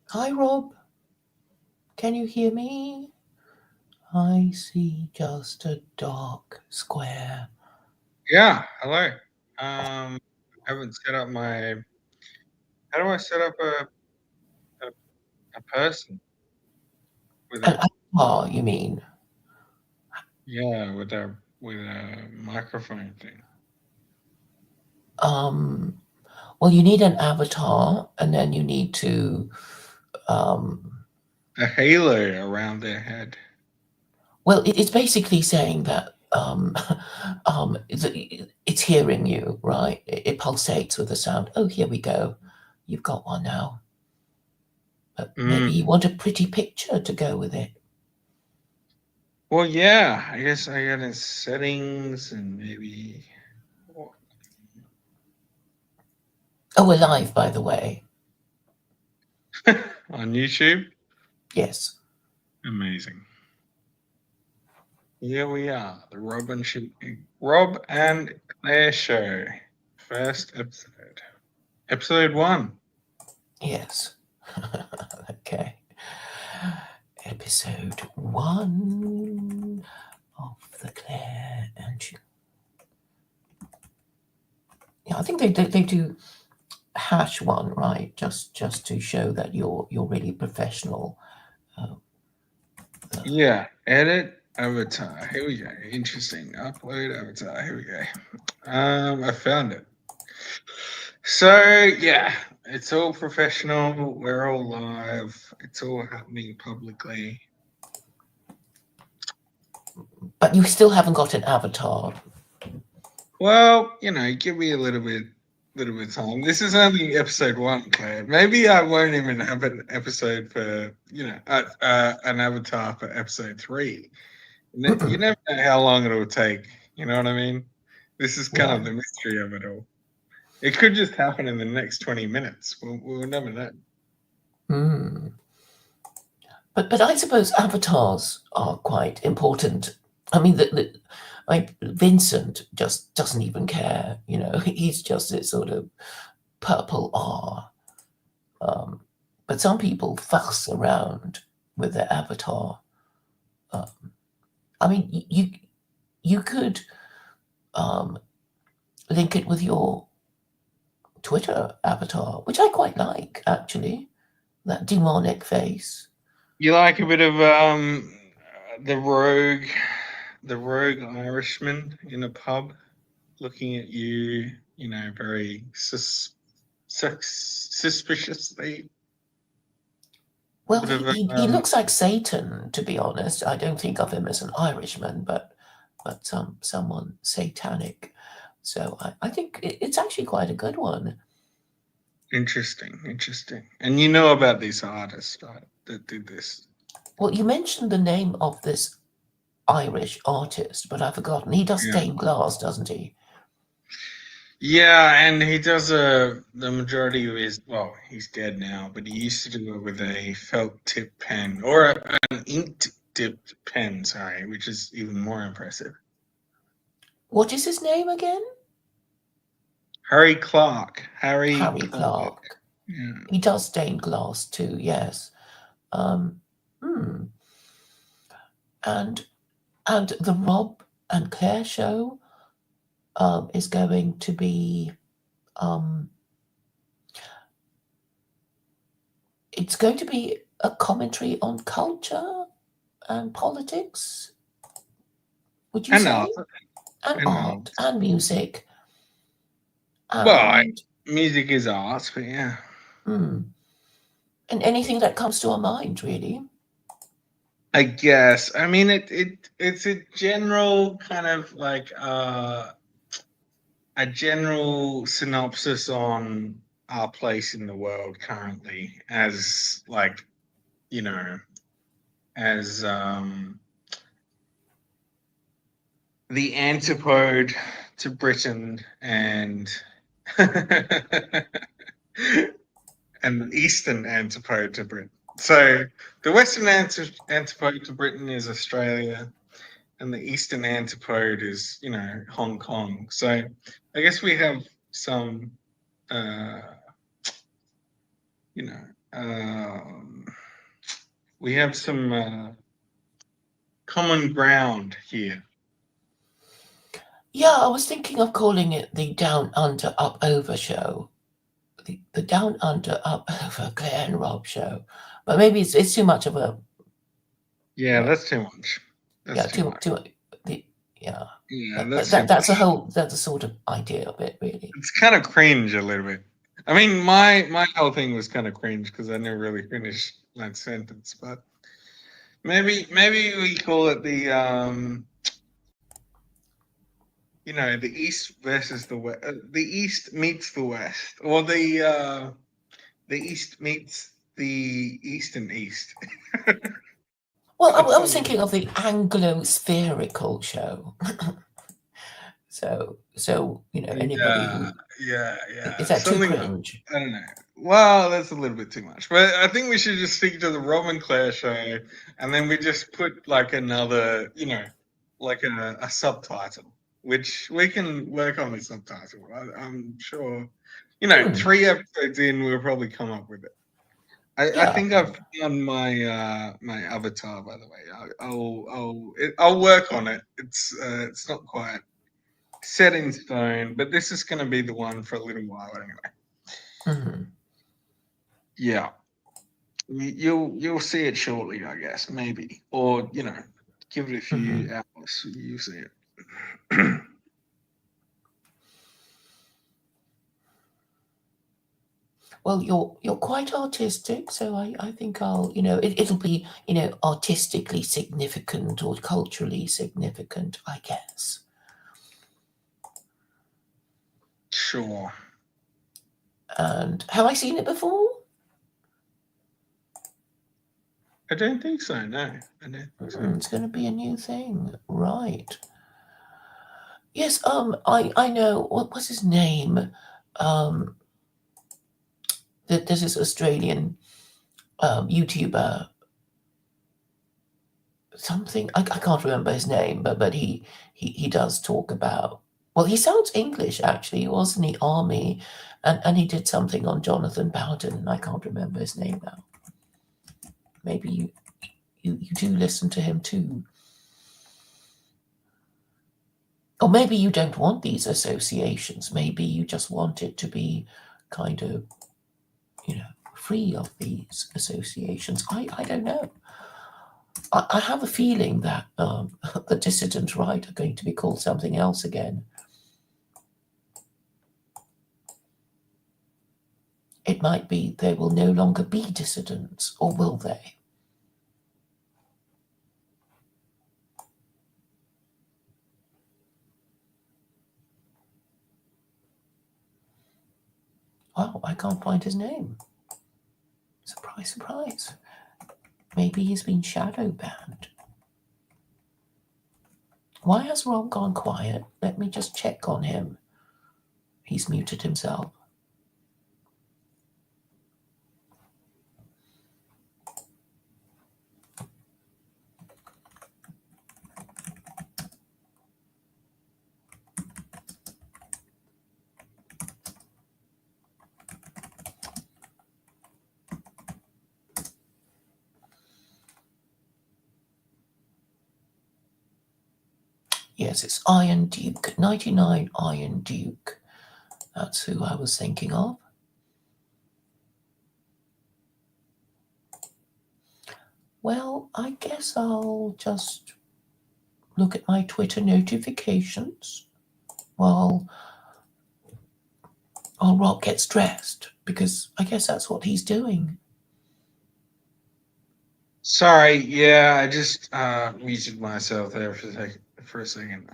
Hi, Rob. Can you hear me? I see just a dark square. Yeah, hello. I haven't set up my. How do I set up a, a person with An a avatar, you mean? yeah with a microphone thing? Um, well, you need an avatar, and then you need to. Um, A halo around their head. well, it's basically saying that it's hearing you, right? It pulsates with a sound. Oh, here we go. You've got one now. But maybe you Mm. want a pretty picture to go with it. Well, yeah. I guess I got in settings and maybe Oh, we're live, by the way. on YouTube. Yes. Amazing. Here we are, the Rob and Claire show, first episode, episode 1. Yes. Okay. Episode 1 of the Claire and yeah, I think they do #1, right? Just to show that you're really professional. Uh, Yeah, edit avatar. Here we go. Interesting. Upload avatar. Here we go. I found it. So yeah, it's all professional. We're all live. It's all happening publicly. but you still haven't got an avatar. Well, give me a little bit of time. This is only episode 1, Claire. Maybe I won't even have an episode for an avatar for episode 3. You never know how long it'll take. You know what I mean? This is kind Yeah. of the mystery of it all. It could just happen in the next 20 minutes. We'll never know. Hmm. But I suppose avatars are quite important. I mean, like Vincent just doesn't even care. You know, he's just this sort of purple R. Um, but some people fuss around with their avatar. Um, I mean, you could um, link it with your Twitter avatar, which I quite like actually. That demonic face. You like a bit of the rogue Irishman in a pub looking at you, very suspiciously. A Well, bit of he looks like Satan, to be honest. I don't think of him as an Irishman, but someone satanic. So I think it's actually quite a good one. interesting, interesting. And you know about these artists, right? That did this. Well, you mentioned the name of this Irish artist, but I've forgotten. He does Yeah. stained glass, doesn't he? Yeah, and he does the majority of his, well, he's dead now, but he used to do it with a felt tip pen or an ink dipped pen, sorry, which is even more impressive. What is his name again? Harry Clark. Harry Harry Clark. Clark. Yeah. He does stained glass too, yes. Um, hmm. And and the Rob and Claire show is going to be um, it's going to be a commentary on culture and politics. Would you And art. say? And And art art. and music Well, and music is art, but yeah. hmm, and anything that comes to our mind, really. I guess. I mean it's a general kind of like a general synopsis on our place in the world currently as like, you know, as the antipode to Britain and an eastern antipode to Britain. So the western antipode to Britain is Australia, and the eastern antipode is, Hong Kong. So I guess we have some, uh, we have some common ground here. Yeah, I was thinking of calling it the Down Under Up Over show. The Down Under Up Over Claire and Rob show. But maybe it's too much of a Yeah, that's too much. That's yeah, too much. too the yeah. Yeah, But, that's but too that's much. that's the sort of idea of it, really. It's kind of cringe a little bit. I mean, my whole thing was kind of cringe because I never really finished that sentence. But maybe we call it the East versus the West. The East meets the West, or the East meets the East and East. Well, I was Something. thinking of the Anglo-spherical show. So anybody Yeah, who is yeah. that too Something. cringe? I don't know. Well, that's a little bit too much. But I think we should just stick to the Rob and Claire show, and then we just put like another, like a subtitle, which we can work on the subtitle. I'm sure. Hmm. 3 episodes in, we'll probably come up with it. I Yeah. think I've found my avatar. By the way, I'll work on it. It's not quite set in stone, but this is going to be the one for a little while anyway. Mhm. Yeah, you'll see it shortly, I guess, maybe, or give it a few Mhm. hours. You see it. Well, you're quite artistic, so I think it'll be artistically significant or culturally significant, I guess. Sure. And have I seen it before? I don't think so. No, I don't think so. It's going to be a new thing, right? Yes. I know. What's his name? Um, there's this Australian YouTuber. Something I can't remember his name, but he does talk about. Well, he sounds English actually. He was in the army, and he did something on Jonathan Bowden. I can't remember his name now. Maybe you do listen to him too, or maybe you don't want these associations. Maybe you just want it to be kind of free of these associations. I don't know. I have a feeling that the dissident right are going to be called something else again. It might be they will no longer be dissidents, or will they? Oh, I can't find his name. Surprise, surprise. Maybe he's been shadow banned. Why has Rob gone quiet? Let me just check on him. He's muted himself. Yes, it's Iron Duke. 99 Iron Duke. That's who I was thinking of. Well, I guess I'll just look at my Twitter notifications while Rob gets dressed, because I guess that's what he's doing. Sorry. Yeah, I just muted myself there for a second.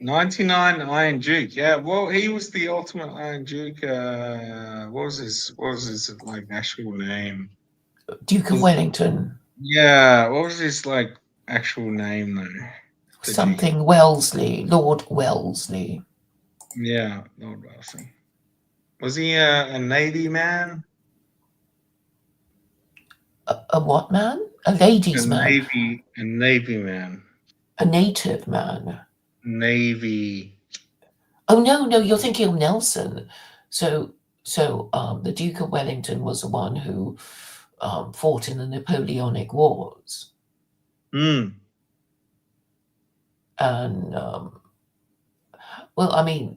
99 Iron Duke. Yeah, well, he was the ultimate Iron Duke. What was his like actual name? Duke of Was Wellington. Yeah, what was his like actual name though? The Duke. Something Wellesley. Lord Wellesley. Yeah, Lord Wellesley. Was he a Navy man? A what man? A A ladies' man. Navy man. A native man. Navy. Oh no, you're thinking of Nelson. So So the Duke of Wellington was the one who fought in the Napoleonic Wars, and well, I mean,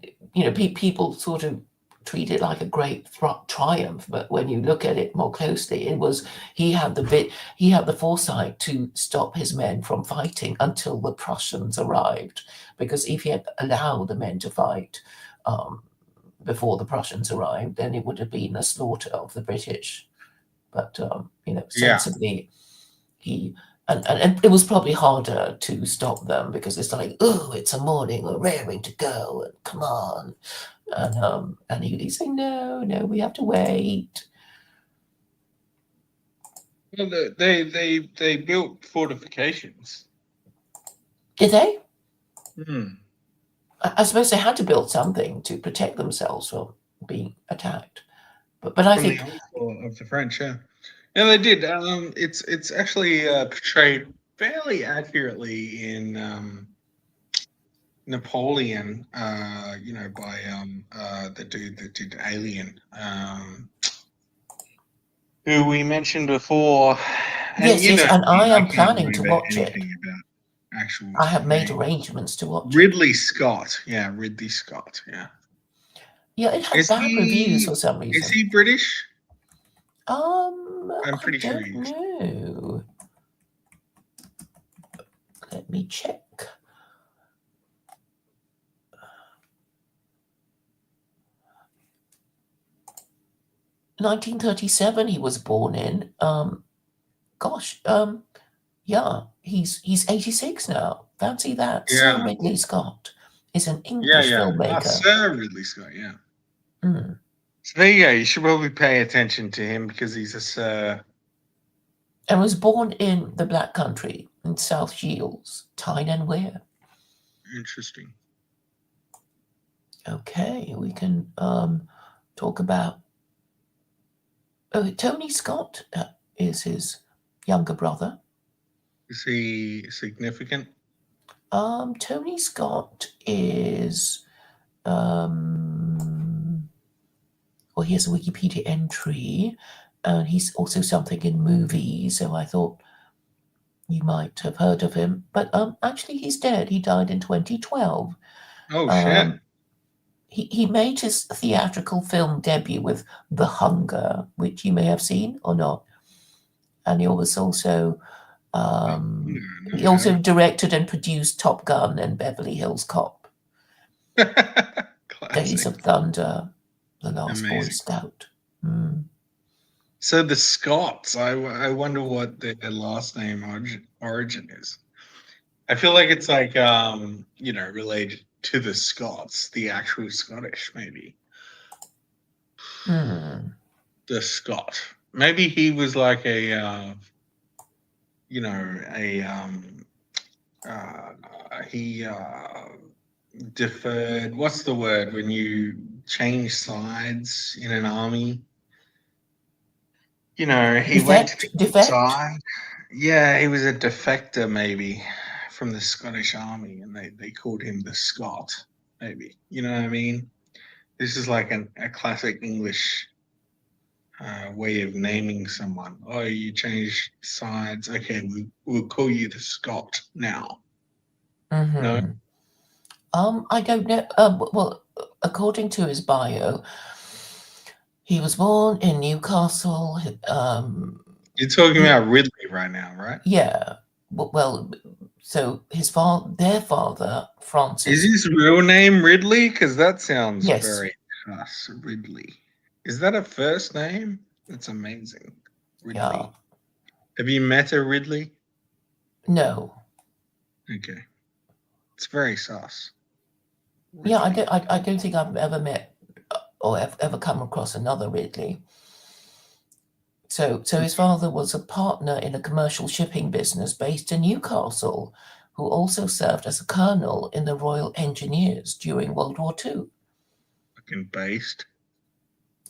people sort of treat it like a great triumph, but when you look at it more closely, it was he had the foresight to stop his men from fighting until the Prussians arrived, because if he had allowed the men to fight before the Prussians arrived, then it would have been a slaughter of the British. But sensibly, he and it was probably harder to stop them because it's like, oh, it's a morning, we're raring to go, and come on, and he'd say, no, we have to wait. Well, they built fortifications. Did they? Hmm. I suppose they had to build something to protect themselves from being attacked. But I From the think onslaught of the French, yeah. Yeah, they did. It's actually portrayed fairly accurately in Napoleon. By the dude that did Alien, who we mentioned before. And yes, and I I am can't planning to remember watch it. anything about actual I have made name. arrangements to watch it. Ridley Scott. Yeah, Ridley Scott. Yeah. Yeah, it had Is bad reviews he for some is reason. he British? I'm I pretty sure he don't is. know. Let me check. (1937) he was born in. Yeah, he's 86 now. Fancy that. Sir Yeah. Ridley Scott is an Yeah, English yeah. filmmaker. Sir Ridley Scott, yeah. Mm. So there you go. You should probably pay attention to him because he's a sir. And was born in the Black Country in South Shields, Tyne and Wear. Interesting. Okay, we can talk about. Oh, Tony Scott is his younger brother. Is he significant? Tony Scott is. Well, here's a Wikipedia entry, and he's also something in movies. So I thought you might have heard of him, but actually he's dead. He died in 2012. Oh shit. Um, he made his theatrical film debut with The Hunger, which you may have seen or not, and Oh, he never also heard directed and produced Top Gun and Beverly Hills Cop, of Days Classic. of Thunder, The Last Boy Amazing. Scout. Mm. So the Scots, I wonder what their last name origin is. I feel like it's like related to the Scots, the actual Scottish, maybe. Hmm. The Scot. Maybe he was like a he deferred. What's the word when you change sides in an army? He went to the good Defect? side. Yeah, he was a defector, maybe, from the Scottish army, and they called him the Scot, maybe. You know what I mean? This is like a classic English way of naming someone. Oh, you changed sides. Okay, we'll call you the Scot now. No? Mm-hmm. I don't know. Well, according to his bio, he was born in Newcastle. You're talking about Ridley right now, right? Yeah. Well, so their father, Is Francis. his real name Ridley? Because that sounds Yes. very us, Ridley. Is that a first name? That's amazing. Yeah. Ridley. Have you met a Ridley? No. Okay. It's very sus. Yeah, Ridley. I don't think I've ever met or ever come across another Ridley. So his father was a partner in a commercial shipping business based in Newcastle, who also served as a colonel in the Royal Engineers during World War II. Fucking based.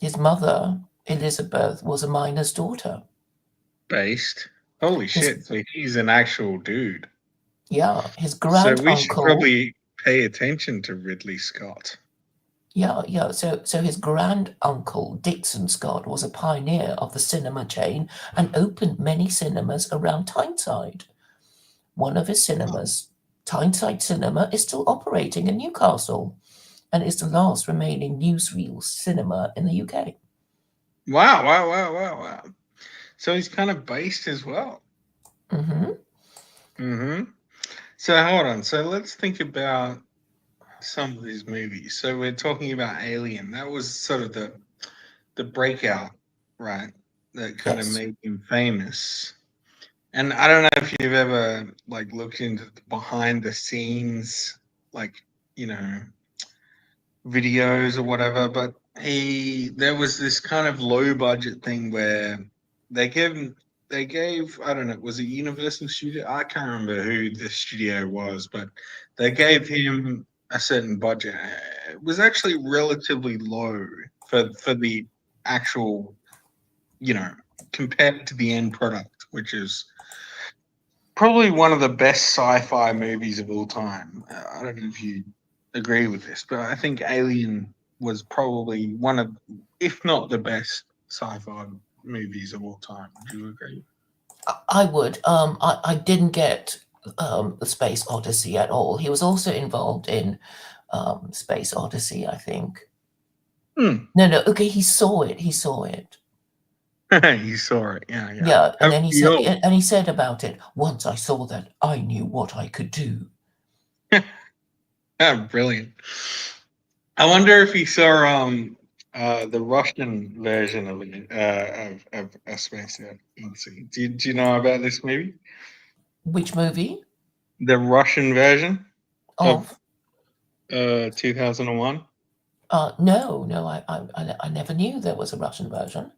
His mother, Elizabeth, was a miner's daughter. Based. Holy His shit. So he's an actual dude. Yeah, his So grand we should uncle. probably pay attention to Ridley Scott. Yeah. So his grand uncle Dixon Scott was a pioneer of the cinema chain and opened many cinemas around Tyneside. One of his cinemas, Tyneside Cinema, is still operating in Newcastle and is the last remaining newsreel cinema in the UK. Wow, wow, wow, wow, wow. So he's kind of based as well. Hmm. Mm-hmm. So hold on. So let's think about some of these movies. So we're talking about Alien. That was sort of the breakout, right? That kind of Yes. made him famous. And I don't know if you've ever like looked into the behind the scenes, like you know, videos or whatever. But there was this kind of low budget thing where they gave they gave I don't know, was it Universal Studio? I can't remember who the studio was, but they gave him a certain budget. It was actually relatively low for the actual, you know, compared to the end product, which is probably one of the best sci-fi movies of all time. I don't know if you agree with this, but I think Alien was probably one of, if not the best sci-fi movies of all time. Would you agree? I would. I didn't get the Space Odyssey at all. He was also involved in Space Odyssey, I think. Hmm. No. Okay, he saw it. He saw it. You saw it, yeah, yeah. Yeah, and Have then we all? he said about it. Once I saw that, I knew what I could do. Brilliant. I wonder if he saw the Russian version of it of a Space Odyssey. Do you know about this movie? Which movie? The Russian version of Of 2001. no. I never knew there was a Russian version.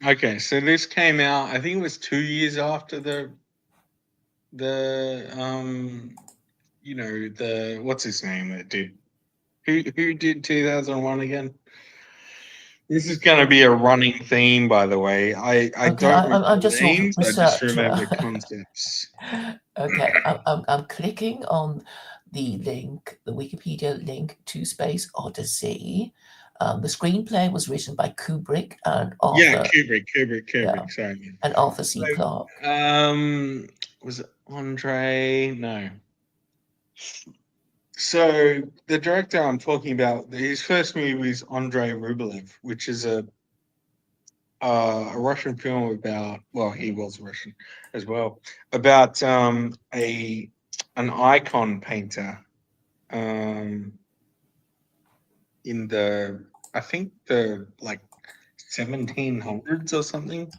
Okay, so this came out. I think it was 2 years after the the what's his name that did who did 2001 again. This is going to be a running theme, by the way. I Okay, don't I'm remember just your names. I just researcher. remember concepts. Okay, I'm clicking on the link, the Wikipedia link to Space Odyssey. The screenplay was written by Kubrick and Yeah, Arthur, yeah, Kubrick. Sorry. and Arthur C. Clarke. So, was it Andre? No. So the director I'm talking about, his first movie is Andrei Rublev, which is a Russian film about. Well, he was Russian as well, about a an icon painter um, in the I think the like 1700s or something.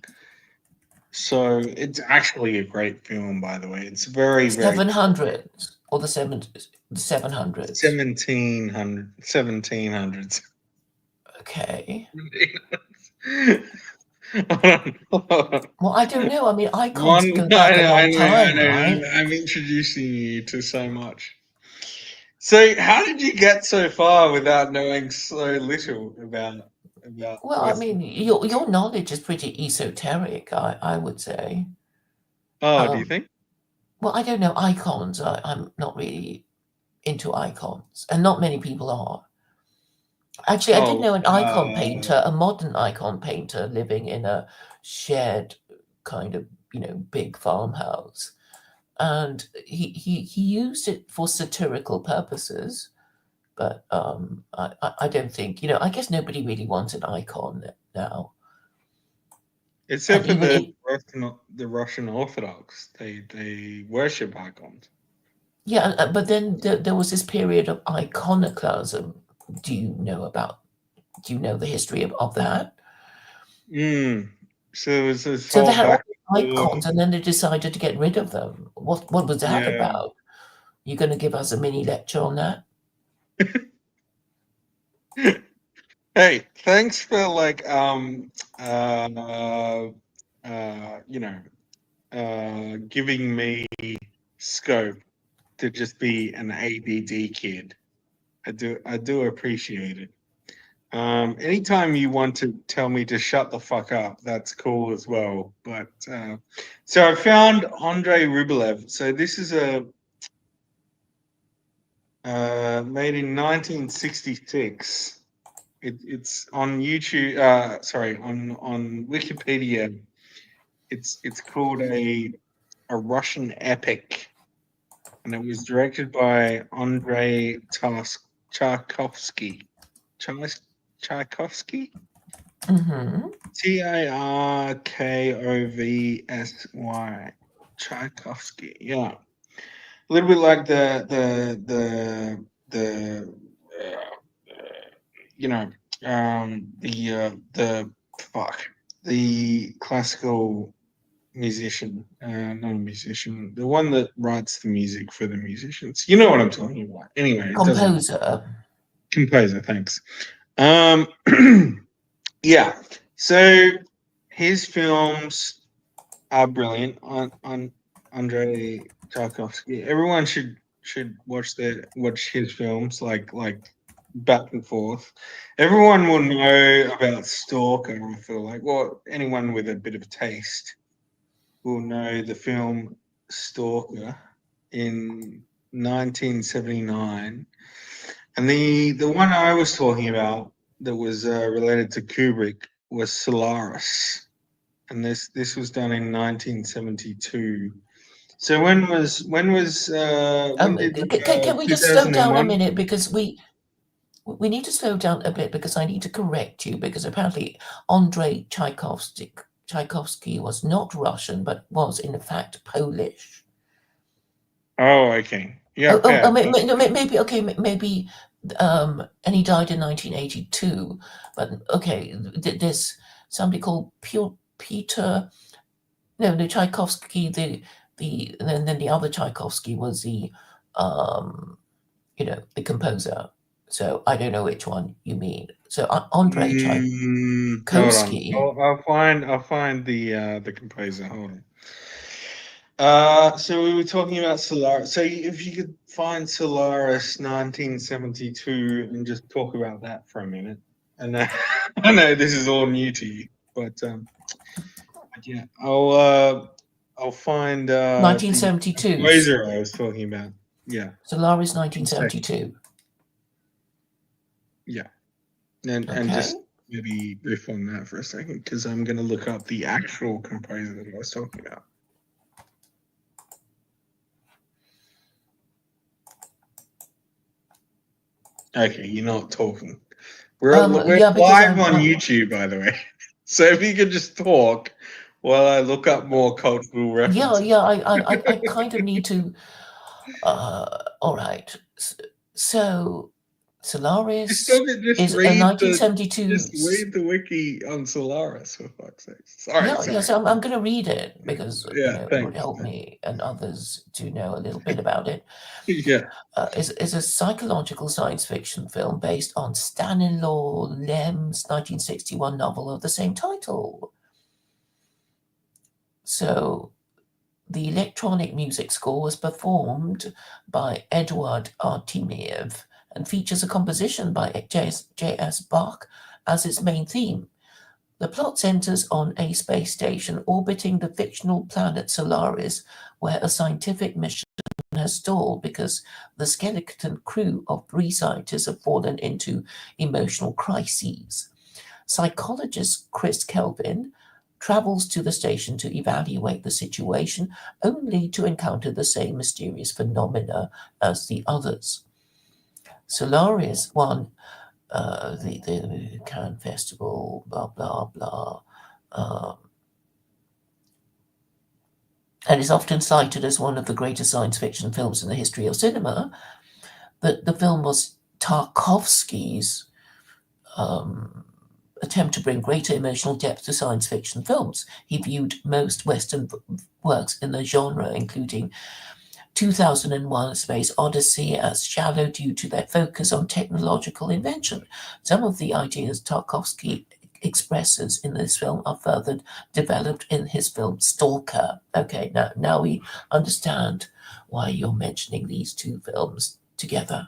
So it's actually a great film, by the way. It's very very Seven hundreds or the 700s. 1700s. Okay. Hold on. Well, I don't know. I mean, icons One, go back a long I time, know. right? I'm introducing you to so much. So, how did you get so far without knowing so little about Well, I Western mean, culture? your knowledge is pretty esoteric, I would say. Oh, do you Um, think? well, I don't know icons. I'm not really into icons, and not many people are. Actually, I did Oh, know an icon painter, a modern icon painter, living in a shared kind of, big farmhouse, and he used it for satirical purposes. But I don't think, I guess nobody really wants an icon now. And except for even it, The Russian Orthodox, they worship icons. yeah, but then there was this period of iconoclasm. Do you know about, do you know the history of that? Mm. So it was this So they whole had all back these and forth. icons and then they decided to get rid of them. What was that Yeah. about? You going to give us a mini lecture on that? Hey, thanks for like giving me scope to just be an ADD kid. I do appreciate it. Anytime you want to tell me to shut the fuck up, that's cool as well. But so I found Andrei Rublev. So this is a made in 1966. It's on YouTube. Sorry, on Wikipedia. It's called a Russian epic, and it was directed by Andrei Tchaikovsky. Tchaikovsky. Hmm. Tirkovsky. Tchaikovsky. Yeah, a little bit like the you know the fuck the classical musician, not a musician, the one that writes the music for the musicians. You know what I'm talking about. Anyway, it doesn't matter. Composer. Composer, thanks. Um, yeah. So his films are brilliant. On Andrei Tarkovsky. Everyone should watch his films like back and forth. Everyone will know about Stalker. I feel like, well, anyone with a bit of taste will know the film Stalker in 1979, and the one I was talking about that was related to Kubrick was Solaris, and this was done in 1972. So when did Can we just slow down a 2001? minute because we need to slow down a bit because I need to correct you because apparently Andrei Tchaikovsky was not Russian but was in fact Polish. Oh, okay. Oh, Yeah, oh, yeah. no, maybe okay, maybe, and he died in 1982. But okay, there's somebody called Peter. No, the Tchaikovsky. Then the other Tchaikovsky was um, the composer. So I don't know which one you mean. So Andrei Hold on. Tchaikovsky. I'll find the composer. Hold on. So we were talking about Solaris. So if you could find Solaris 1972 and just talk about that for a minute. And I know this is all new to you, but yeah, I'll find the 1972. composer I was talking about. Yeah, Solaris one second. 1972. Yeah, and Okay. just maybe riff on that for a second because I'm going to look up the actual composer that I was talking about. Okay, you're not talking. We're Yeah, because live on YouTube, by the way. So if you could just talk while I look up more cultural references. yeah, I kind of need to. All right. So Just Solaris look at, just is a read the 1972. just read the wiki on Solaris for fuck's sake. Sorry, Yeah, sorry. so I'm going to read it because Yeah, it would thanks. help me and others to know a little bit about it. Yeah. Is a psychological science fiction film based on Stanislaw Lem's 1961 novel of the same title. So the electronic music score was performed by Eduard Artemiev and features a composition by J.S. Bach as its main theme. The plot centers on a space station orbiting the fictional planet Solaris, where a scientific mission has stalled because the skeleton crew of 3 scientists have fallen into emotional crises. Psychologist Chris Kelvin travels to the station to evaluate the situation, only to encounter the same mysterious phenomena as the others. Solaris won the Cannes Festival, blah, blah, blah, and is often cited as one of the greatest science fiction films in the history of cinema. The film was Tarkovsky's attempt to bring greater emotional depth to science fiction films. He viewed most Western works in the genre, including 2001: A Space Odyssey, as shallow due to their focus on technological invention. Some of the ideas Tarkovsky expresses in this film are further developed in his film Stalker. Okay, now we understand why you're mentioning these two films together.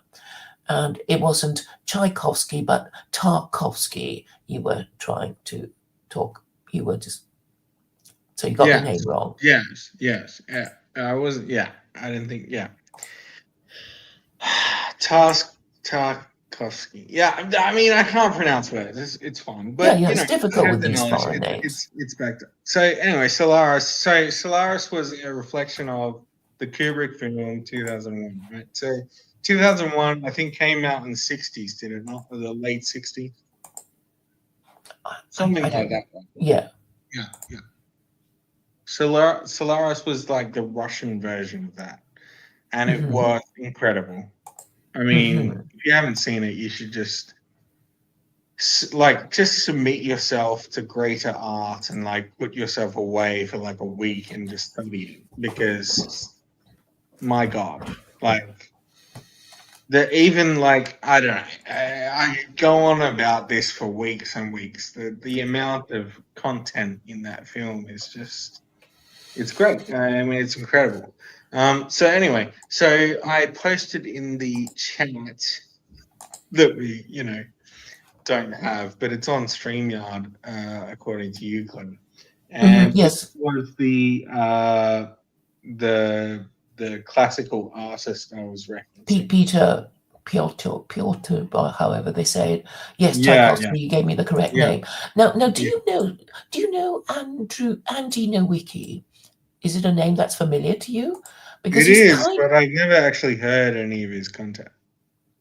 And it wasn't Tchaikovsky, but Tarkovsky you were trying to talk. You were just, so you got the name Yes. wrong. Yes. Yeah. I wasn't. Yeah. I didn't think. Yeah. Task. Task. Koski. Yeah, I mean, I can't pronounce words. It's fine, Yeah, but yeah, you it's know, I difficult have with the these knowledge. foreign names. It's backed up. So anyway, Solaris. So Solaris was a reflection of the Kubrick film 2001, right? So 2001, I think, came out in the 60s, did it not? Or the late 60s, I something like don't. that. Right? Yeah. Yeah, yeah. Solaris was like the Russian version of that, and it Hmm. was incredible. I mean, Hmm. if you haven't seen it, you should like just submit yourself to greater art and like put yourself away for like a week and just study it because my god, like the even like I don't know, I could go on about this for weeks and weeks. The amount of content in that film is just it's great. I mean, it's incredible. So anyway, so I posted in the chat that we, don't have, but it's on StreamYard, according to Euclid. Hmm. And this Yes, was the the classical artist I was referencing. Peter Piotr, or however they say it. Yes, Yeah, yeah, Tchaikovsky. You gave me the correct yeah, name. Now, do yeah. you know? Do you know Andy Nowicki? Is it a name that's familiar to you? Because It he's is, kind. but I've never actually heard any of his content.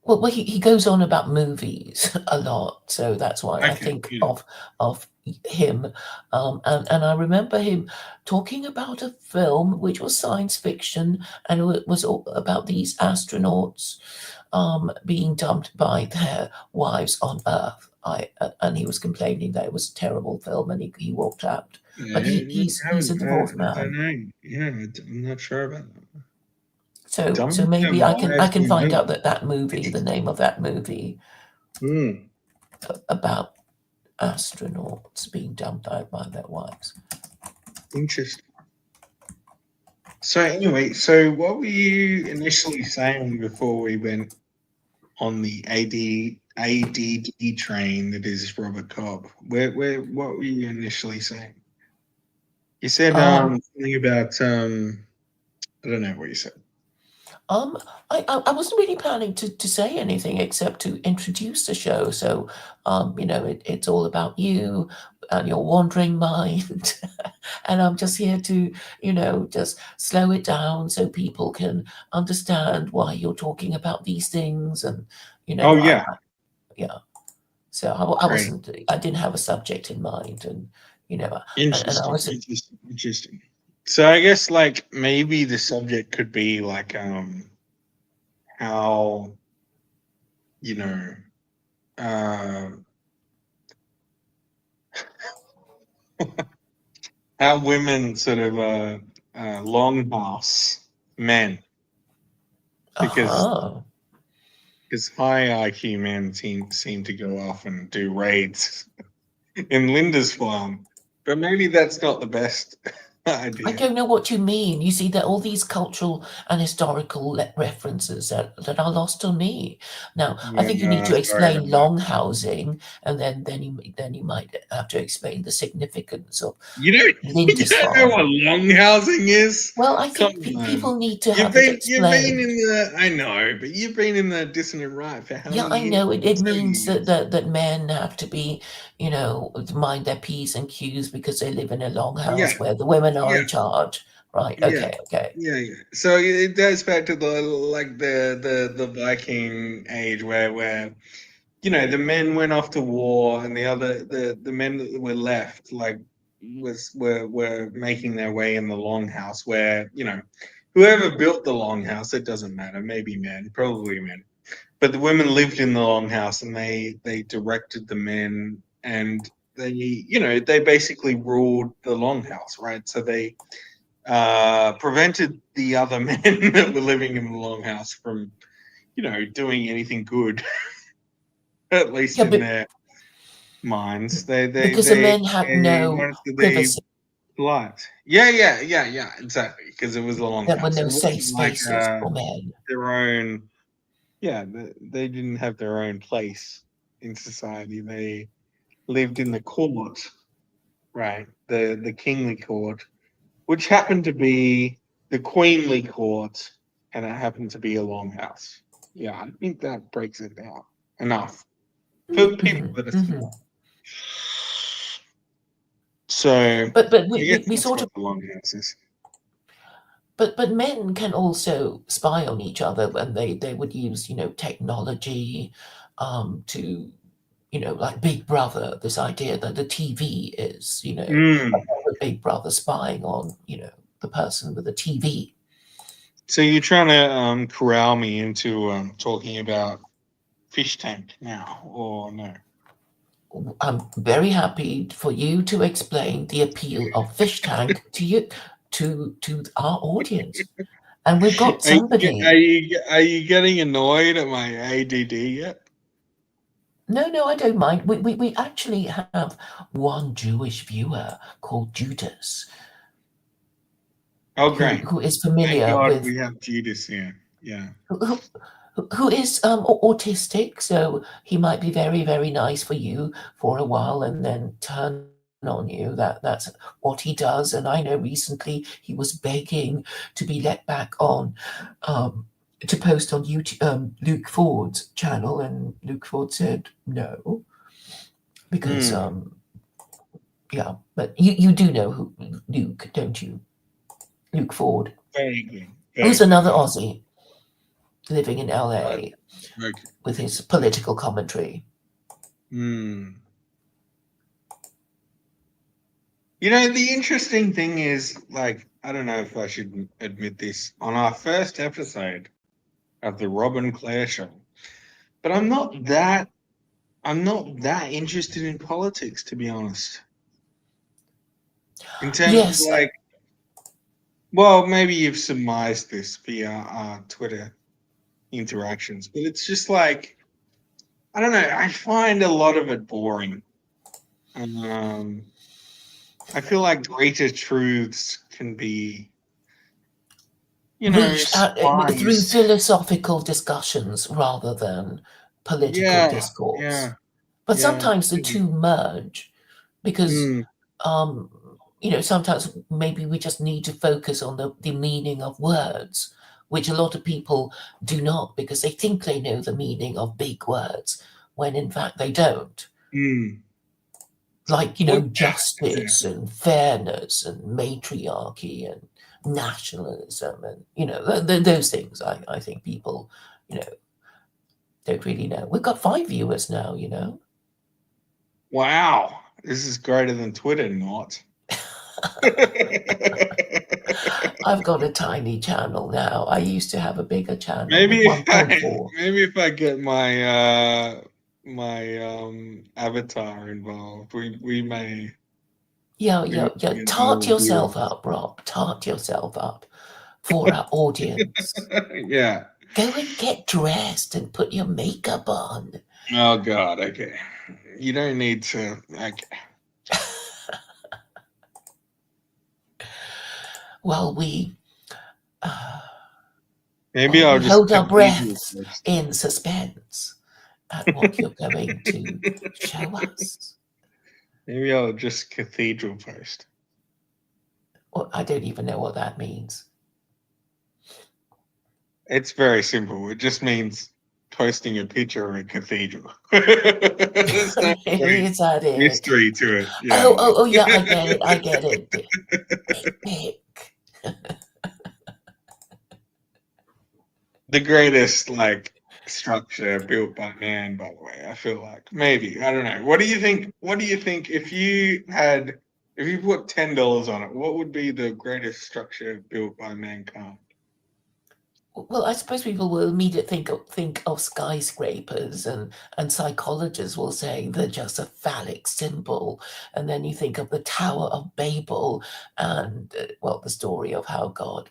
Well, he goes on about movies a lot, so that's why I Okay, think yeah, of him. And I remember him talking about a film which was science fiction, and it was all about these astronauts being dumped by their wives on Earth. And he was complaining that it was a terrible film, and he walked out. But yeah. No, I he's haven't. a divorced I man. don't know. Yeah, I'm not sure about that. So Dumping maybe them I wives can on find Earth. out that movie, the name of that movie Hmm. about astronauts being dumped out by their wives. Interesting. So anyway, so what were you initially saying before we went on the ADD train that is Robert Cobb? What were you initially saying? You said Um, something about I don't know what you said. um, I wasn't really planning to say anything except to introduce the show. So, it's all about you and your wandering mind. And I'm just here to, just slow it down so people can understand why you're talking about these things. And, Oh I, yeah, yeah. So I great, wasn't, I didn't have a subject in mind. And, and I interesting, was, interesting, interesting. So I guess like maybe the subject could be like how you know uh, how women sort of longhouse men because uh-huh. high IQ men seem to go off and do raids in Linda's farm, but maybe that's not the best I idea. don't know what you mean. You see, there are all these cultural and historical references that are lost on me. Now, I think you need to Sorry about explain that. longhousing, and then you might have to explain the significance of You don't you Linda's don't know farm. what longhousing is? Well, I Come think on. people need to have it You've been in explained. the I know, but you've been in the dissonant right for how Yeah, many I years? know it 30 means that, years. that men have to be, mind their P's and Q's because they live in a Yeah, longhouse where the women are yeah. in charge. Right. Yeah, Okay. Okay. yeah. So it goes back to the like the Viking age where the men went off to war and the men that were left like were making their way in the longhouse where whoever built the longhouse, it doesn't matter, maybe men, probably men, but the women lived in the longhouse and they directed the men and they basically ruled the longhouse, right? So they prevented the other men that were living in the longhouse from, doing anything good, at least Yeah, in but their minds. They they because the they, men had they no wanted to be privacy. polite. Yeah, yeah, yeah, yeah, exactly. Because it was the There were longhouse. no It safe wasn't like spaces for men. their own. Yeah, they didn't have their own place in society. They lived in the court, right? The kingly court, which happened to be the queenly court, and it happened to be a longhouse. Yeah, I think that breaks it down. enough for people Mhm, that are mhm. smart. So But I guess we that's sort what of the longhouse is. but men can also spy on each other, and they would use, technology, to, like Big Brother, this idea that the TV is, Mm. a Big Brother spying on, the person with the TV. So you're trying to corral me into talking about fish tank now, or no? I'm very happy for you to explain the appeal of Fish Tank to you, to our audience. And we've got somebody. Are you getting annoyed at my ADD yet? No, I don't mind. We actually have one Jewish viewer called Judas, Oh, who great! who is Thank familiar God with we have Judas here. Yeah. who, who is autistic, so he might be very, very nice for you for a while and then turn on you. That's what he does. And I know recently he was begging to be let back on, um, to post on YouTube, Luke Ford's channel, and Luke Ford said no because Mm. yeah. But you do know who Luke, don't you? Luke Ford, Vaguely, who's vaguely, another yeah. Aussie living in Okay. LA Okay. with his political commentary. Hmm. You know, the interesting thing is, like, I don't know if I should admit this on our first episode of the Robin Clare show, but I'm not that interested in politics, to be honest. In terms of Yes, like, well, maybe you've surmised this via our Twitter interactions, but it's just like, I don't know. I find a lot of it boring. Um, I feel like greater truths can be, reached out through spiced. philosophical discussions rather than political Yeah, discourse. yeah, But yeah. sometimes the two merge because, Mm, um, sometimes maybe we just need to focus on the meaning of words, which a lot of people do not because they think they know the meaning of big words when in fact they don't. mm. Like, What justice exactly? and fairness and matriarchy and nationalism and, those things I think people, you know, don't really know. We've got 5 viewers now. Wow, this is greater than Twitter, not. I've got a tiny channel now. I used to have a bigger channel maybe with if I 1.4. maybe if I get my avatar involved, we may Yeah. get Tart more yourself viewers. up, Rob. Tart yourself up for our audience. Yeah. Go and get dressed and put your makeup on. Oh God. Okay. You don't need to. Okay. Well, uh, Maybe well, I'll we just hold our cathedral breath first. in suspense at what you're going to show us. Maybe I'll just cathedral post. Well, I don't even know what that means. It's very simple. It just means posting a picture of a cathedral. There's no great Is that it? mystery to it. Oh, yeah, I Yeah. get it. I get it. Pick. The greatest like structure built by man, by the way. I feel like maybe I don't know. What do you think? What do you think if you put $10 on it? What would be the greatest structure built by mankind? Well, I suppose people will immediately think of skyscrapers, and psychologists will say they're just a phallic symbol. And then you think of the Tower of Babel, and well, the story of how God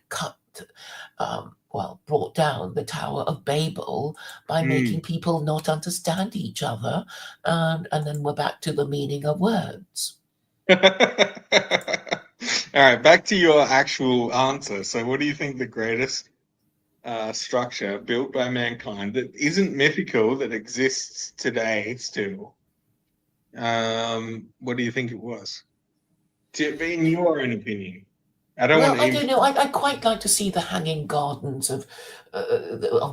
brought down the Tower of Babel by making Hmm. people not understand each other, and then we're back to the meaning of words. All right, back to your actual answer. So, what do you think the greatest structure built by mankind that isn't mythical that exists today still? What do you think it was? In your own opinion. I don't Well, want I to don't know. I'd quite like to see the hanging gardens of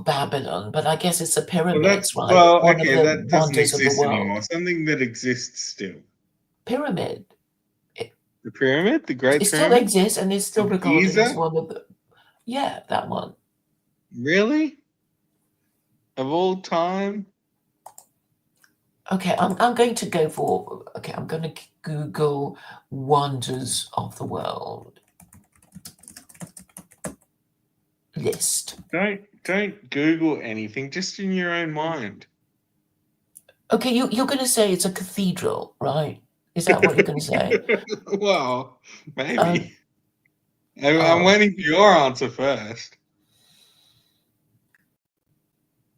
Babylon, but I guess it's the pyramids, right? One of okay, the that doesn't wonders of the exist anymore. world. Something that exists still. Pyramid. It, The pyramid, the Great it still Pyramid exists and is still of regarded as Giza. one of the. Yeah, that one. Really? Of all time? Okay, I'm going to go for. Okay, I'm going to Google wonders of the world list. Don't Google anything, just in your own mind. Okay, you're going to say it's a cathedral, right? Is that what you're going to say? Well, Um, maybe. I'm um, waiting for your answer first.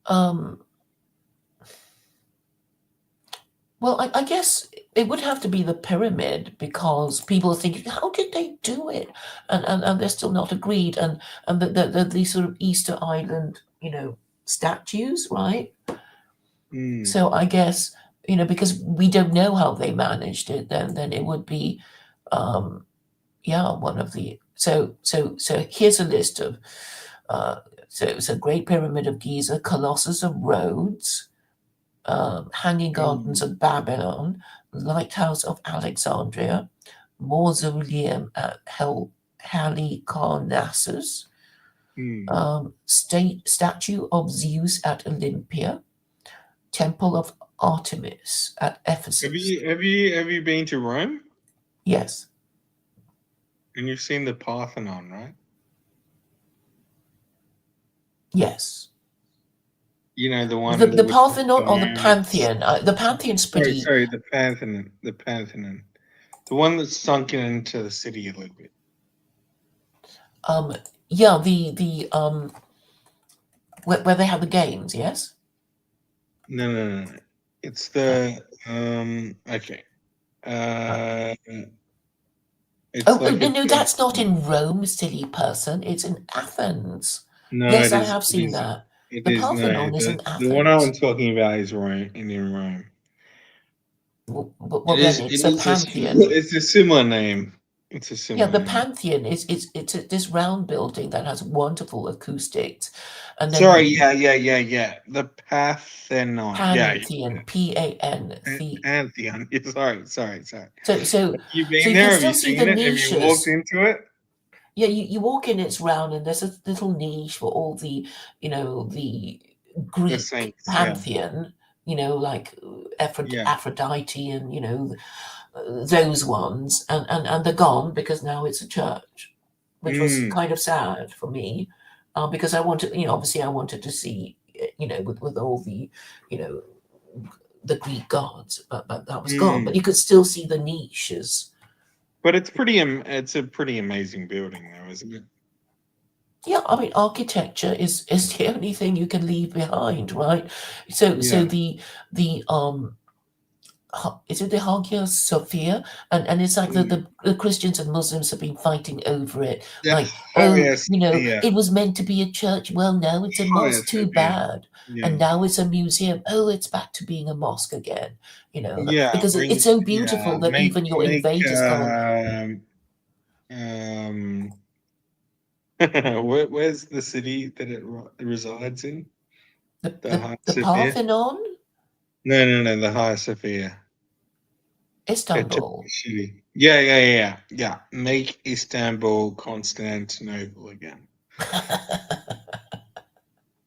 um, well, I guess it would have to be the pyramid because people are thinking, how did they do it? And they're still not agreed. And these sort of Easter Island, statues, right? Mm, So I guess, because we don't know how they managed it, then it would be, um, yeah, one of the. So here's a list of. So Great Pyramid of Giza, Colossus of Rhodes, Hanging Gardens mm, of Babylon, Lighthouse of Alexandria, Mausoleum at Halicarnassus, mm. Statue of Zeus at Olympia, Temple of Artemis at Have Ephesus. you been to Rome? Yes, And you've seen the Parthenon, right? yes. You know, the The, one that the with the Parthenon or the domes. Pantheon? The Pantheon's pretty. Sorry, the Parthenon. The Parthenon. The one that's sunken into the city a little bit. Um, yeah, the where they have the games. Yes. No. It's Uh, the okay. uh, Uh it's oh like no, a no, that's not in Rome, silly person. It's in Athens. no, Yes, it I is have seen that. it The is no Parthenon is in the one I'm Athens. talking about is Rome in Rome. Well, then it's the Pantheon. it's a similar name. It's a Yeah, similar the name. Pantheon is this round building that has wonderful acoustics, and then Sorry, you yeah. The Parthenon. Yeah. Pantheon, Pan. Pantheon. Yeah, sorry. So so Have you so been you can there? Have still you see seen the it? Have you walked niches. into it? Yeah, you walk in, it's round, and there's a little niche for all the The Greek saints, yeah. pantheon, like Yeah. Aphrodite and those ones, and they're gone because now it's a church, which was Mm, kind of sad for me, because I wanted, obviously I wanted to see, with all you know, the Greek gods, but that was gone. But mm. you could still see the niches. But it's a pretty amazing building though, isn't it? Yeah, I mean, architecture is the only thing you can leave behind, right? So Yeah. the is it the Hagia Sophia? And it's like the, Mm. the the Christians and Muslims have been fighting over it. Yeah. Like, oh, Highest fear. it was meant to be a church. Well, no, it's a mosque. Highest Too fear. bad. Yeah. And now it's a museum. Oh, it's back to being a mosque again. Yeah. Because it's so beautiful that Make even your invaders can't. um where's the city that it resides in? The The the, Hagia the Sophia? Parthenon, No, the Hagia Sophia. A Istanbul. Turkish city. Yeah. Make Istanbul Constantinople again.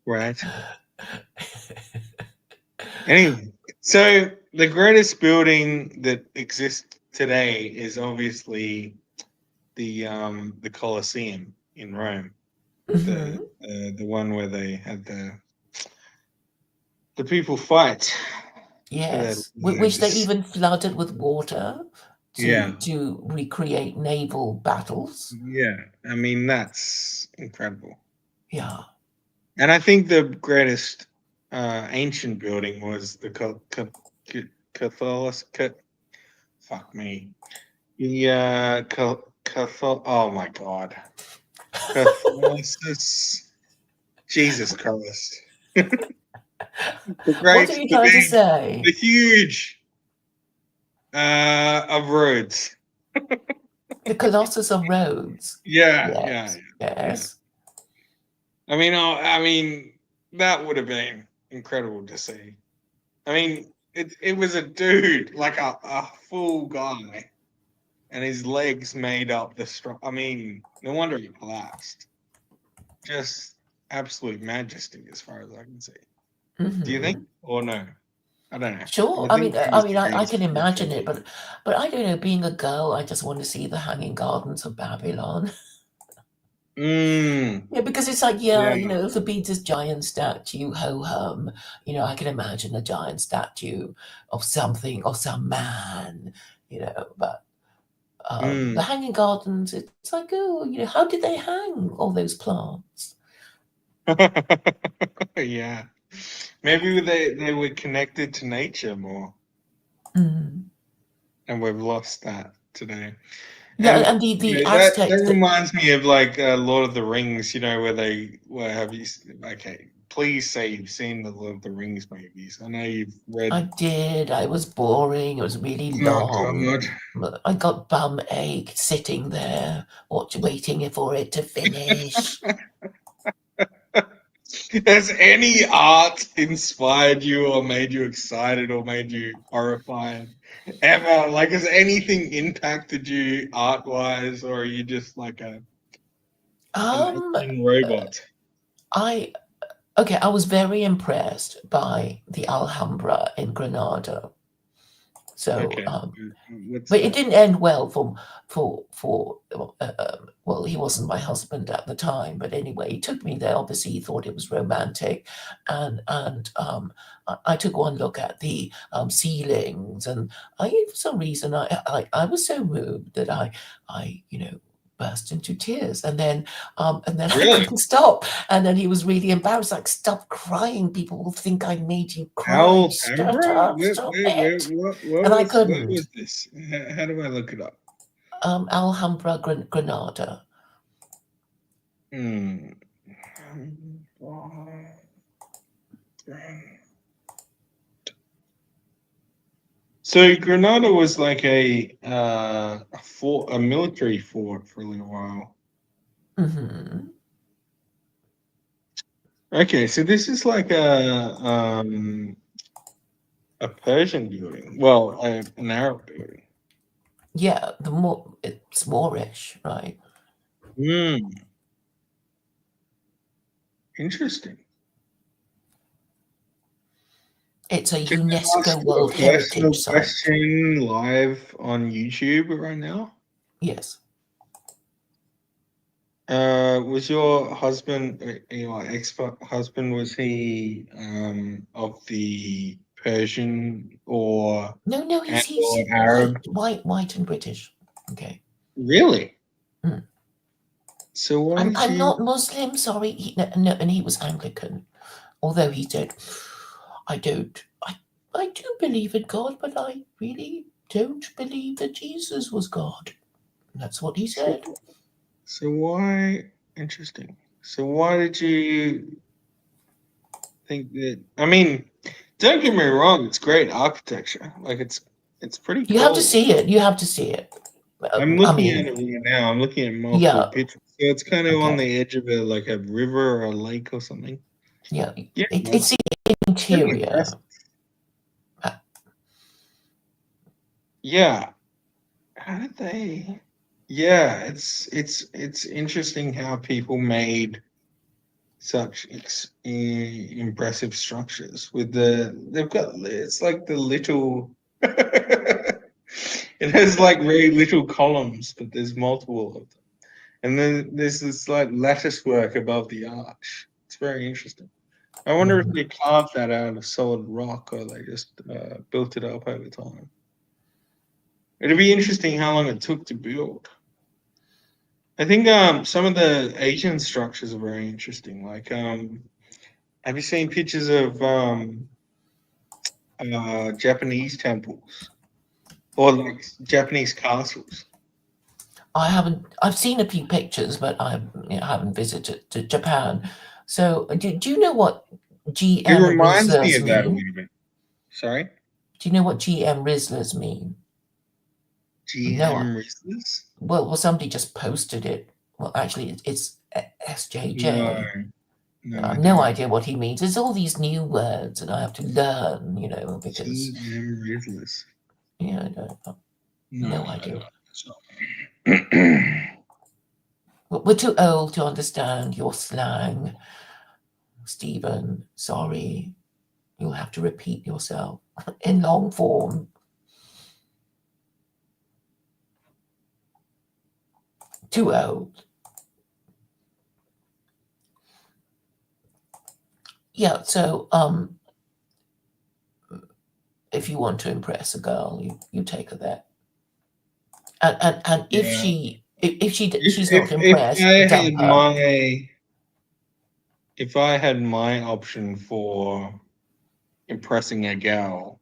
Right. Anyway, so the greatest building that exists today is obviously the Colosseum in Rome. The Mhm. the one where they had the people fight for their Yes, which they lives. even flooded with water to Yeah, to recreate naval battles. yeah. I mean that's incredible. Yeah. And I think the greatest ancient building was the Catholic. Fuck me. The Catholic. Oh my god. Catholicis. Jesus Christ. The What great, are you the trying to big, say? the huge of roads. The Colossus of Rhodes. Yeah, yeah, Yes, yeah. yes. I mean, that would have been incredible to see. I mean, it was a dude, like a full guy, and his legs made up the I mean, no wonder he collapsed. Just absolute majesty, as far as I can see. Do you think, Hmm. or no? I don't know. I Sure. would think he was the I greatest can creature imagine of it, all time. but I don't know. Being a girl, I just want to see the Hanging Gardens of Babylon. Mm, Yeah, because it's like, yeah, yeah. if the beats this giant statue, ho hum, I can imagine a giant statue of something, of some man, but the Mm. Hanging Gardens, it's like, oh, how did they hang all those plants? Yeah. Maybe they were connected to nature more, Mm. and we've lost that today. Yeah, And and the that Aztecs, reminds me of like Lord of the Rings, where have you okay, please say you've seen the Lord of the Rings movies. I know you've I read. did. I was boring. It was really Oh God. long. I got bum ache sitting there, waiting for it to finish. Has any art inspired you or made you excited or made you horrified ever? Like, has anything impacted you art wise, or are you just like an Um, acting robot? I Okay, I was very impressed by the Alhambra in Granada. So, Okay, what's but it that? didn't end well well, he wasn't my husband at the time, but anyway, he took me there. Obviously, he thought it was romantic, and I took one look at the ceilings, and for some reason, I was so moved that I burst into tears, and then I Really? couldn't stop, and then he was really embarrassed, like, stop crying, people will think I made you cry, shut Alhambra? up, stop it, What and I was couldn't. this? How do I look it up? Alhambra, Granada. Hmm. So Granada was like a military fort for a little while. Hmm. Okay, so this is like a Persian building. Well, an Arab building. Yeah, it's Moorish, right? Hmm. Interesting. It's a Can I ask UNESCO you World a personal Heritage Site. question live on YouTube right now? Yes. Was your husband, your ex-husband, was he of the Persian or No, no, and he's or Arab? white and British. Okay. Really? Mm. So why I'm did I'm you? not Muslim. Sorry. No, and he was Anglican. Although he said, I don't. I do believe in God, but I really don't believe that Jesus was God. That's what he So, said. so why? Interesting. So why did you think that? I mean, don't get me wrong. It's great architecture. Like it's pretty You have to cool. see it. You have to see it. I'm I looking at mean, it right now. I'm looking at multiple yeah, pictures. So it's kind of on okay, the edge of like a river or a lake or something. yeah. Yeah, It's the pretty interior. impressive. Uh, Yeah. How did they? Yeah, it's interesting how people made such impressive structures with they've got it's like the little it has like very little columns, but there's multiple of them. And then there's this like lattice work above the arch. It's very interesting. I wonder if mhm. they carved that out of solid rock or they just built it up over time. It'd be interesting how long it took to build. I think some of the Asian structures are very interesting. Like, have you seen pictures of Japanese temples or like Japanese castles? I haven't. I've seen a few pictures, but haven't visited to Japan. So, do you know what It GM reminds me Rizzlers of that a mean? little bit. Sorry, Do you know what GM Rizzlers mean? GM Rizzlers? Well, somebody just posted it. Well, actually, it's SJJ. No, I I have no don't. idea what he means. There's all these new words, and I have to learn, because GM Rizzlers. I don't. No idea. We're too old to understand your slang, Stephen. Sorry, you'll have to repeat yourself in long form. Too old. Yeah. So, if you want to impress a girl, you take her there. And if Yeah. she's not impressed, dump her. If I had my option for impressing a gal,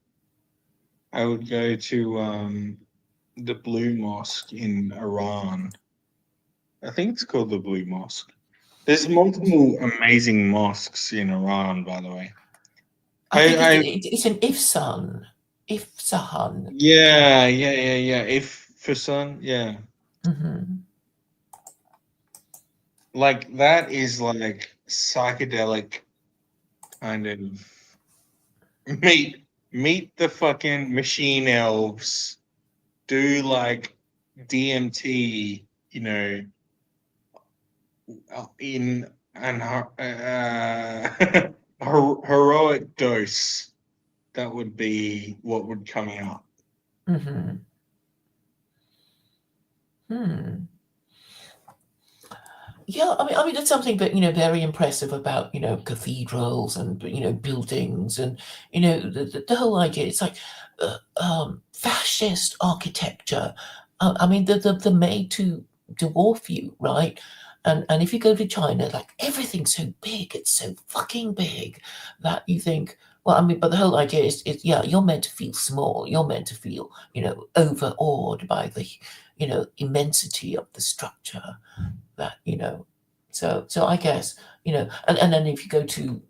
I would go to the Blue Mosque in Iran. I think it's called the Blue Mosque. There's multiple amazing mosques in Iran, by the way. I think it's an Ifsan. Ifsahan. Yeah. If for son, yeah. Mm-hmm. Like that is like psychedelic kind of meet the fucking machine elves, do like DMT, in an heroic dose. That would be what would come out. Mm-hmm. Yeah, I mean that's something that very impressive about cathedrals and buildings and the whole idea. It's like fascist architecture. I mean they're made to dwarf you, right? And if you go to China, like everything's so big, it's so fucking big that you think. Well, I mean, but the whole idea is yeah, you're meant to feel small. You're meant to feel, overawed by the, immensity of the structure that so I guess and then if you go to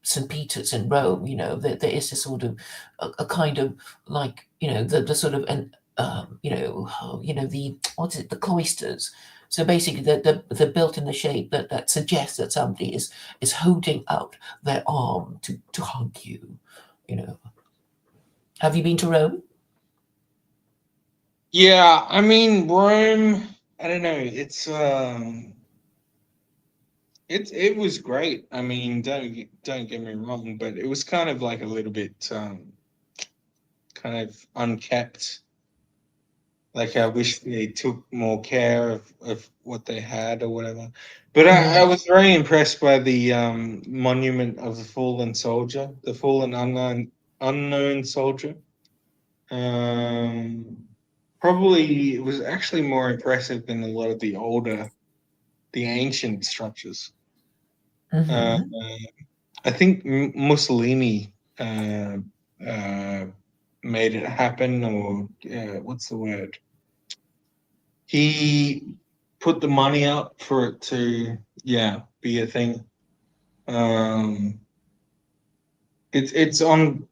St. Peter's in Rome, there is this sort of a kind of like the sort of and the what's it, the cloisters. So basically they're built in the shape that suggests that somebody is holding out their arm to hug you. Have you been to Rome? Yeah, I mean Rome. I don't know. It was great. I mean, don't get me wrong, but it was kind of like a little bit kind of unkept. Like I wish they took more care of what they had or whatever. But I Yes. was very impressed by the monument of the fallen soldier, the fallen unknown soldier. Um, Probably it was actually more impressive than a lot of the ancient structures. Uh, Mm-hmm. I think Mussolini uh, made it happen, or what's the word? He put the money up for it to, be a thing. Um, it's on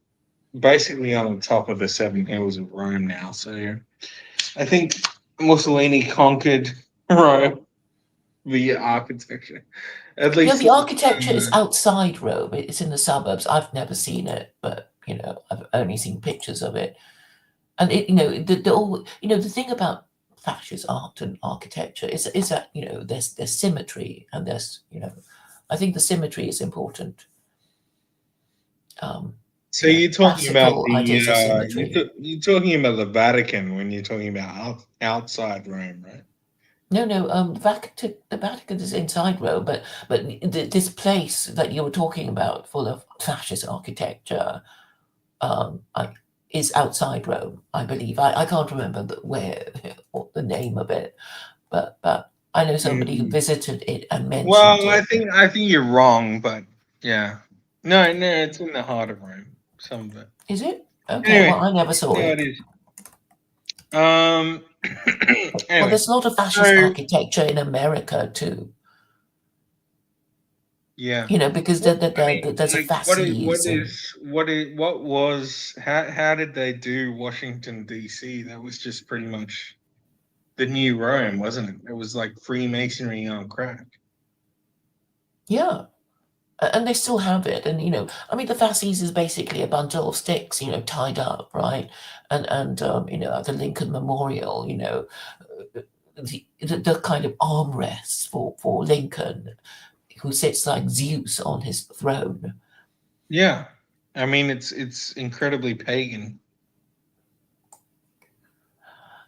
basically on the top of the seven hills of Rome now. So I think Mussolini conquered Rome via architecture, at Yeah, least. the architecture is outside Rome. It's in the suburbs. I've never seen it, but I've only seen pictures of it. And it, the thing about fascist art and architecture is that there's symmetry and I think the symmetry is important. Um, So you're talking about classical ideas of symmetry. you're talking about the Vatican when you're talking about outside Rome, right? No. The Vatican is inside Rome, but this place that you were talking about, full of fascist architecture, I, is outside Rome, I believe. I can't remember where or the name of it, but I know somebody who Mhm. visited it and mentioned Well, it. I think you're wrong, but yeah, no, it's in the heart of Rome. Some of it. Is it? Okay, well, Anyway, I never saw no, it it. is. Um. Well, Anyway, there's a lot of fascist so architecture in America too. Yeah. Because What I there's a mean, like, fasces and how did they do Washington D.C.? That was just pretty much the new Rome, wasn't it? It was like Freemasonry on crack. yeah. And they still have it, and the fasces is basically a bundle of sticks, tied up, right? And at the Lincoln Memorial, the kind of armrests for Lincoln, who sits like Zeus on his throne. Yeah. I mean, it's incredibly pagan.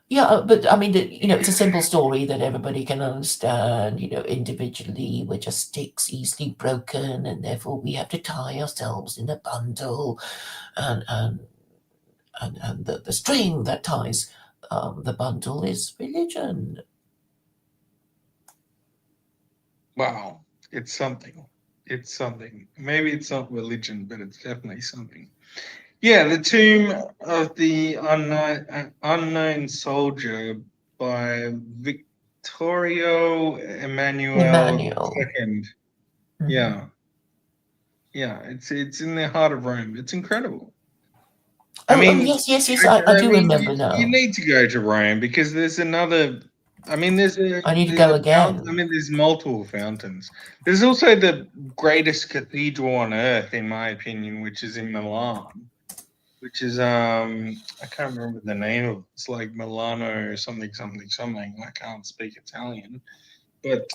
Yeah, but I mean, it's a simple story that everybody can understand. Individually, we're just sticks easily broken, and therefore we have to tie ourselves in a bundle, and the string that ties the bundle is religion. Wow. It's something. It's something. Maybe it's not religion, but it's definitely something. Yeah, the tomb of the unknown soldier by Victorio Emmanuel Emmanuel. II. Mhm. Yeah, yeah, it's in the heart of Rome. It's incredible. I Oh, mean, yes, yes, yes. I do remember you now. need to go to Rome because there's another. I mean, I need to there's go a fountain. I again. mean, there's multiple fountains. There's also the greatest cathedral on earth, in my opinion, which is in Milan, which is I can't remember the name of it. It's like Milano or something something something. I can't speak Italian, but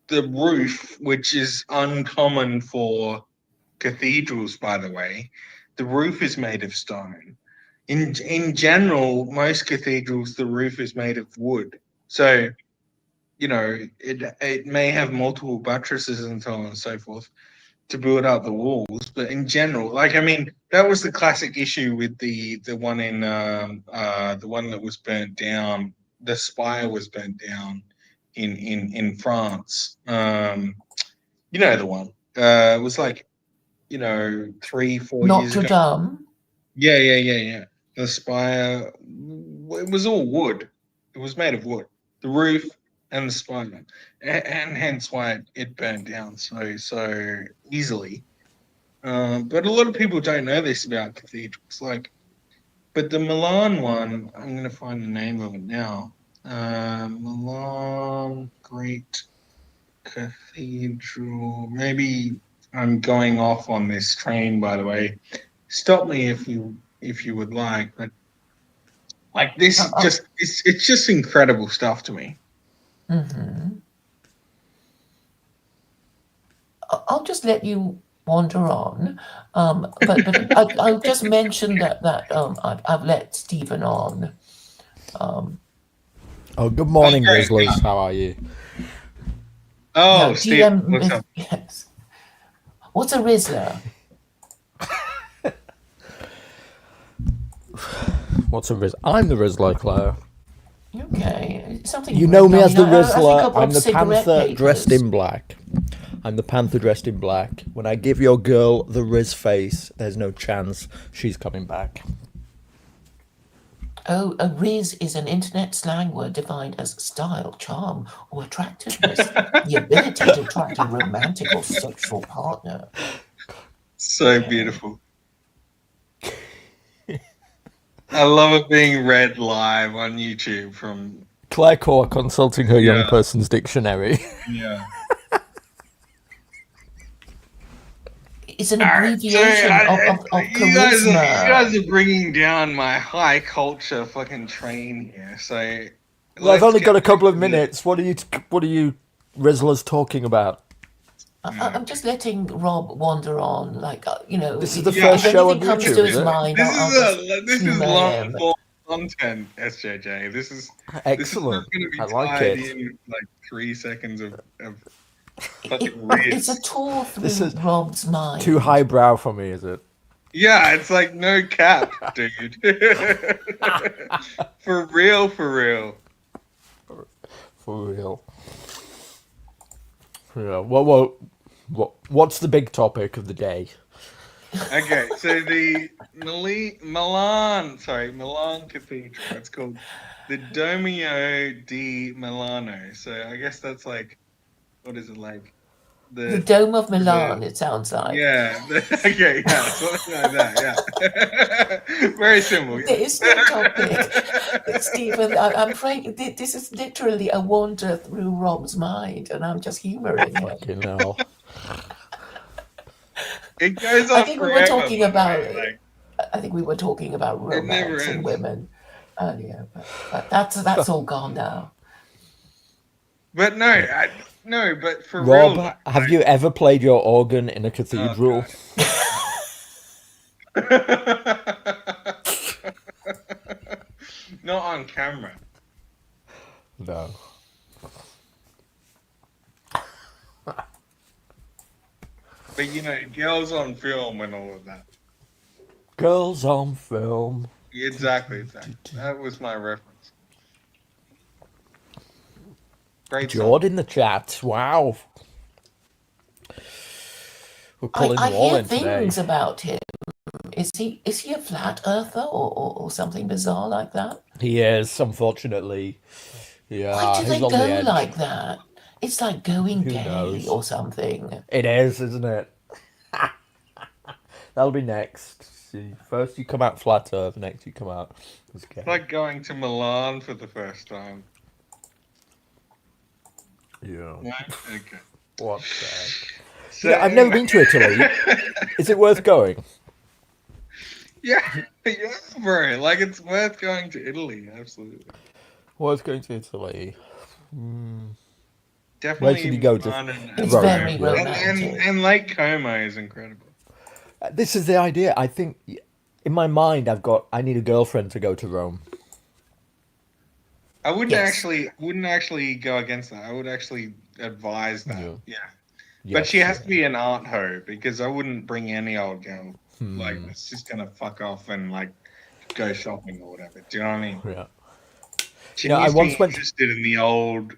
the roof, which is uncommon for cathedrals, by the way, the roof is made of stone. In general, most cathedrals, the roof is made of wood. So it may have multiple buttresses and so on and so forth to build up the walls, but in general, like I mean, that was the classic issue with the one in the one that was burnt down. The spire was burnt down in France. You know the one. It was like 3-4 years Notre ago. Dame. Yeah. The spire, it was all wood. It was made of wood. The roof and the spire, and hence why it burned down so easily. But a lot of people don't know this about cathedrals. But the Milan one, I'm going to find the name of it now. Milan Great Cathedral. Maybe I'm going off on this train, by the way. Stop me if you would like. But like this, Uh, just it's just incredible stuff to me. mhm. I'll just let you wander on, I'll just mention that I've let Stephen on. Um, Oh, good Oh, morning, great. Rizzlers. How are you? yeah, Oh, Steve, GM what's is up? yes. What's a Rizzler? What's a Rizz? I'm the Rizzler, Claire. Okay, something You know me I as mean, the I think Rizzler. I'm of the cigarette Panther dressed papers. in black. I'm the Panther dressed in black. When I give your girl the Riz face, there's no chance she's coming back. Oh, a Riz is an internet slang word defined as style, charm, or attractiveness. The ability to attract a romantic or sexual partner. So Okay. beautiful. I love it being read live on YouTube from Claire Core consulting her young yeah, person's dictionary. yeah. It's an All right, so abbreviation of you guys charisma. are bringing down my high culture fucking train here. So Well, I've let's only get got a back couple of to the. minutes. What are you Rizzlers talking about? I'm just letting Rob wander on. Like, This is the if, Yeah, first if show on anything comes to YouTube, is his it? mind, I'll just this is humor long him. form content, SJJ. This is not Excellent. going to be I like tied it. in like 3 seconds of fucking It's a riz. tour This through is Rob's too mind. highbrow for me, is it? Yeah, it's like no cap, dude. For real, for real. For real. Yeah. What's the big topic of the day? Okay, so the Milan Cathedral. It's called the Domio di Milano. So I guess that's what is it like? The Dome of Milan, it sounds like. Yeah. Okay. Yeah. Something like that. Yeah. Very simple. There is no topic, Stephen. I'm afraid this is literally a wander through Rob's mind, and I'm just humouring him. Fucking hell. It goes on I think we were forever, talking by the about. way, like, I think we were talking about it never romance and ends. women earlier, but that's all gone now. But no, but for real, Rob, have you ever played your organ in a cathedral? not on camera. No. But you know, girls on film and all of that. Girls on film. Exactly. That was my reference. Great Jord song. in the chat. Wow. We're pulling I you all hear in today. things about him. Is he a flat earther or something bizarre like that? He is, unfortunately. Yeah, Why do they he's on the go edge. like that? It's like going Who gay knows? or something. It is, isn't it? That'll be next. See, first you come out flat earth, next you come out as gay. It's like going to Milan for the first time. Yeah. No? Okay. What the heck? So, Yeah, I've never been to Italy. Is it worth going? yeah, bro. Like, it's worth going to Italy. Absolutely. Worth going to Italy. Definitely. Where should you go? Milan It's Rome, very yeah. romantic. and Lake Como is incredible. This is the idea. I think in my mind I need a girlfriend to go to Rome. I wouldn't Yes. actually go against that. I would actually advise that. Yeah. Yes, But she has to be an art hoe, because I wouldn't bring any old girl like that's just gonna fuck off and like go shopping or whatever. Do you know what I mean? Yeah. She Yeah, I needs to once be went- interested in the old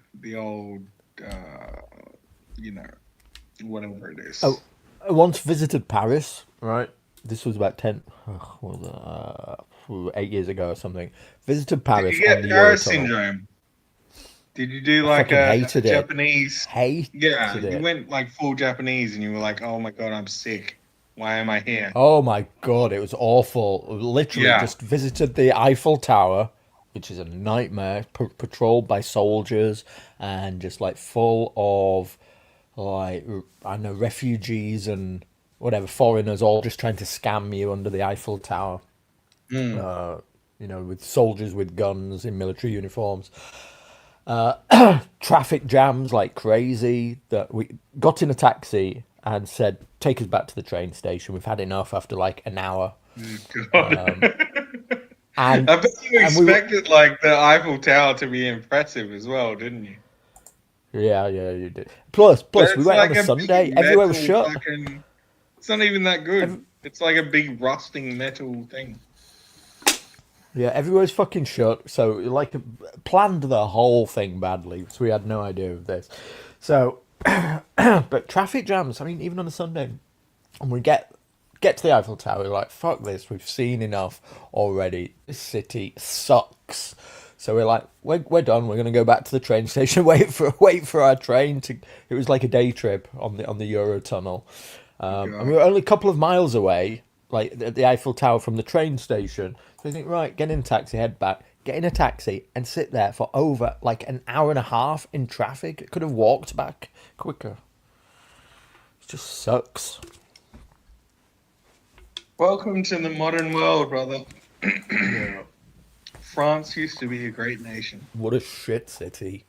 you know, whatever it is. Oh, I once visited Paris, right? This was about 8 years ago or something. Visited Paris Did you on get the Paris Eurotunnel. syndrome? Did you do I like fucking a hated it. Japanese? Hated Yeah, you it. went like full Japanese, and you were like, "Oh my god, I'm sick. Why am I here?" Oh my god, it was awful. Literally, Yeah. just visited the Eiffel Tower, which is a nightmare, patrolled by soldiers and just like full of like I know refugees and whatever foreigners, all just trying to scam you under the Eiffel Tower. You know, with soldiers with guns in military uniforms. Traffic jams like crazy. That we got in a taxi and said, "Take us back to the train station. We've had enough." After like an hour, God. and I bet you and we were- expected like the Eiffel Tower to be impressive as well, didn't you? yeah, you did. Plus, But we it's went like on a a Sunday. big Everywhere was metal shut. fucking- It's not even that good. It's like a big rusting metal thing. Yeah, everywhere's fucking shut. So like planned the whole thing badly. So we had no idea of this. So, but traffic jams. I mean, even on a Sunday, and we get to the Eiffel Tower, we're like, fuck this. We've seen enough already. This city sucks. So we're like, we're done. We're gonna go back to the train station. Wait for our train to. It was like a day trip on the Eurotunnel, and we were only a couple of miles away, like at the Eiffel Tower from the train station. So we think, right, get in a taxi, head back, get in a taxi, and sit there for over like an hour and a half in traffic. Could have walked back quicker. It just sucks. Welcome to the modern world, brother. France used to be a great nation. What a shit city.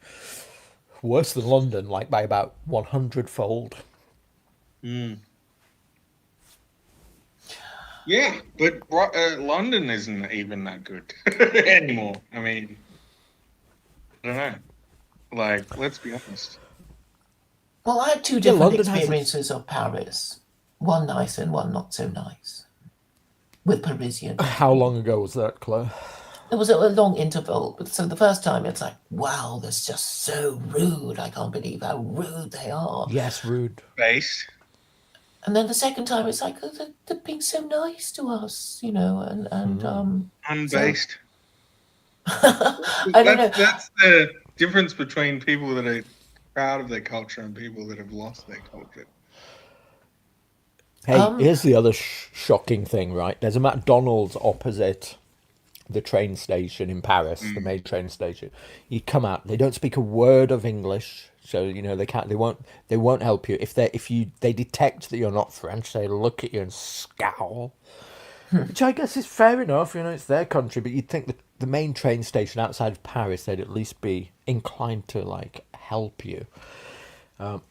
Worse than London, like by about 100-fold. Yeah, but London isn't even that good anymore. I mean, I don't know. Like, let's be honest. Well, I had two different London has experiences of Paris. One nice and one not so nice. With Parisian. How long ago was that, Claire? There was a long interval. So the first time it's like, wow, that's just so rude. I can't believe how rude they are. Yes, rude. Based. And then the second time it's like, oh, they're being so nice to us, you know, and Unbased. I don't know. That's the difference between people that are proud of their culture and people that have lost their culture. Hey, Um, here's the other shocking thing, right? There's a McDonald's opposite the train station in Paris, the Mm. main train station. You come out, they don't speak a word of English, so you know they won't help you if they detect that you're not French. They look at you and scowl, which I guess is fair enough. You know, it's their country, but you'd think the main train station outside of Paris, they'd at least be inclined to like help you.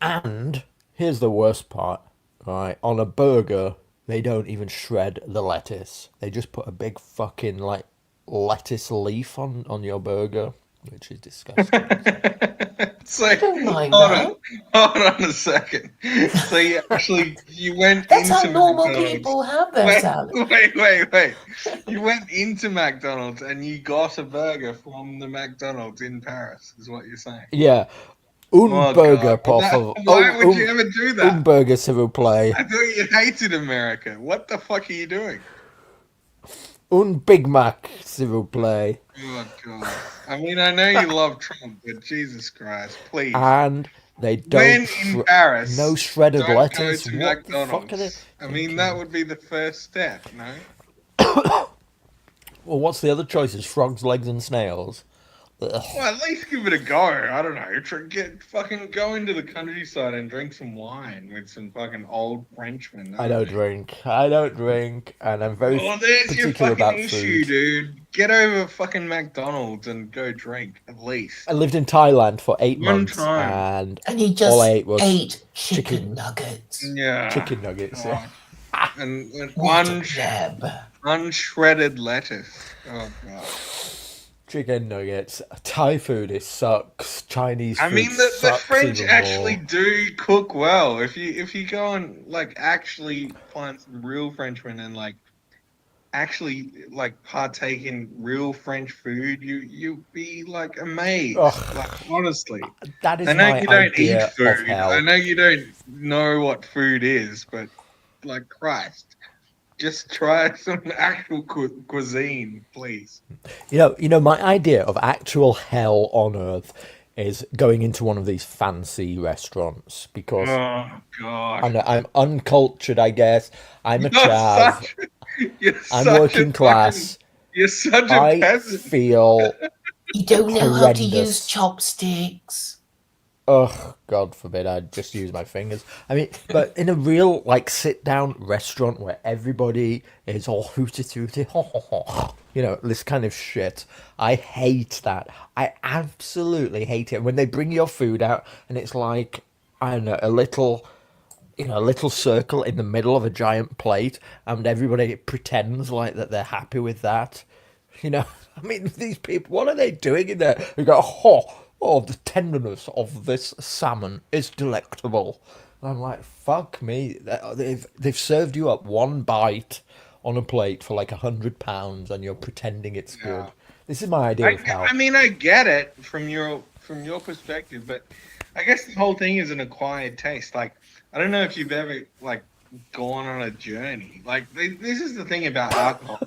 And here's the worst part, right? On a burger, they don't even shred the lettuce. They just put a big fucking like lettuce leaf on your burger, which is disgusting. So So I don't mind hold on, that. hold on a second. So you went That's how into normal McDonald's. people have their Wait, salad. wait. You went into McDonald's and you got a burger from the McDonald's in Paris, is what you're saying. yeah, un Oh burger, God. por favor. Why would you ever do Un that? burger, s'il vous plaît. I thought you hated America. What the fuck are you doing? Un Big Mac, s'il vous plaît. Oh God. I mean, I know you love Trump, but Jesus Christ, please. And they When don't in Paris, no shredded don't go lettuce. to What the fuck are they McDonald's. I mean, thinking? that would be the first step, no? Well, what's the other choices? Frogs, legs, and snails. Ugh. Well, at least give it a go. I don't know. Fucking go into the countryside and drink some wine with some fucking old Frenchmen. I don't drink. And I'm very Well, there's your particular fucking about issue, food. dude. Get over fucking McDonald's and go drink, at least. I lived in Thailand for 8 One months, time. and And he all just I ate was ate chicken- chicken nuggets. Yeah. chicken nuggets. Yeah. And What a neb. unshredded lettuce. Oh, God. Chicken nuggets. Thai food, it sucks. Chinese food I mean, the sucks French even actually more. do cook well. If you go and like actually find some real Frenchmen and like actually like partake in real French food, you'll be like amazed. Ugh. Like honestly, That is I know my you don't eat idea of food. hell. I know you don't know what food is, but like Christ, just try some actual cuisine, please. You know, my idea of actual hell on earth is going into one of these fancy restaurants because Oh God. I'm uncultured, I guess. I'm a You're chav. such, you're I'm such working a class. you're such a I peasant. feel, You don't know how to use Horrendous. chopsticks. ugh, God forbid, I'd just use my fingers. I mean, but in a real, like, sit-down restaurant where everybody is all hooty-tooty, you know, this kind of shit, I hate that. I absolutely hate it. When they bring your food out and it's like, I don't know, a little circle in the middle of a giant plate, and everybody pretends like that they're happy with that. You know, I mean, these people, what are they doing in there? They go, the tenderness of this salmon is delectable. And I'm like, fuck me. They've served you up one bite on a plate for like £100, and you're pretending it's good. Yeah. This is my idea of hell. I mean, I get it from your perspective, but I guess the whole thing is an acquired taste. Like, I don't know if you've ever like gone on a journey. Like, this is the thing about alcohol.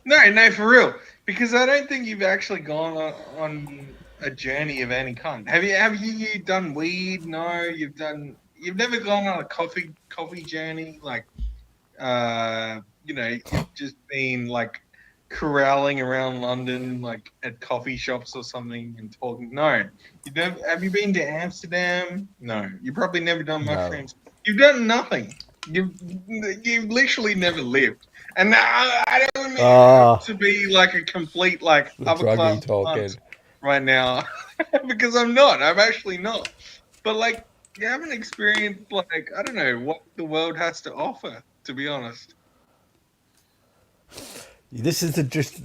No, for real. Because I don't think you've actually gone on a journey of any kind. Have you done weed? No, you've never gone on a coffee journey. Like, you've just been like corralling around London, like at coffee shops or something, and talking. No, have you been to Amsterdam? No, you've probably never done No. mushrooms. You've done nothing. You've literally never lived. And I don't mean to be like a complete like The upper druggy class talking. cunt right now, because I'm not. I'm actually not. But like, you haven't experienced like I don't know what the world has to offer. To be honest. This is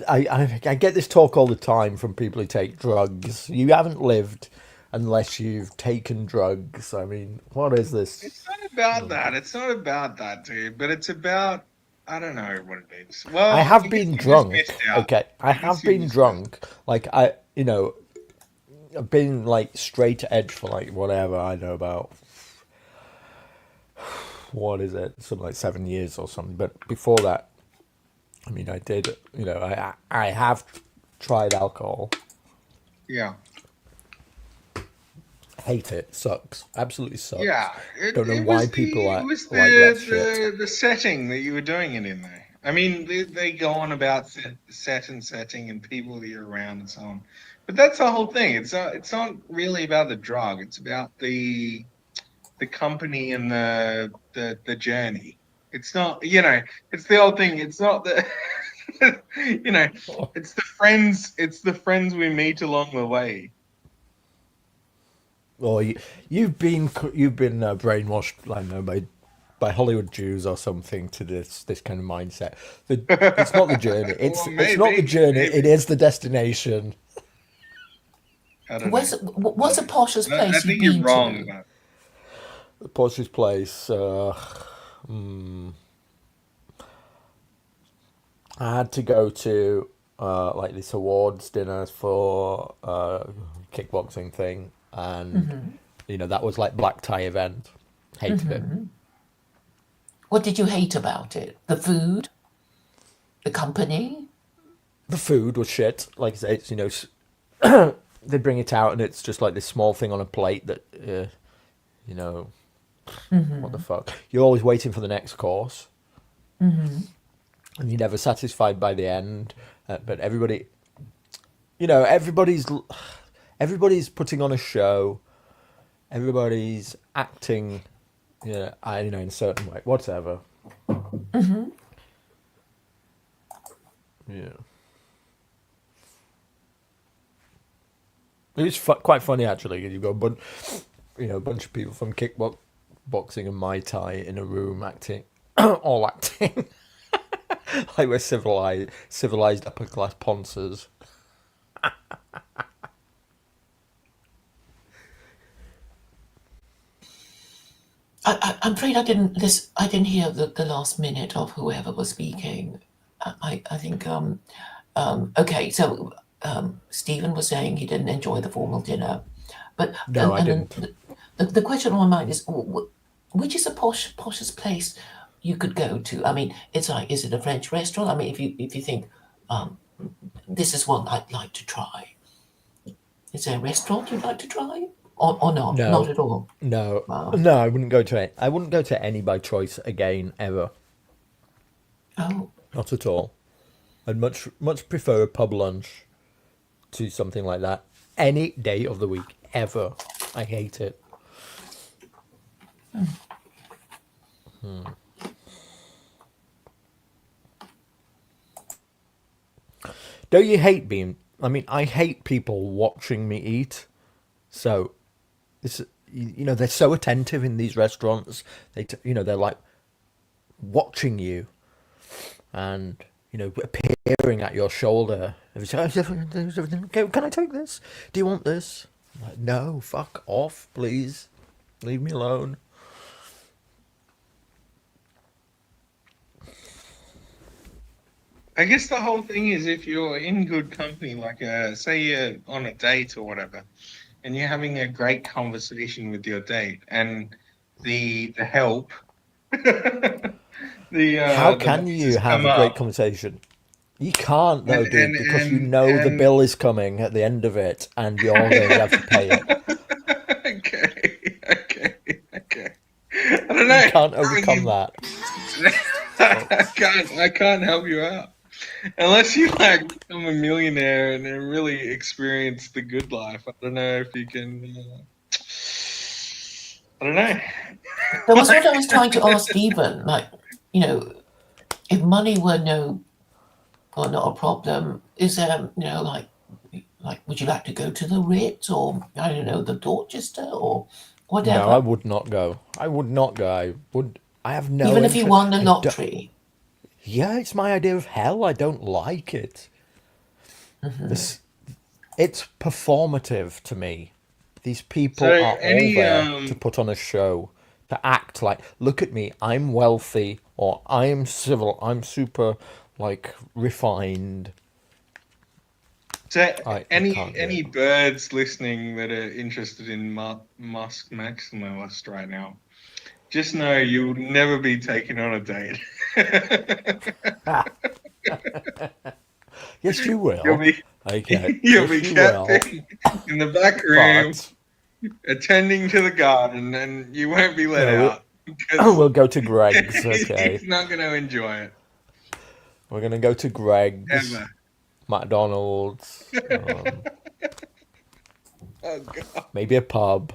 I get this talk all the time from people who take drugs. You haven't lived unless you've taken drugs. I mean, what is this? It's not about that. It's not about that, dude. But it's about I don't know what it is. Well, I have guess been you just drunk. missed out. Okay, I guess have you been missed drunk. Like I've been like straight edge for like whatever I know about. What is it? Something like 7 years or something. But before that, I mean, I did. You know, I have tried alcohol. Yeah. Hate it. Sucks. Absolutely sucks. Yeah, Don't know it why was people it was like that shit. the setting that you were doing it in there. I mean, they go on about set and setting and people that you're around and so on, but that's the whole thing. It's not really about the drug. It's about the company and the journey. It's not, it's the old thing. It's not the it's the friends. It's the friends we meet along the way. Or you've been brainwashed, I don't know, by Hollywood Jews or something to this kind of mindset. It's not the journey. It's Well, it's not the journey. maybe. It is the destination. I don't know. What's the poshest I place you've think you're been wrong to? about The poshest place. I had to go to like this awards dinner for kickboxing thing, and that was like black tie event. Hated it. What did you hate about it? The food? The company? The food was shit. Like I say, it's they bring it out and it's just like this small thing on a plate that you know what the fuck. You're always waiting for the next course, and you're never satisfied by the end. But everybody's putting on a show. Everybody's acting, in a certain way. Whatever. Yeah. It's quite funny actually. You've got a bunch of people from boxing and Muay Thai in a room acting, all acting like we're civilized upper class ponces. I'm afraid I didn't hear the last minute of whoever was speaking. I think okay. So Stephen was saying he didn't enjoy the formal dinner, but No, I and then didn't. the question on my mind is which is the poshest place you could go to? I mean, it's like, is it a French restaurant? I mean, if you think this is one I'd like to try, is there a restaurant you'd like to try, or not? Not No, at all. no, Wow. no. I wouldn't go to it. I wouldn't go to any by choice again ever. Oh, Not at all. I'd much prefer a pub lunch to something like that any day of the week ever. I hate it. Don't you hate being? I mean, I hate people watching me eat. So, it's they're so attentive in these restaurants. They're like watching you and appearing at your shoulder. Can I take this? Do you want this? I'm like, no, fuck off, please. Leave me alone. I guess the whole thing is if you're in good company, like say you're on a date or whatever, and you're having a great conversation with your date, and the help, How the can waiters you have come a great up, conversation? You can't and though, dude, because you and know the and bill is coming at the end of it, and you're going to have to pay it. okay. I don't You know. can't overcome that. I can't help you out. Unless you like become a millionaire and then really experience the good life. I don't know if you can. I don't know. that was what I was trying to ask Stephen. Like, you know, if money were not a problem, is there, like, would you like to go to the Ritz or I don't know, the Dorchester or No, I whatever? would not go. I would not go. I have no Even if you interest. won the lottery. Yeah, it's my idea of hell. I don't like it. This, it's performative to me. These So people are all any there to put on a show, to act like, look at me, I'm wealthy, or I'm civil, I'm super, like, refined. so I can't do it. any birds listening that are interested in Musk Maximalist right now, just know you'll never be taken on a date. Yes, you You'll will. be Okay. you'll Yes, be you kept will. in the back room But attending to the garden, and you won't be let No, out because we'll go to Greg's. Okay, he's not going to enjoy it we're gonna go to Greg's, ever. McDonald's, Oh god. maybe a pub,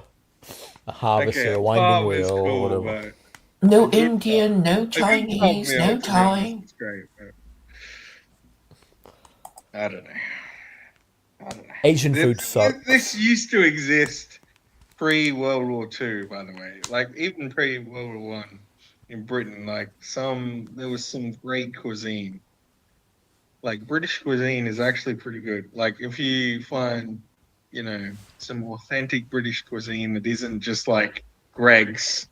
a Okay, harvester, a a winding pub is wheel, or cool, whatever. but a No good pub, Indian, no a good pub Chinese, meal, no to be honest, Thai. is great. But I don't know. I don't know. Asian This, food this sucks. used to exist pre World War Two, by the way. Like even pre World War One in Britain, like there was some great cuisine. Like British cuisine is actually pretty good. Like if you find, some authentic British cuisine that isn't just like Greg's.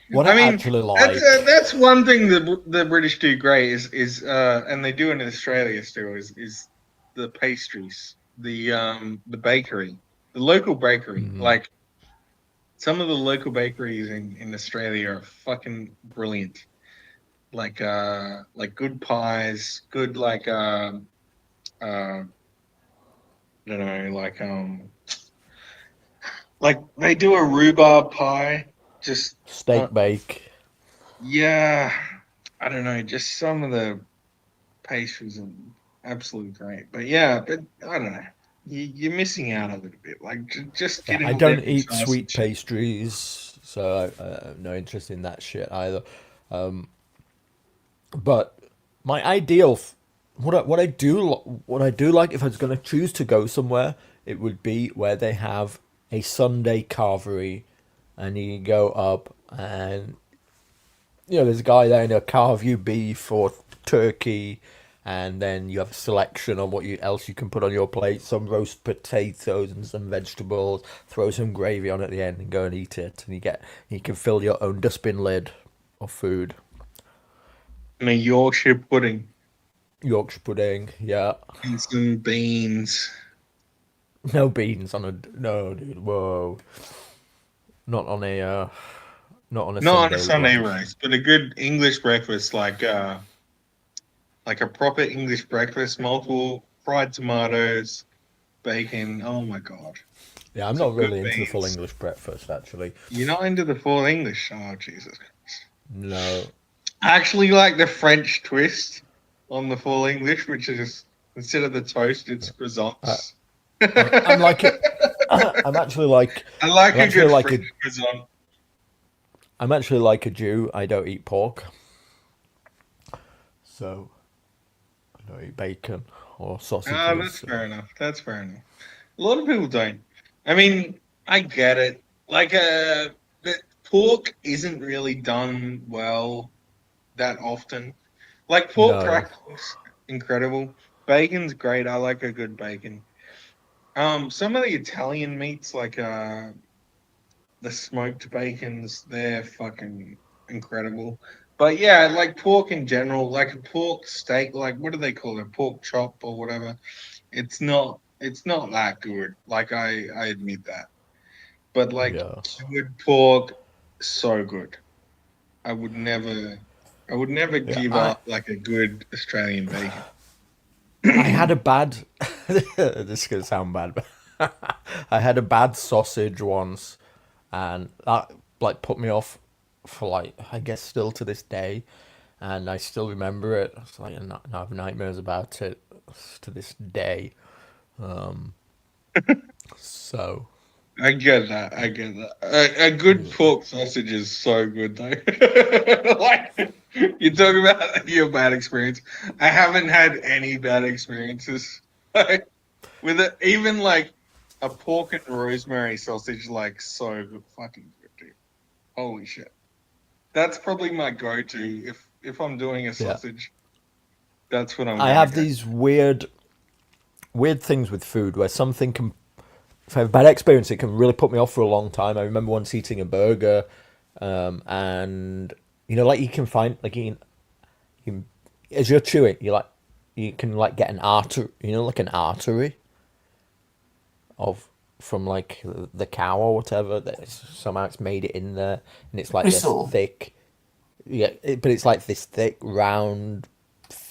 What I I mean, actually that's like, that's one thing the British do great is and they do it in Australia still is the pastries, the bakery, the local bakery. Like some of the local bakeries in Australia are fucking brilliant. Like good pies, good I don't know, like they do a rhubarb pie. Just steak bake. yeah, I don't know, just some of the pastries are absolutely great. But yeah, but I don't know. You're missing out a little bit. Like just Yeah, get I a don't lemon eat sweet sausage. pastries, so I have no interest in that shit either. But my ideal, what I do like if I was going to choose to go somewhere, it would be where they have a Sunday carvery, and you go up and there's a guy there and he'll carve you beef or turkey, and then you have a selection on what else you can put on your plate, some roast potatoes and some vegetables, throw some gravy on at the end and go and eat it, and you can fill your own dustbin lid of food. And a Yorkshire pudding Yorkshire pudding, yeah. and some beans. No beans on a no, dude. Whoa, not on a not on a Not on a Sunday Sunday lunch. roast, but a good English breakfast, like a proper English breakfast, multiple fried tomatoes, bacon. Oh my god. Yeah, I'm Some not good really into the full beans. English breakfast actually. You're not into the full English. Oh Jesus. No, I actually like the French twist on the full English, which is instead of the toast, it's I, croissants. I'm like it. I like I'm a actually good like French a croissant. I'm actually like a Jew. I don't eat pork, so I don't eat bacon or Ah, that's sausages. fair enough. That's fair enough. A lot of people don't. I mean, I get it. But pork isn't really done well that often. Like pork No, crackers, incredible. Bacon's great. I like a good bacon. Some of the Italian meats, like the smoked bacons, they're fucking incredible. But yeah, like pork in general, like a pork steak, like what do they call it? Pork chop or whatever. It's not that good. Like I admit that. But like yeah. cured pork, so good. I would never I would never Yeah, give I up like a good Australian bacon. I had a bad. This is gonna sound bad, but I had a bad sausage once, and that like put me off for like I guess still to this day, and I still remember it. It's like I have nightmares about it to this day. So I get that. I get that. A good pork sausage is so good though. Like you talk about your bad experience. I haven't had any bad experiences like, with it. Even like a pork and rosemary sausage, like so good, fucking good, dude. Holy shit. That's probably my go-to if I'm doing a yeah, sausage. That's what I'm I gonna have go. these weird things with food where something can if I have a bad experience, it can really put me off for a long time. I remember once eating a burger, and like you can find like you as you're chewing, you can like get an artery, like an artery of from like the cow or whatever. That somehow it's made it in there, and it's like this Bristle. thick, but it's like this thick round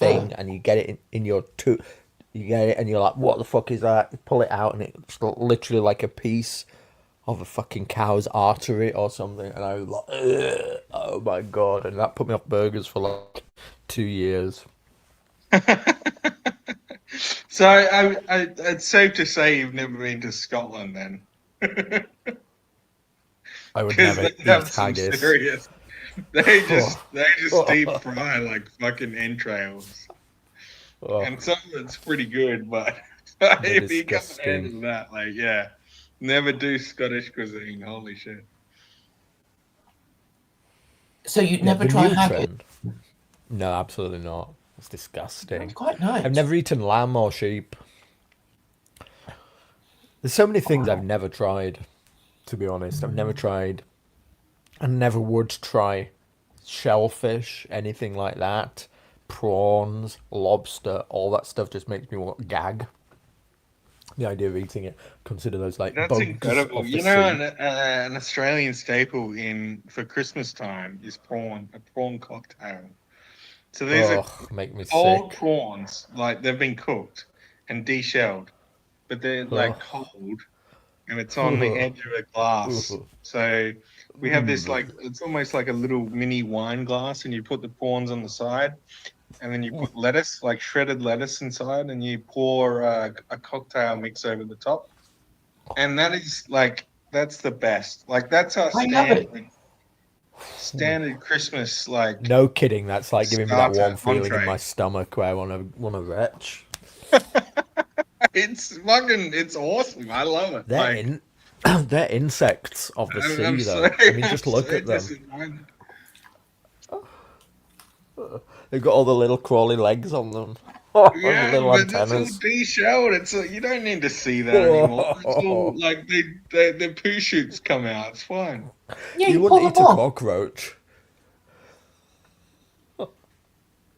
Uh, thing, and you get it in your tooth. You get it, and you're like, "What the fuck is that?" You pull it out, and it's literally like a piece of a fucking cow's artery or something. And I was like, "Ugh, "Oh my god!" And that put me off burgers for like 2 years. So it's safe to say you've never been to Scotland then, I would because never they eat have some haggis. serious. They just deep fry like fucking entrails, Oh, and some of it's pretty good, but they're if you can't disgusting. handle that, like yeah, never do Scottish cuisine. Holy shit! So you'd Yeah, never the try new haggis? trend. No, absolutely not. It's That's disgusting. quite I've nice. never eaten lamb or sheep. There's so many things I've Wow. never tried, to be honest. I've never tried and never would try shellfish, anything like that. Prawns, lobster, all that stuff just makes me want gag. The idea of eating it. Consider those like That's bugs incredible. of the You know, sea. an Australian staple in for Christmas time is a prawn cocktail. So these are Ugh, make me cold sick. prawns, like they've been cooked and deshelled, but they're like Ugh. cold and it's on the edge of a glass. So we have this like it's almost like a little mini wine glass, and you put the prawns on the side, and then you put lettuce, like shredded lettuce inside, and you pour a cocktail mix over the top. And that is like that's the best. Like that's our I love it. standard Christmas like No kidding, that's like giving me that starter warm feeling in entree. my stomach where I want to retch. It's awesome. I love it. They're Like in, they're insects of the I'm sea, so though. I mean, I'm just look so at them. disappointed. They've got all the little crawly legs on them, and the Yeah, little but it's all antennas. de-shelled. You don't need to see that anymore. It's all like the poo shoots come out. It's fine. Yeah, You you wouldn't pull them eat a off. cockroach.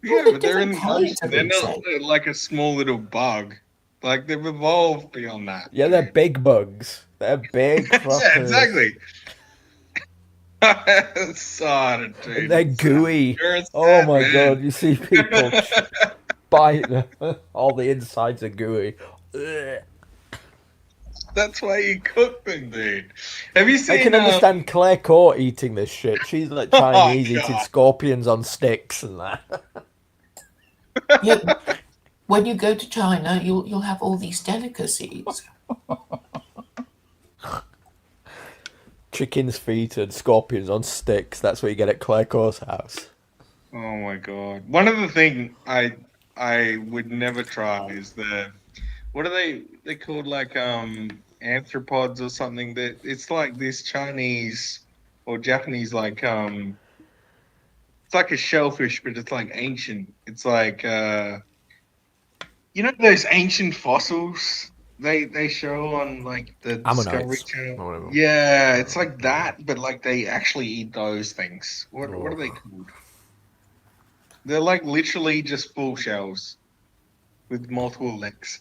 Well, Yeah, they're but they're in different the kinds ocean. of They're not insects. like a small little bug. Like they've evolved beyond that, Yeah, they're dude. big bugs. They're big Yeah, fuckers. exactly. Sad, And dude. they're Sad. gooey. You're a Oh sad my man. god, you see people bite them. All the insides are gooey. Ugh. That's why you cook them, dude. Have you I can seen understand Claire Court eating this shit. She's like Oh Chinese eating god. scorpions on sticks and that. Yeah, when you go to China, you'll have all these delicacies. Chicken's feet and scorpions on sticks. That's what you get at Claire Court's house. Oh my god. One of the thing I would never try is what are they called like arthropods or something that it's like this Chinese or Japanese like it's like a shellfish but it's like ancient. It's like you know those ancient fossils they show on like the Discovery Ammonites. Channel? Or whatever. Yeah, it's like that, but like they actually eat those things. What are they Oh. called? They're like literally just full shells with multiple legs.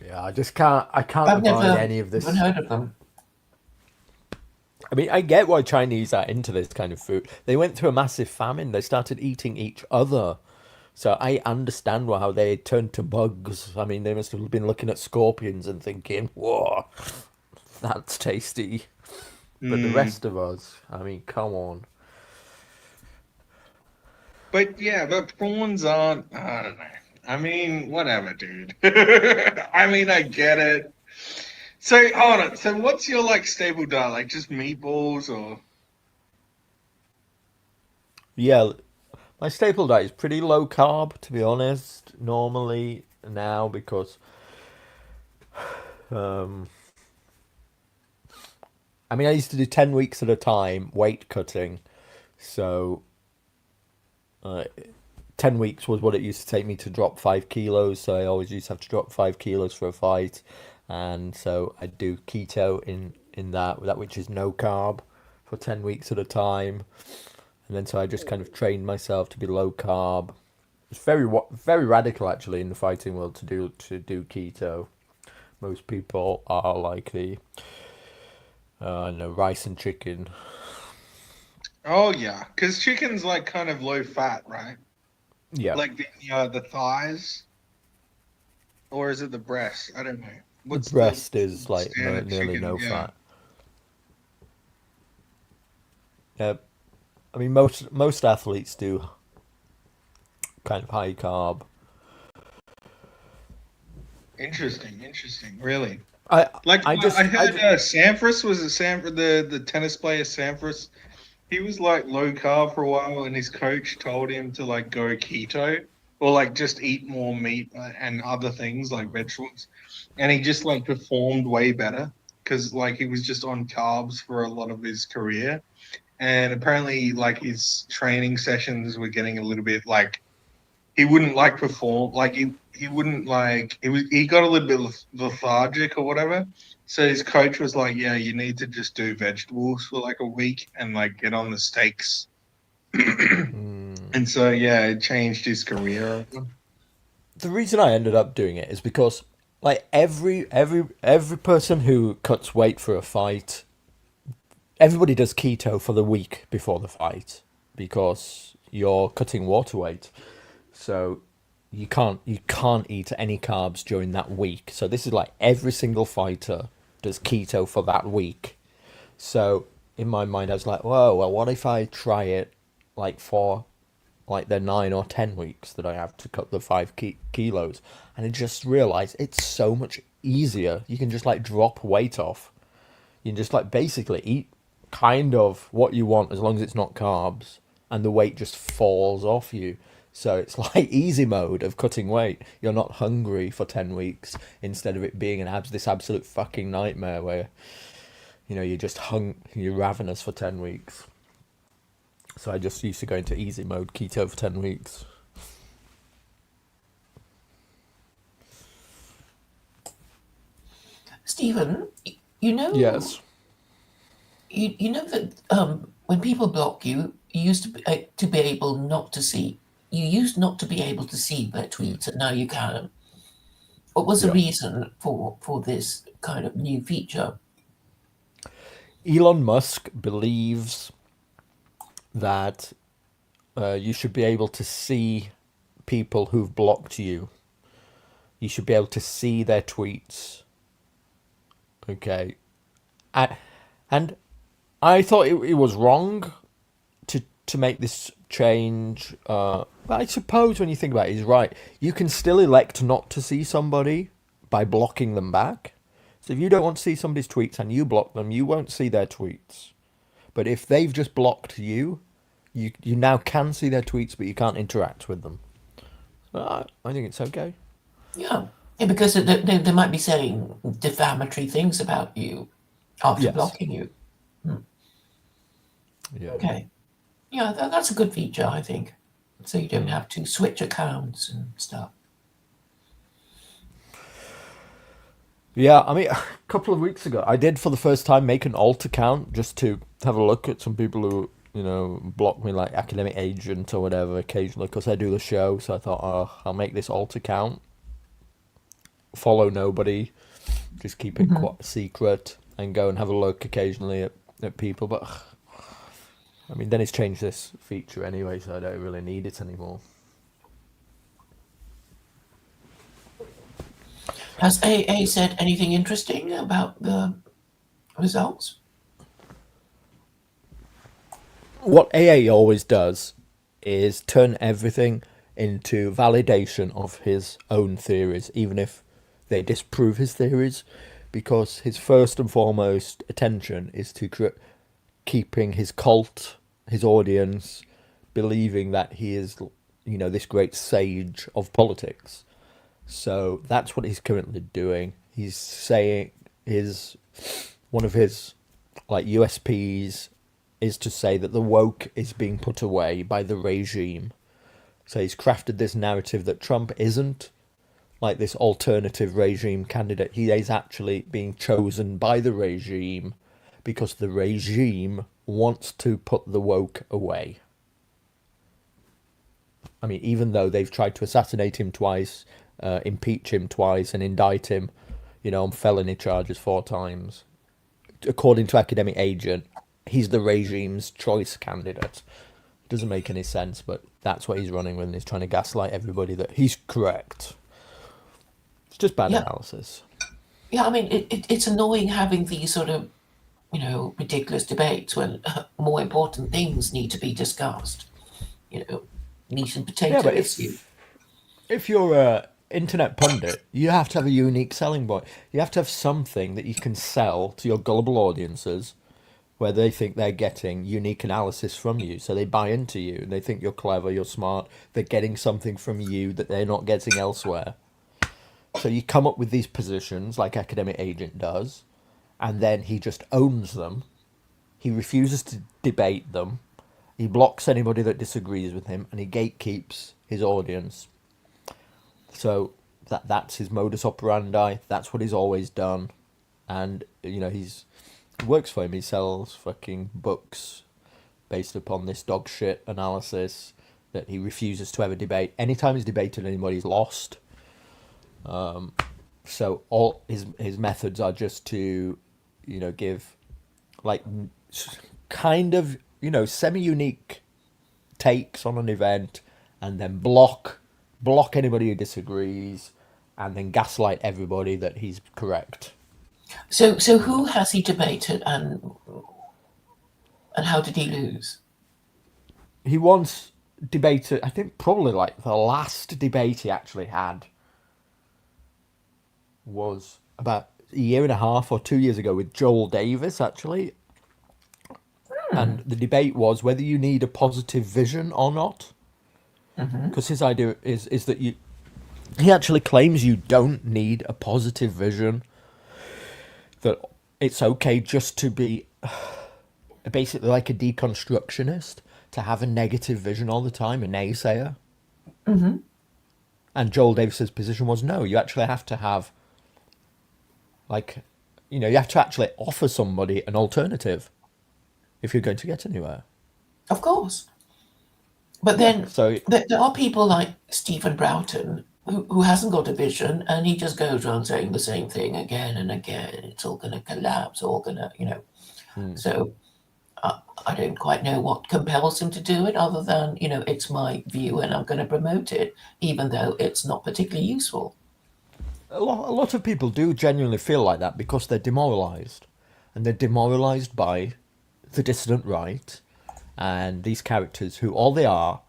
Yeah, I can't I've abide never any of even this. heard of them. I mean, I get why Chinese are into this kind of food. They went through a massive famine. They started eating each other. So I understand how they turned to bugs. I mean, they must have been looking at scorpions and thinking, whoa, that's tasty. But the Hmm. rest of us, I mean, come on. But yeah, but prawns aren't. I don't know. I mean, whatever, dude. I mean, I get it. So hold on. So what's your like staple diet? Like just meatballs or? Yeah, my staple diet is pretty low carb, to be honest, normally now because um, I mean, I used to do 10 weeks at a time weight cutting. So uh, 10 weeks was what it used to take me to drop 5 kilos. So I always used to have to drop 5 kilos for a fight. And so I do keto in that which is no carb for 10 weeks at a time. And then so I just kind of trained myself to be low carb. It's very radical actually in the fighting world to do keto. Most people are like the no rice and chicken. Oh yeah, because chicken's like kind of low fat, right? Yeah. Like the thighs. or is it the breast? I don't know. The What's the breast is like standard nearly chicken? no Yeah, fat. Yeah, I mean most athletes do kind of high carb. interesting. Really. I Like I I just I heard, just Sampras was it Sampras the tennis player Sampras. He was like low carb for a while, and his coach told him to like go keto or like just eat more meat and other things like vegetables, and he just like performed way better because like he was just on carbs for a lot of his career, and apparently like his training sessions were getting a little bit like he wouldn't like perform like he wouldn't like he got a little bit lethargic or whatever. So his coach was like, "Yeah, you need to just do vegetables for like a week and like get on the steaks." And so yeah, it changed his career. the reason I ended up doing it is because like every person who cuts weight for a fight, everybody does keto for the week before the fight because you're cutting water weight. So you can't eat any carbs during that week. So this is like every single fighter does keto for that week. So in my mind, I was like, whoa, well, what if I try it like for like the 9 or 10 weeks that I have to cut the 5 kilos, and I just realized it's so much easier. You can just like drop weight off. You can just like basically eat kind of what you want as long as it's not carbs, and the weight just falls off you. So it's like easy mode of cutting weight. You're not hungry for 10 weeks instead of it being this absolute fucking nightmare where you're just you're ravenous for 10 weeks. So I just used to go into easy mode keto for 10 weeks. Stephen, you know, Yes. you know that when people block you, you used to be able not to see. You used not to be able to see their tweets, and now you can. What was the Yeah. reason for this kind of new feature? Elon Musk believes that you should be able to see people who've blocked you. You should be able to see their tweets. Okay. And, and I thought it was wrong to make this change. But I suppose when you think about it, he's right. You can still elect not to see somebody by blocking them back. So if you don't want to see somebody's tweets and you block them, you won't see their tweets. But if they've just blocked you, you now can see their tweets, but you can't interact with them. So I think it's okay. Yeah, yeah, because they might be saying defamatory things about you after Yes. blocking you. Yeah. Okay, yeah, that's a good feature, I think. So you don't have to switch accounts and stuff. Yeah, I mean, a couple of weeks ago, I did for the first time make an alt account just to have a look at some people who, block me, like Academic Agent or whatever, occasionally, because I do the show. So I thought, oh, I'll make this alt account, follow nobody, just keep it quite secret, and go and have a look occasionally at people. But, I mean, then it's changed this feature anyway, so I don't really need it anymore. Has AA said anything interesting about the results? What AA always does is turn everything into validation of his own theories, even if they disprove his theories, because his first and foremost attention is to keeping his cult, his audience, believing that he is, this great sage of politics. So that's what he's currently doing. He's saying one of his like USPs is to say that the woke is being put away by the regime. So he's crafted this narrative that Trump isn't like this alternative regime candidate. He is actually being chosen by the regime because the regime wants to put the woke away. I mean, even though they've tried to assassinate him twice, impeach him twice, and indict him, on felony charges 4 times, according to Academic Agent, he's the regime's choice candidate. Doesn't make any sense, but that's what he's running with, and he's trying to gaslight everybody that he's correct. It's just bad Yeah, analysis. yeah. I mean, it's annoying having these sort of, ridiculous debates when more important things need to be discussed. Meat and Yeah, potato but issue. if you're a internet pundit, you have to have a unique selling point. You have to have something that you can sell to your gullible audiences where they think they're getting unique analysis from you. So they buy into you and they think you're clever, you're smart, they're getting something from you that they're not getting elsewhere. So you come up with these positions like Academic Agent does, and then he just owns them. He refuses to debate them. He blocks anybody that disagrees with him, and he gatekeeps his audience. So that's his modus operandi. That's what he's always done, and it works for him. He sells fucking books based upon this dog shit analysis that he refuses to ever debate. Anytime he's debated anybody, he's lost. So all his methods are just to, give like kind of semi unique takes on an event, and then block anybody who disagrees, and then gaslight everybody that he's correct. So who has he debated, and how did he lose? He once debated, I think probably like the last debate he actually had was about a year and a half or 2 years ago with Joel Davis, actually. And the debate was whether you need a positive vision or not. Because his idea is that he actually claims you don't need a positive vision, that it's okay just to be basically like a deconstructionist, to have a negative vision all the time, a naysayer. And Joel Davis's position was no, you actually have to have, like, you have to actually offer somebody an alternative if you're going to get anywhere. Of course. But then So there are people like Stephen Broughton who hasn't got a vision, and he just goes around saying the same thing again and again. It's all going to collapse, all going to. So I don't quite know what compels him to do it, other than, it's my view and I'm going to promote it, even though it's not particularly useful. a lot of people do genuinely feel like that because they're demoralized. And they're demoralized by the dissident right and these characters who all they are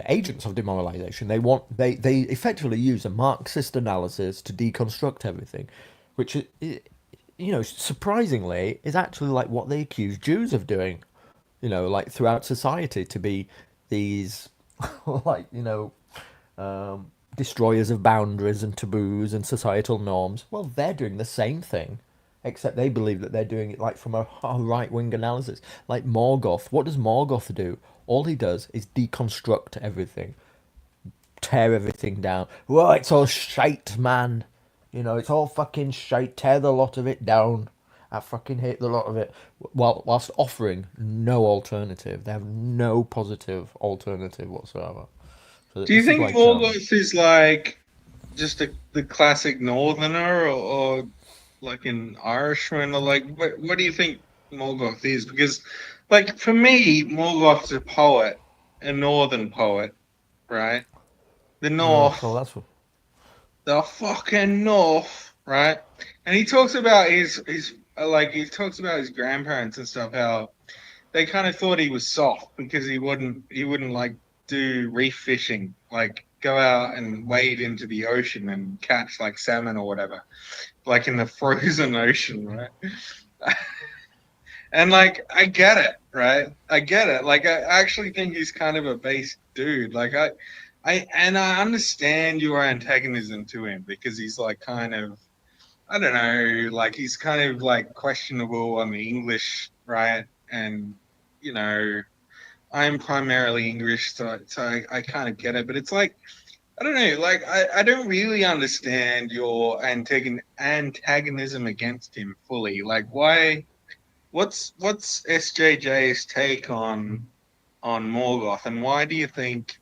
agents of demoralization. They effectively use a Marxist analysis to deconstruct everything, which surprisingly is actually like what they accuse Jews of doing, like throughout society, to be these like destroyers of boundaries and taboos and societal norms. Well, they're doing the same thing, except they believe that they're doing it like from a right-wing analysis. Like Morgoth. What does Morgoth do? All he does is deconstruct everything, tear everything down. Well, it's all shite, man. It's all fucking shite. Tear the lot of it down. I fucking hate the lot of it. Whilst offering no alternative. They have no positive alternative whatsoever. So Do you this is think like Morgoth is like just the classic Northerner, or like an Irishman, or like what do you think Morgoth is? Because, like, for me, Morgoth's a poet, a Northern poet, right? The oh, well, North, that's what. the fucking North, right? And he talks about his like he talks about his grandparents and stuff, how they kind of thought he was soft because he wouldn't like do reef fishing, like go out and wade into the ocean and catch like salmon or whatever, like in the frozen ocean, right? And like I get it, right? I get it. Like I actually think he's kind of a base dude. Like I understand your antagonism to him because he's like kind of, I don't know, like he's kind of like questionable on the English, right? And you know, I'm primarily English, so I kind of get it. But it's like, I don't know, like I don't really understand your antagonism against him fully. Like, why? What's SJJ's take on Morgoth, and why do you think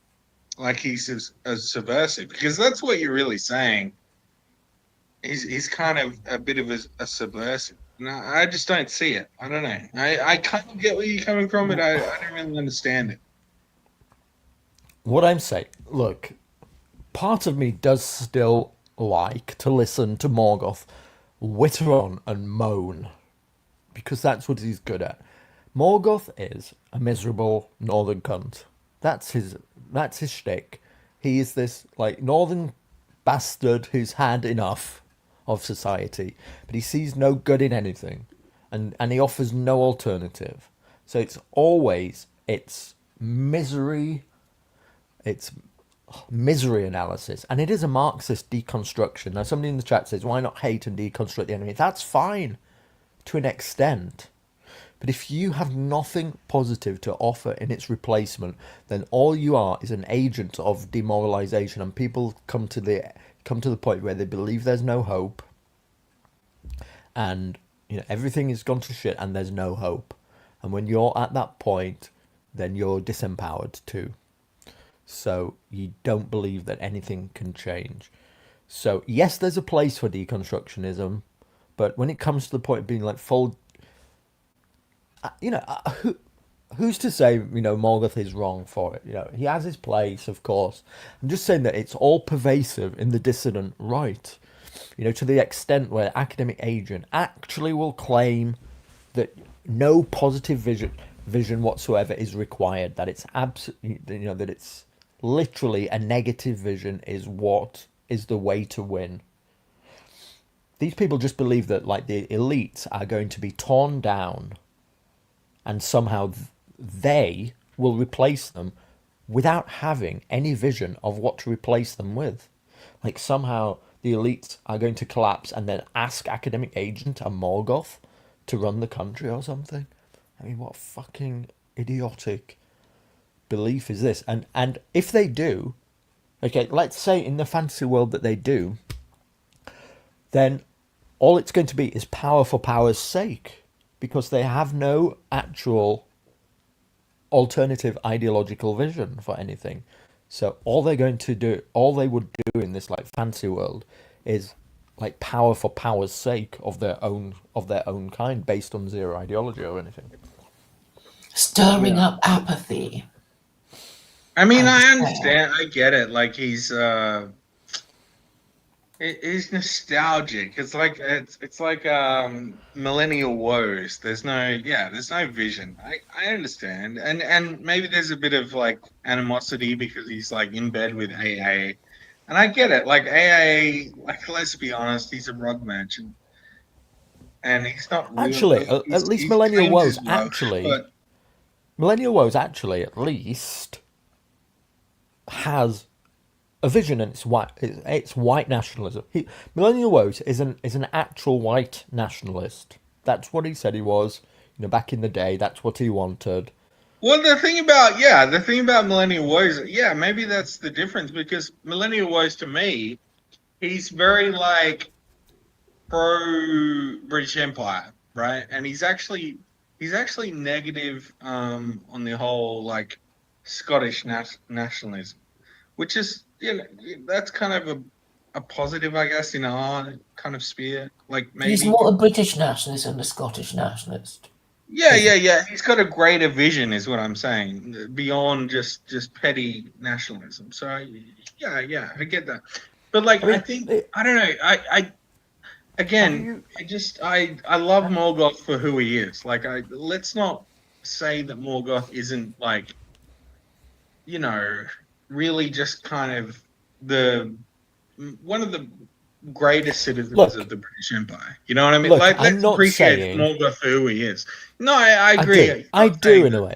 like he's a subversive? Because that's what you're really saying. He's kind of a bit of a subversive. No, I just don't see it. I don't know. I kind of get where you're coming from, but I don't really understand it. What I'm saying, look, part of me does still like to listen to Morgoth witter on and moan because that's what he's good at. Morgoth is a miserable northern cunt. That's his shtick. He is this like northern bastard who's had enough of society, but he sees no good in anything, and he offers no alternative. So it's it's misery analysis, and it is a Marxist deconstruction. Now, somebody in the chat says, "Why not hate and deconstruct the enemy?" That's fine to an extent. But if you have nothing positive to offer in its replacement, then all you are is an agent of demoralization, and people come to the point where they believe there's no hope, and everything has gone to shit, and there's no hope. And when you're at that point, then you're disempowered too. So you don't believe that anything can change. So yes, there's a place for deconstructionism, but when it comes to the point of being like full who's to say Morgoth is wrong for it? He has his place, of course. I'm just saying that it's all pervasive in the dissident right. To the extent where academic agent actually will claim that no positive vision whatsoever is required. That it's absolutely that it's literally a negative vision is what is the way to win. These people just believe that like the elites are going to be torn down and somehow they will replace them without having any vision of what to replace them with. Like somehow the elites are going to collapse and then ask academic agent and Morgoth to run the country or something. I mean, what fucking idiotic belief is this? And if they do, okay, let's say in the fantasy world that they do, then all it's going to be is power for power's sake, because they have no actual alternative ideological vision for anything. So all they would do in this like fantasy world is like power for power's sake of their own kind, based on zero ideology or anything. Stirring up apathy. I mean, I despair. understand. I get it. Like he's nostalgic. It's like millennial woes. There's no vision. I understand, and maybe there's a bit of like animosity because he's like in bed with AA, and I get it. Like AA, like let's be honest, he's a rug merchant, and he's not really, Actually, at least Millennial Woes at least has a vision, and it's white nationalism. Millennial Woes is an actual white nationalist. That's what he said he was. Back in the day, that's what he wanted. Well, the thing about Millennial Woes, maybe that's the difference, because Millennial Woes to me, he's very like pro British Empire, right? And he's actually negative on the whole like Scottish nationalism, which is that's kind of a positive, I guess, in our kind of sphere. Like maybe he's more a British nationalist than a Scottish nationalist. Yeah. He's got a greater vision, is what I'm saying, beyond just petty nationalism. So I get that. But like, I think I don't know. I love Morgoth for who he is. Like, let's not say that Morgoth isn't like, really just kind of one of the greatest citizens of the British Empire. You know what I mean? Like, let's appreciate Morgoth for who he is. No, I agree. I do in a way.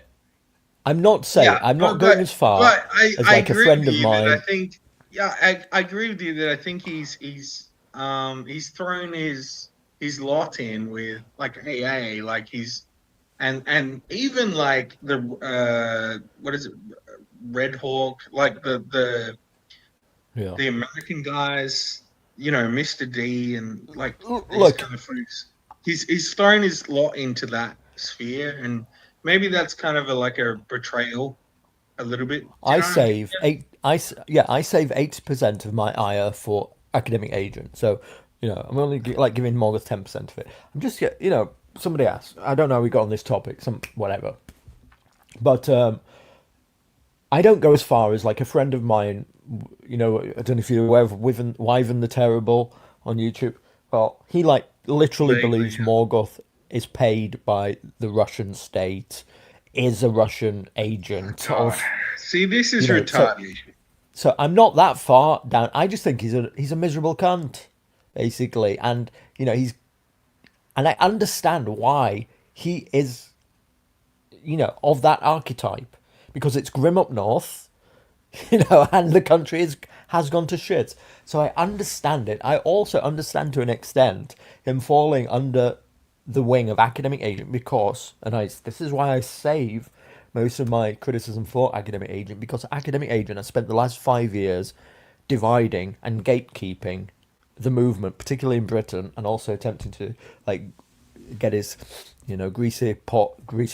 I'm not saying I'm not going as far as like a friend of mine. I think I agree with you that I think he's thrown his lot in with like AA, like and even like the what is it, Red Hawk, like the American guys, Mr. D and like these kind of folks. He's thrown his lot into that sphere, and maybe that's kind of a betrayal, a little bit. I save 80% of my ire for academic agent. So I'm only like giving Morgoth 10% of it. I'm just somebody asked. I don't know how we got on this topic. Whatever. But I don't go as far as like a friend of mine you know, I don't know if you're aware of Wyvern the Terrible on YouTube. Well, he like literally Vaguely, believes yeah. Morgoth is paid by the Russian state, is a Russian agent God. of, See, this is you know. So retarded. I'm not that far down. I just think he's a miserable cunt, basically, and you know and I understand why he is, you know, of that archetype because it's grim up north, you know, and the country has gone to shit. So I understand it. I also understand to an extent him falling under the wing of academic agent because, this is why I save most of my criticism for academic agent because academic agent has spent the last 5 years dividing and gatekeeping the movement, particularly in Britain, and also attempting to like get his, you know, greasy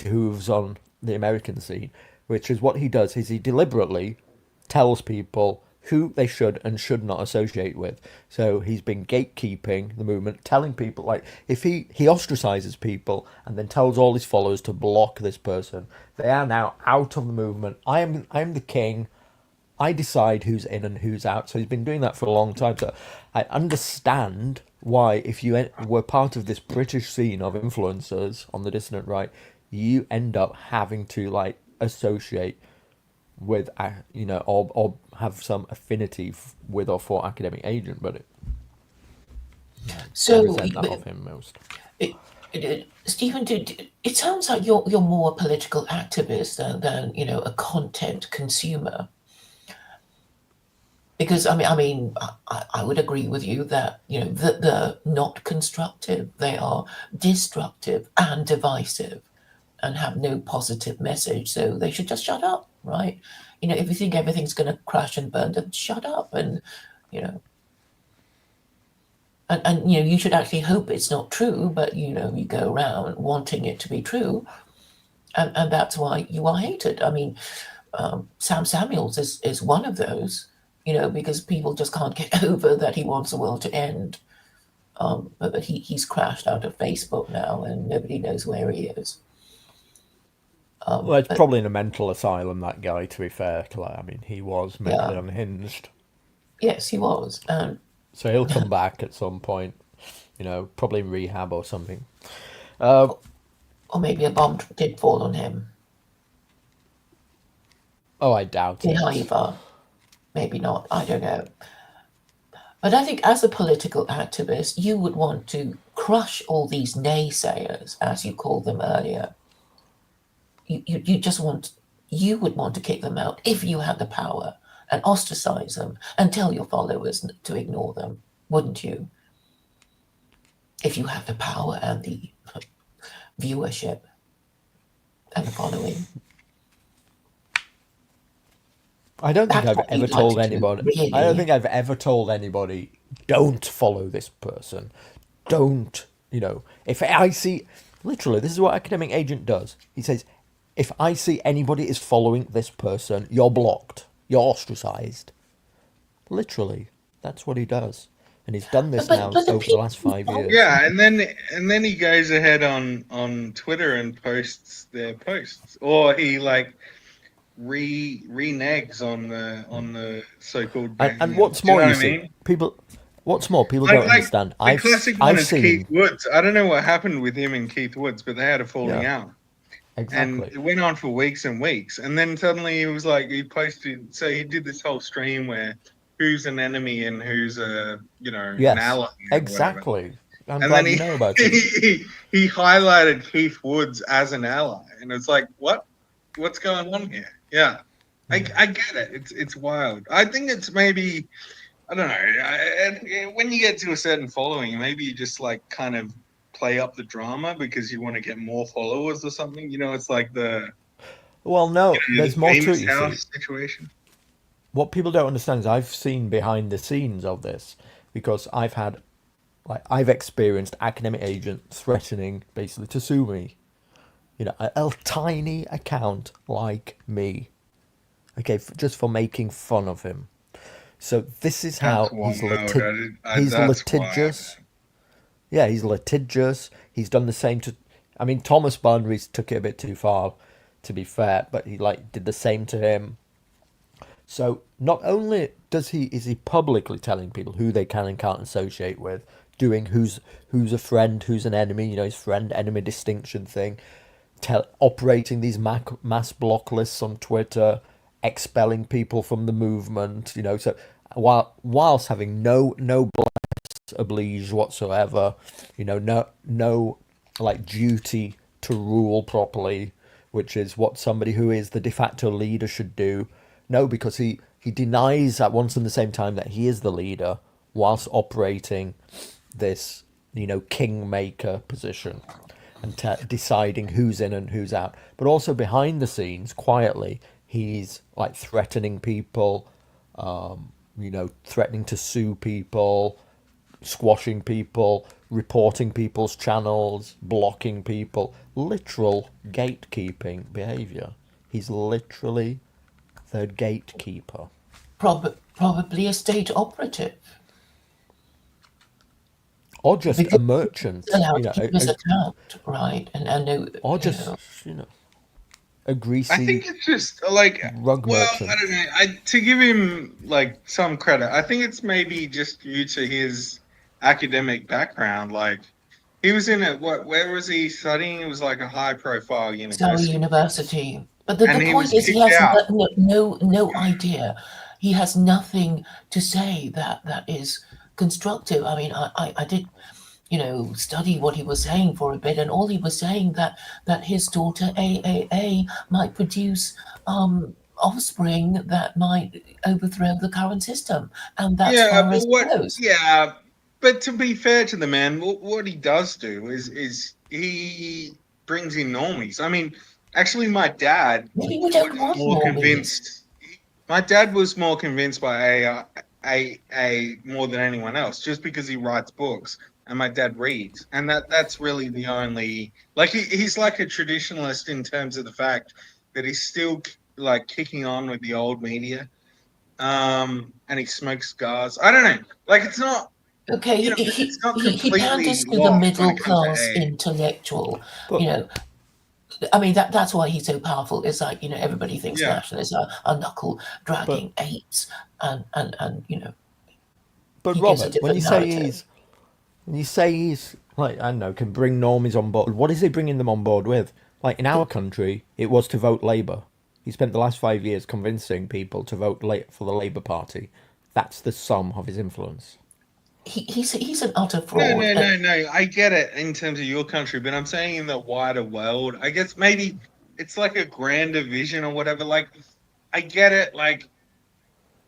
hooves on the American scene, which is what he does. Is he deliberately tells people who they should and should not associate with. So he's been gatekeeping the movement, telling people like if he ostracizes people and then tells all his followers to block this person, they are now out of the movement. I'm the king. I decide who's in and who's out. So he's been doing that for a long time. So I understand why, if you were part of this British scene of influencers on the dissident right, you end up having to like associate with, you know, or have some affinity with or for academic agent. But I So, resent that of him most. Stephen, it sounds like you're more a political activist than you know a content consumer. Because I would agree with you that you know that they're not constructive; they are destructive and divisive, and have no positive message. So they should just shut up, right? You know, if you think everything's going to crash and burn, then shut up, and you know, and you know, you should actually hope it's not true, but you know, you go around wanting it to be true, and that's why you are hated. I mean, Sam Samuels is one of those, you know, because people just can't get over that he wants the world to end. But he's crashed out of Facebook now, and nobody knows where he is. Well, it's But probably in a mental asylum, that guy, to be fair. I mean, he was mentally yeah, unhinged. yes, he was, and So he'll come back at some point, you know, probably in rehab or something. or maybe a bomb did fall on him Oh, I doubt in it. Haifa. Maybe not. I don't know. But I think as a political activist, you would want to crush all these naysayers, as you called them earlier. You just want, you would want to kick them out if you had the power and ostracize them and tell your followers to ignore them, wouldn't you? If you have the power and the viewership and the following. I don't think That's I've what ever you'd like told to do, anybody. I don't really. think I've ever told anybody, don't follow this person. Don't, you know, if I see, literally, this is what academic agent does. He says, if I see anybody is following this person, you're blocked. You're ostracized. Literally, that's what he does. And he's done this But now the over the people last who 5 years. Yeah, and then he goes ahead on Twitter and posts their posts, or he like reneges on the so-called And ban. what's Do you more, know you what I see, mean? people Like don't like understand. the classic one I've is Keith seen, Woods. I don't know what happened with him and Keith Woods, but they had a falling yeah, out. And exactly. it went on for weeks and weeks. And then suddenly he was like, he posted, so he did this whole stream where who's an enemy and who's a, you know, an Yes, ally or whatever. exactly. I'm And then glad you know about it. he highlighted Keith Woods as an ally. And it's like, what? What's going on here? Yeah. I get it. It's wild. I think it's maybe, I don't know. When you get to a certain following, maybe you just like kind of play up the drama because you want to get more followers or something. You know, it's like Well, no, the there's more to it, famous you see. house situation. What people don't understand is I've seen behind the scenes of this because I've experienced academic agent threatening basically to sue me. You know, a tiny account like me, okay, just for making fun of him. So this is That's how wild. he's That's wild. litigious. Yeah, he's litigious. He's done the same to. I mean, Thomas Boundaries took it a bit too far, to be fair, but he like did the same to him. So not only is he publicly telling people who they can and can't associate with, doing who's a friend, who's an enemy, his friend enemy distinction thing, operating these mass block lists on Twitter, expelling people from the movement, so whilst having no oblige whatsoever, no like duty to rule properly, which is what somebody who is the de facto leader should do. No, because he denies at once and the same time that he is the leader whilst operating this, kingmaker position and deciding who's in and who's out. But also behind the scenes, quietly, he's like threatening people, threatening to sue people, squashing people, reporting people's channels, blocking people. Literal gatekeeping behaviour. He's literally the gatekeeper. Probably a state operative. Or just a merchant. Allowed to keep his account, right? And or just, a greasy. I think it's just like rug merchant. I don't know. To give him like some credit, I think it's maybe just due to his academic background. Like he was in where was he studying? It was like a high profile university. But the point is, he has no idea. He has nothing to say that is constructive. I mean, I did, study what he was saying for a bit, and all he was saying that his daughter AAA might produce offspring that might overthrow the current system, and that's far as it goes. Yeah, but to be fair to the man, what he does do is he brings in normies. I mean, actually, my dad was more convinced. My dad was more convinced by a more than anyone else, just because he writes books and my dad reads, and that's really the only, like, he's like a traditionalist in terms of the fact that he's still like kicking on with the old media, and he smokes cigars. I don't know, like, it's not okay. He panders to the middle class intellectual, I mean, that's why he's so powerful. It's like, everybody thinks nationalists are knuckle dragging apes, and But Robert, when you say he's like, I don't know, can bring normies on board, what is he bringing them on board with? Like in our country, it was to vote Labour. He spent the last 5 years convincing people to vote for the Labour Party. That's the sum of his influence. He's an utter fraud. No. I get it in terms of your country, but I'm saying in the wider world, I guess maybe it's like a grander vision or whatever. Like, I get it. Like,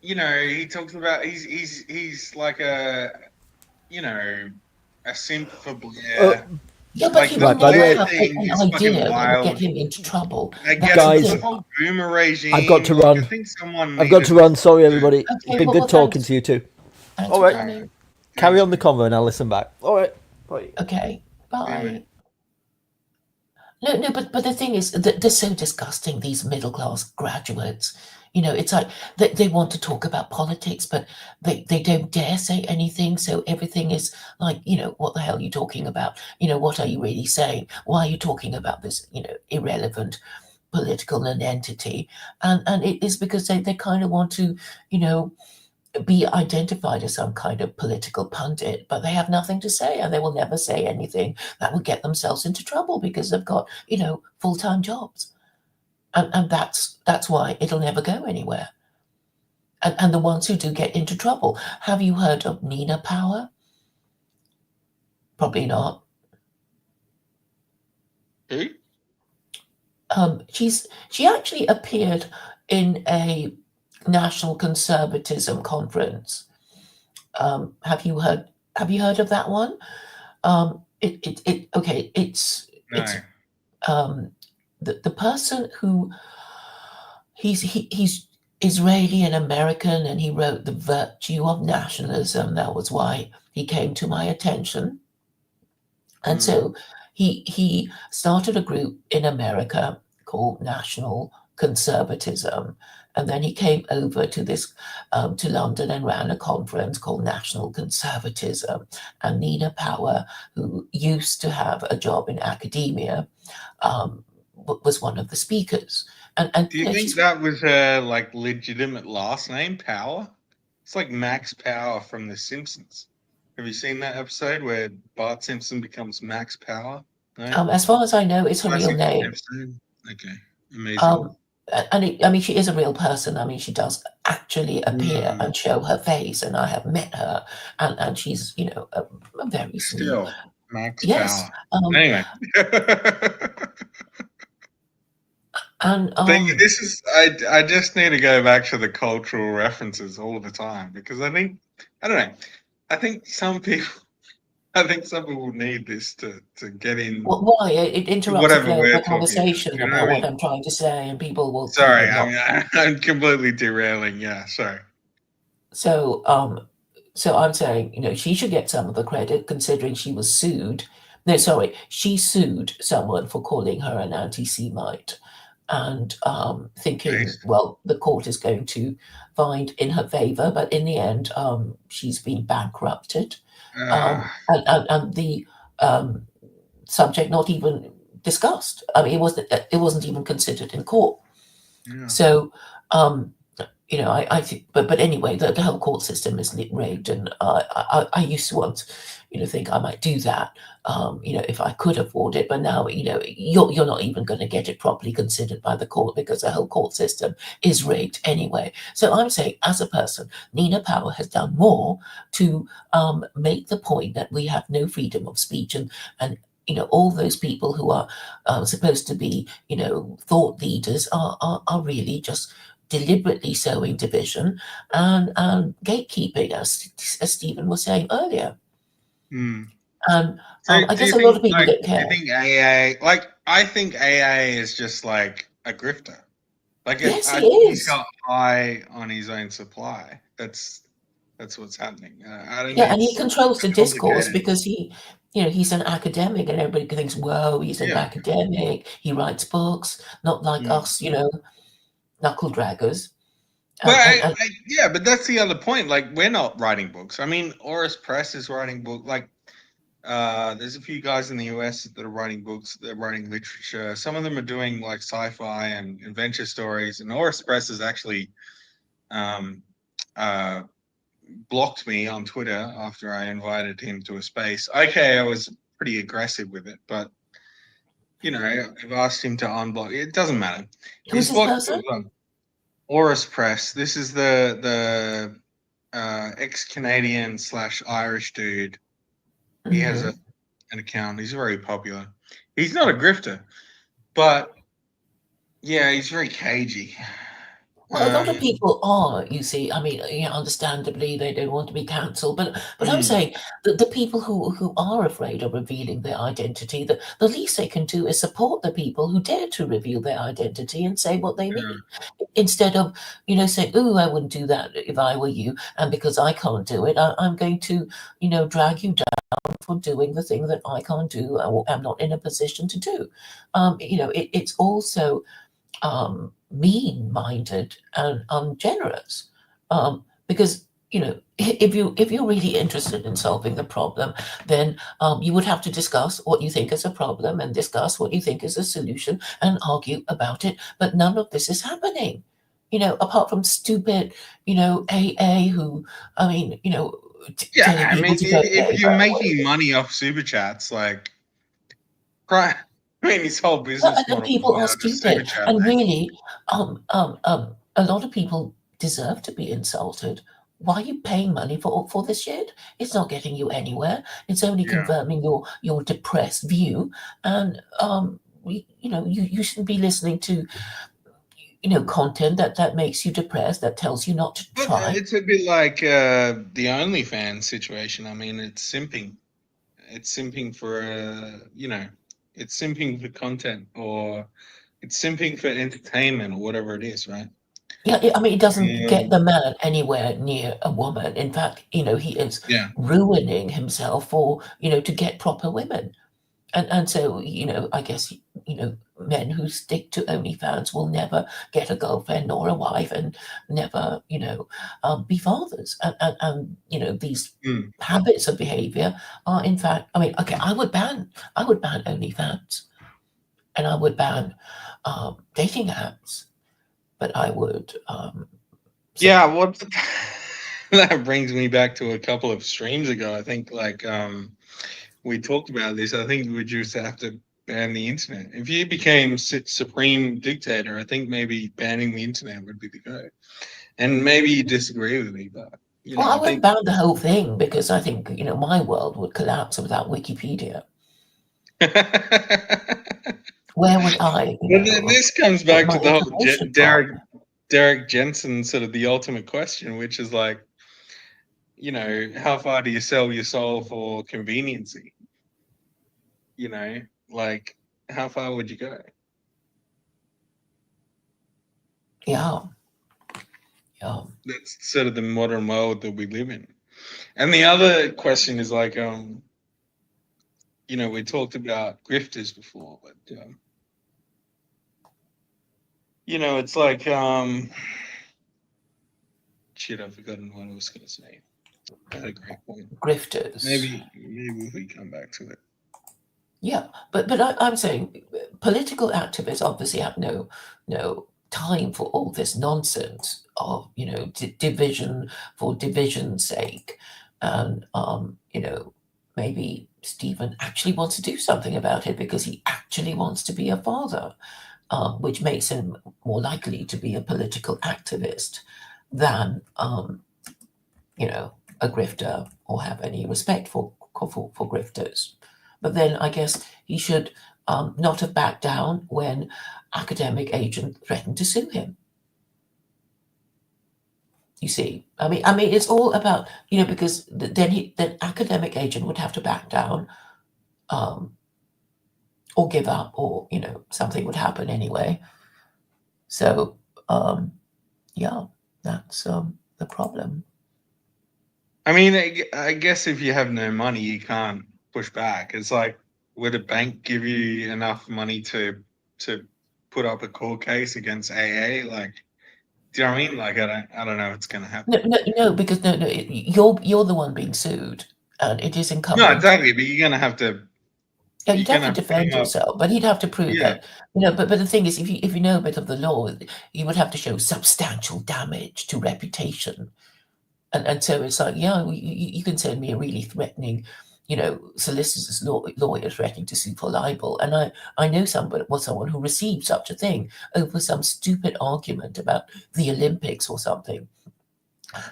he talks about he's like a simp for Blair. Yeah, but he will never have an idea that will get him into trouble. Guys, the whole boomer regime. I've got to run. I've got to run. Sorry, everybody. It's been good talking to you too. All right. Carry on the convo and I'll listen back. All right. Bye. Okay. Bye. No, but the thing is that they're so disgusting, these middle class graduates. It's like they want to talk about politics, but they don't dare say anything. So everything is like, what the hell are you talking about? What are you really saying? Why are you talking about this, irrelevant political nonentity? And it is because they kind of want to, be identified as some kind of political pundit, but they have nothing to say, and they will never say anything that will get themselves into trouble because they've got, full-time jobs. And that's why it'll never go anywhere. And the ones who do get into trouble, have you heard of Nina Power? Probably not. Who? She actually appeared in a National Conservatism conference. Have you heard of that one? It's the person who he's Israeli and American, and he wrote The Virtue of Nationalism. That was why he came to my attention. And so he started a group in America called National Conservatism. And then he came over to to London and ran a conference called National Conservatism. And Nina Power, who used to have a job in academia, was one of the speakers. And Do you think she's that was her like legitimate last name, Power? It's like Max Power from The Simpsons. Have you seen that episode where Bart Simpson becomes Max Power? No? as far as I know, it's her real Classic name. episode. Okay. Amazing. I mean, she is a real person. I mean, she does actually appear Mm, and show her face, and I have met her, and she's, a very sweet. still, Max Yes. Power. Anyway. And But this is I just need to go back to the cultural references all the time because I don't know. I think some people need this to get in why it interrupts the whatever flow of we're the talking about. conversation Do you know about what I what mean? I'm trying to say, and people will, Sorry, not. I'm completely derailing. Yeah, sorry. So, so I'm saying, she should get some of the credit considering she was sued. No, sorry, she sued someone for calling her an anti-Semite, and thinking, Nice. well, the court is going to find in her favor, but in the end, she's been bankrupted, and the subject not even discussed. I mean, it wasn't even considered in court. Yeah. So, I think, but anyway, the whole court system is rigged, and I used to once, think I might do that, if I could afford it. But now, you're not even going to get it properly considered by the court because the whole court system is rigged anyway. So I'm saying, as a person, Nina Power has done more to make the point that we have no freedom of speech, and all those people who are supposed to be, thought leaders are really just deliberately sowing division and gatekeeping, as Stephen was saying earlier. Hmm. And So I do you guess a lot of think people don't do you care. think AA I think AA is just like a grifter. Like Yes, I he think he's is. got high on his own supply. That's what's happening. I don't Yeah, think and he it's controls the discourse complicated. because he's an academic, and everybody thinks, whoa, he's an Yeah. academic. He writes books, not like Mm. us, knuckle draggers. But And yeah, but that's the other point. Like we're not writing books. I mean, Oris Press is writing book. Like there's a few guys in the US that are writing books. They're writing literature. Some of them are doing like sci-fi and adventure stories. And Oris Press is actually um, blocked me on Twitter after I invited him to a space. Okay, I was pretty aggressive with it, but I've asked him to unblock. It doesn't matter. who's He's this blocked person? Oris Press. This is the ex-Canadian / Irish dude. He has Mhm. an account. He's very popular. He's not a grifter, but yeah, he's very cagey. Well, a lot of people are, you see. I mean, understandably, they don't want to be cancelled. But I'm Mm, saying that the people who are afraid of revealing their identity, the least they can do is support the people who dare to reveal their identity and say what they yeah. mean, instead of, saying, "Oh, I wouldn't do that if I were you," and because I can't do it, I'm going to, drag you down for doing the thing that I can't do or am not in a position to do. It's also mean-minded and ungenerous, because if you're really interested in solving the problem, then you would have to discuss what you think is a problem and discuss what you think is a solution and argue about it. But none of this is happening, apart from stupid, AA who, I mean, Yeah, telling I people mean, to go if gay. you're making money off super chats, like, right? I mean, his whole business And model is people are now just super stupid, chat. and really, a lot of people deserve to be insulted. Why are you paying money for this shit? It's not getting you anywhere. It's only Yeah, confirming your depressed view, and you shouldn't be listening to content that makes you depressed, that tells you not to but try. it's a bit like the OnlyFans situation. I mean, it's simping. It's simping for it's simping for content, or it's simping for entertainment, or whatever it is, right? Yeah, I mean, it doesn't get Um, the man anywhere near a woman. In fact, he is yeah, ruining himself for, to get proper women. And so, I guess, men who stick to OnlyFans will never get a girlfriend nor a wife, and never, be fathers. And these mm, habits of behavior are, in fact, I mean, okay, I would ban OnlyFans, and I would ban dating apps, but I would. Yeah, what that brings me back to a couple of streams ago. I think we talked about this. I think we would just have to ban the internet. If you became supreme dictator, I think maybe banning the internet would be the go. And maybe you disagree with me, but Well, I I wouldn't think ban the whole thing because I think my world would collapse without Wikipedia. Where would I? This comes Get back my to the whole information from? Derek Jensen sort of the ultimate question, which is like, how far do you sell your soul for conveniency? Like, how far would you go? Yeah. That's sort of the modern world that we live in. And the other question is like, we talked about grifters before, but it's like, shit, I've forgotten what I was going to say. I had a great point. Grifters. Maybe we come back to it. Yeah, but I'm saying political activists obviously have no time for all this nonsense of division for division's sake, and maybe Stephen actually wants to do something about it because he actually wants to be a father, which makes him more likely to be a political activist than a grifter or have any respect for grifters. But then I guess he should not have backed down when academic agent threatened to sue him. You see, I mean, it's all about because then academic agent would have to back down, or give up, or something would happen anyway. So yeah, that's the problem. I mean, I guess if you have no money, you can't push back. It's like, would a bank give you enough money to put up a court case against AA? Like, do you know what I mean? Like, I don't know what's going to happen. No, because you're the one being sued, and it is incumbent. No, exactly. But you're going to have to. Yeah, you'd have to defend yourself, but he'd have to prove that. But the thing is, if you know a bit of the law, you would have to show substantial damage to reputation. And so it's like, yeah, you can send me a really threatening, solicitor's lawyer threatening to sue for libel. And I know someone who received such a thing over some stupid argument about the Olympics or something.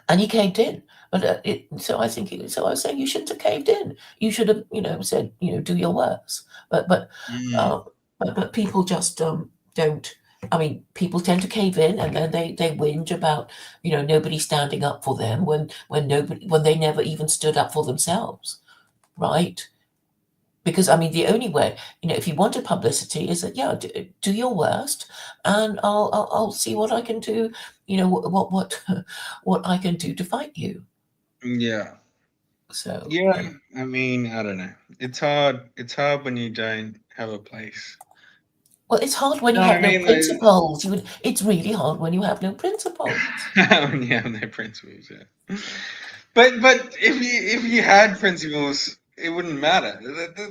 And he caved in. But so I was saying you shouldn't have caved in. You should have, said, do your worst. But people just don't. I mean, people tend to cave in, and then they whinge about nobody standing up for them when they never even stood up for themselves, right? Because I mean, the only way if you wanted publicity is that do your worst, and I'll see what I can do. What I can do to fight you. Yeah. So yeah, I mean, I don't know. It's hard. It's hard when you don't have a place. Well, it's hard when you have no principles. It's really hard when you have no principles. When you have no principles, yeah. But if you had principles, it wouldn't matter.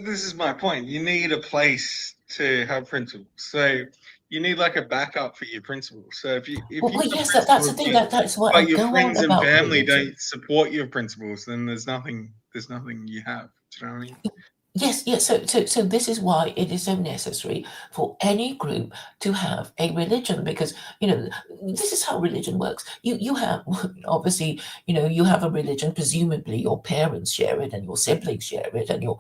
This is my point. You need a place to have principles. So you need like a backup for your principles. So if you yes, that's the thing. That's why I your go friends on and about family religion. don't support your principles, then there's nothing you have. Do you know what I mean? Yes. So this is why it is so necessary for any group to have a religion, because this is how religion works. You have obviously you have a religion. Presumably your parents share it, and your siblings share it, and your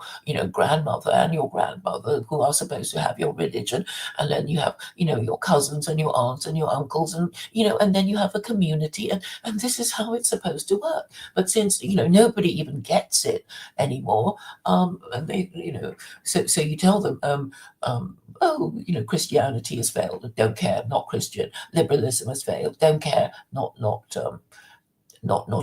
grandmother and your grandmother, who are supposed to have your religion, and then you have your cousins and your aunts and your uncles, and and then you have a community, and this is how it's supposed to work. But since nobody even gets it anymore, and they so you tell them Christianity has failed, don't care, not Christian. Liberalism has failed, don't care, not a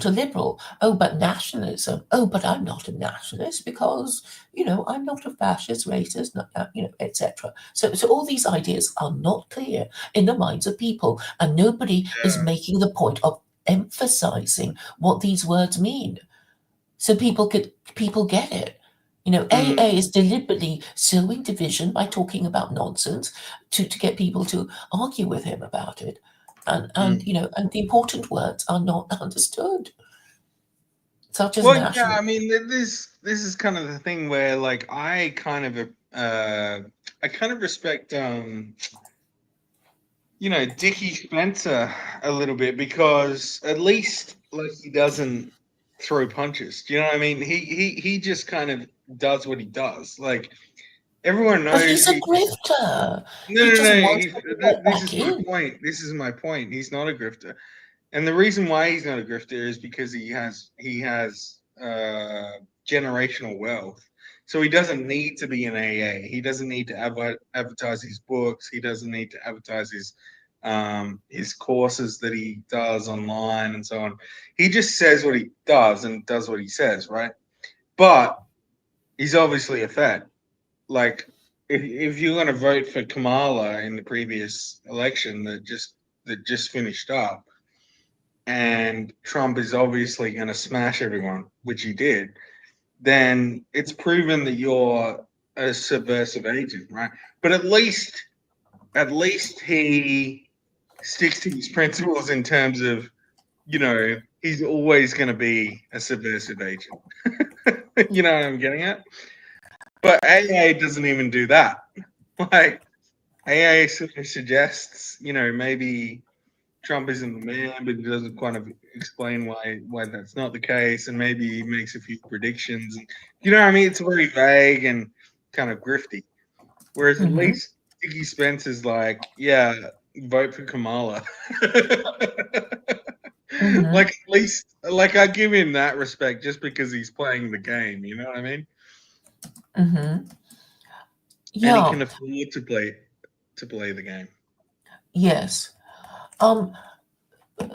liberal. Oh, but nationalism, oh, but I'm not a nationalist because I'm not a fascist, racist, etc. So all these ideas are not clear in the minds of people, and nobody is making the point of emphasizing what these words mean, so people get it. AA is deliberately sowing division by talking about nonsense to get people to argue with him about it. And and the important words are not understood, such as Well, yeah, national. I mean, this is kind of the thing where, like, I kind of respect, Dickie Spencer a little bit, because at least, like, he doesn't throw punches. Do you know what I mean? He just kind of does what he does. Like, everyone But knows he's a he. grifter. No, He no, just no. wants to be let This back is my in. point. This is my point. He's not a grifter. And the reason why he's not a grifter is because he has generational wealth. So he doesn't need to be an AA. He doesn't need to advertise his books. He doesn't need to advertise his courses that he does online and so on. He just says what he does and does what he says, right? But he's obviously a Fed. Like, if you're going to vote for Kamala in the previous election that just finished up, and Trump is obviously going to smash everyone, which he did, then it's proven that you're a subversive agent, right? But at least he sticks to his principles in terms of, he's always going to be a subversive agent. You know what I'm getting at? But AA doesn't even do that. Like, AA suggests, maybe Trump isn't the man, but he doesn't kind of explain why that's not the case, and maybe he makes a few predictions. And, you know what I mean? It's very vague and kind of grifty. Whereas at Mhm. least Dickie Spencer's like, yeah, vote for Kamala. Mhm. Like, at least, like, I give him that respect just because he's playing the game. You know what I mean? Mhm. And he Yeah. can afford to play the game. Yes. Um. But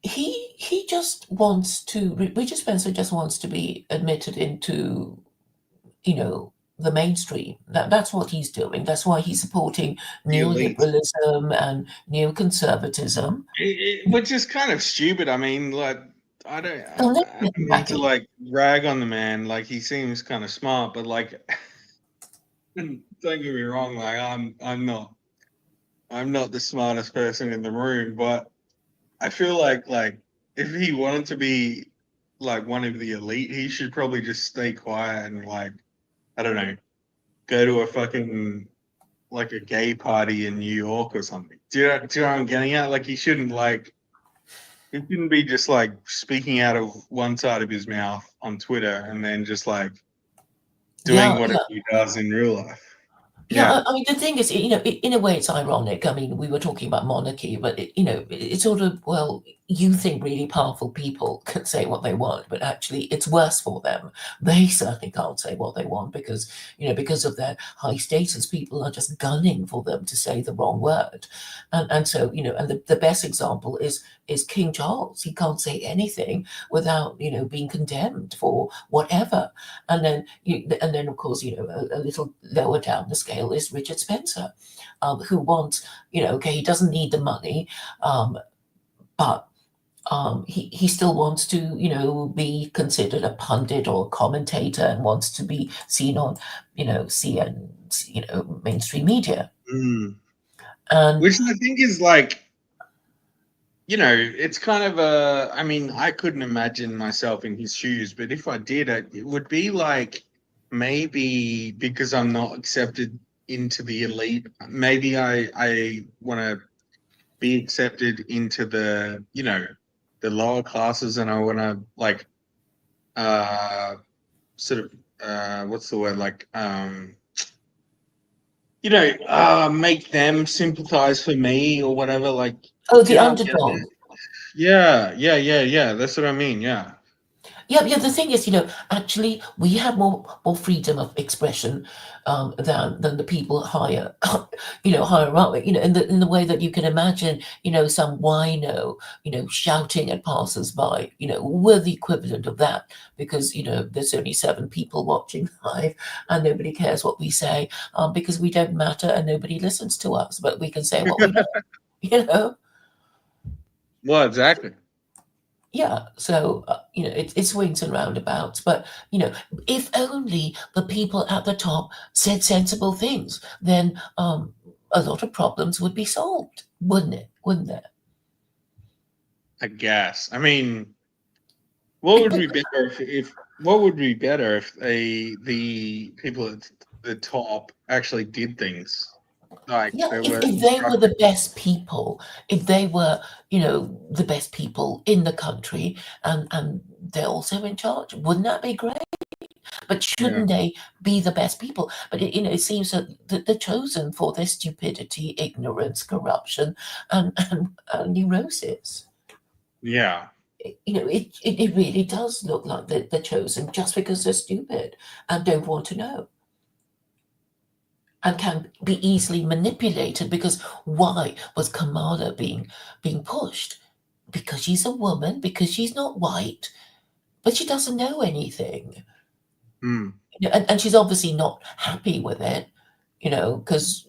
he just wants to. Richard Spencer just wants to be admitted into the mainstream. That's what he's doing. That's why he's supporting The elite. neoliberalism and neoconservatism. Which is kind of stupid. I mean, like, I don't, I, They'll never I get don't him mean back to, in. like, rag on the man. Like, he seems kind of smart, but, like, don't get me wrong. Like, I'm not the smartest person in the room, but I feel like if he wanted to be like one of the elite, he should probably just stay quiet and, like, I don't know, go to a fucking, like, a gay party in New York or something. Do you know what I'm getting at? Like, he shouldn't be just, like, speaking out of one side of his mouth on Twitter and then just, like, doing Yeah, whatever yeah. he does in real life. Yeah, Yeah. I mean, the thing is, in a way, it's ironic. I mean, we were talking about monarchy, but it's sort of, well, you think really powerful people can say what they want, but actually, it's worse for them. They certainly can't say what they want because of their high status, people are just gunning for them to say the wrong word, and so and the best example is King Charles. He can't say anything without being condemned for whatever. And then of course, a little lower down the scale is Richard Spencer, who wants, okay, he doesn't need the money, but he still wants to, be considered a pundit or a commentator and wants to be seen on, CN, mainstream media. Mm. And Which I think is, like, it's kind of I mean, I couldn't imagine myself in his shoes, but if I did, it would be like, maybe because I'm not accepted into the elite, maybe I want to be accepted into the lower classes, and I want to, like, sort of, what's the word, like, make them sympathize for me or whatever, like, the you know what I'm getting underdog. at? Yeah, that's what I mean. Yeah. Yeah. The thing is, actually, we have more freedom of expression than the people higher, higher up. In the way that you can imagine, some wino, shouting at passers-by. We're the equivalent of that because there's only 7 people watching live, and nobody cares what we say because we don't matter and nobody listens to us. But we can say what we want. You know. Well, exactly. Yeah, so it swings and roundabouts, but if only the people at the top said sensible things, then a lot of problems would be solved, wouldn't it? Wouldn't there? I guess. I mean, what would be better if what would be better if the people at the top actually did things like Yeah, there if, were if they were instructions? the best people, if they were, the best people in the country, and they're also in charge, wouldn't that be great? But Yeah, shouldn't they be the best people? But it seems that they're chosen for their stupidity, ignorance, corruption, and neurosis. yeah. It really does look like they're chosen just because they're stupid and don't want to know and can be easily manipulated. Because why was Kamala being pushed? Because she's a woman, because she's not white, but she doesn't know anything. Hmm. And she's obviously not happy with it, because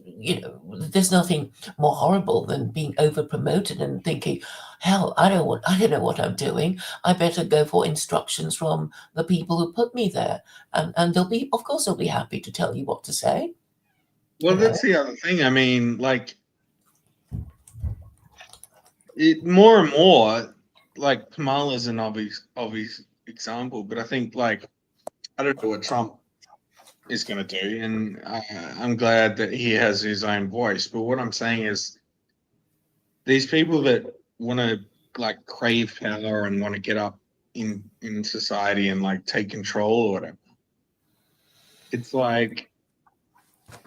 there's nothing more horrible than being over promoted and thinking, hell, I don't know what I'm doing. I better go for instructions from the people who put me there, and of course they'll be happy to tell you what to say. Well, You know, that's the other thing. I mean, like it more and more, like Kamala's an obvious example, but I think like I don't know what Trump is going to do, and I'm glad that he has his own voice. But what I'm saying is, these people that want to like crave power and want to get up in society and like take control or whatever, it's like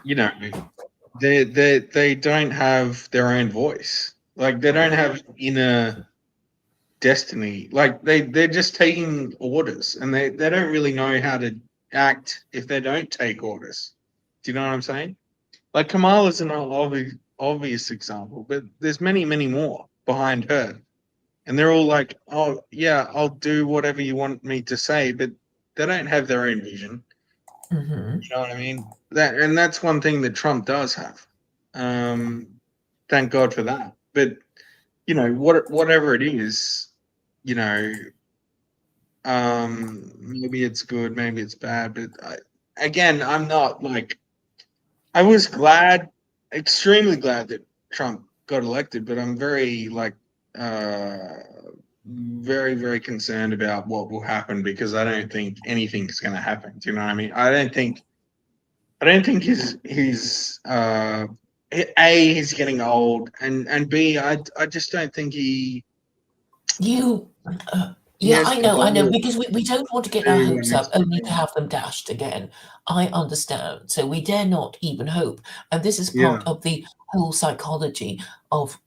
you know they don't have their own voice. Like they don't have inner destiny. Like they're just taking orders, and they don't really know how to act if they don't take orders. Do you know what I'm saying? Like Kamal is an obvious example, but there's many more behind her, and they're all like, "Oh yeah, I'll do whatever you want me to say," but they don't have their own vision. hmm You know what I mean? That's one thing that Trump does have. Um, thank God for that. But whatever it is, you know, maybe it's good, maybe it's bad. But again, I'm not like I was glad, extremely glad that Trump got elected, but I'm very like uh very concerned about what will happen because I don't think anything's going to happen. Do you know what I mean? I don't think his A, he's getting old, and B, I just don't think you he Yeah, has the I know, balls because we don't want to get to our do hopes up next only to thing. have them dashed again. I understand. So we dare not even hope. And this is part Yeah, of the whole psychology of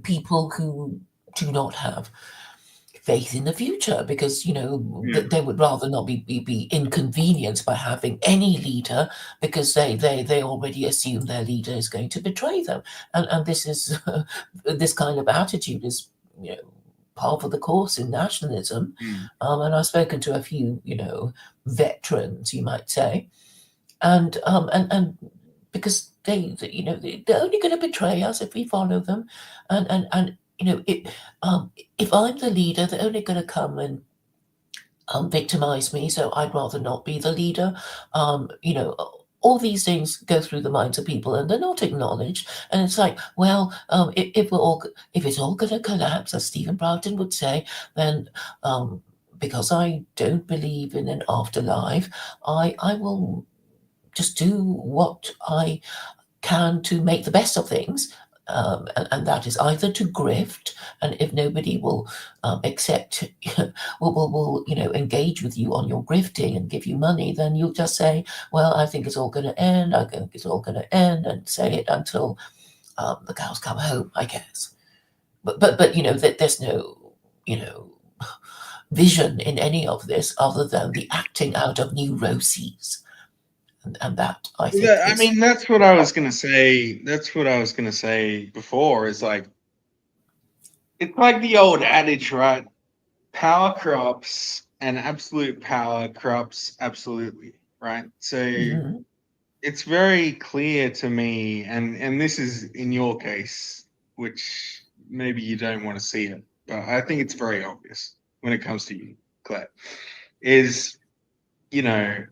people who do not have faith in the future, because yeah, they would rather not be inconvenienced by having any leader, because they already assume their leader is going to betray them. And this is this kind of attitude is you know par for the course in nationalism. mm, And I've spoken to a few veterans, you might say, and because they're only going to betray us if we follow them. And if I'm the leader, they're only going to come and victimize me, so I'd rather not be the leader. All these things go through the minds of people, and they're not acknowledged. And it's like, well, if it's all going to collapse, as Stephen Broughton would say, then because I don't believe in an afterlife, I will just do what I can to make the best of things. And that is either to grift, and if nobody will accept, will engage with you on your grifting and give you money, then you'll just say, "Well, I think it's all going to end. I think it's all going to end," and say it until the cows come home, I guess. But there's no you know vision in any of this other than the acting out of neuroses, and that I think I is. mean, that's what I was gonna say. That's what I was gonna say before. Is like it's like the old adage, right? Power corrupts, and absolute power corrupts absolutely, right? So Mhm. it's very clear to me, and this is in your case, which maybe you don't want to see it, but I think it's very obvious when it comes to you, Claire, is, you know,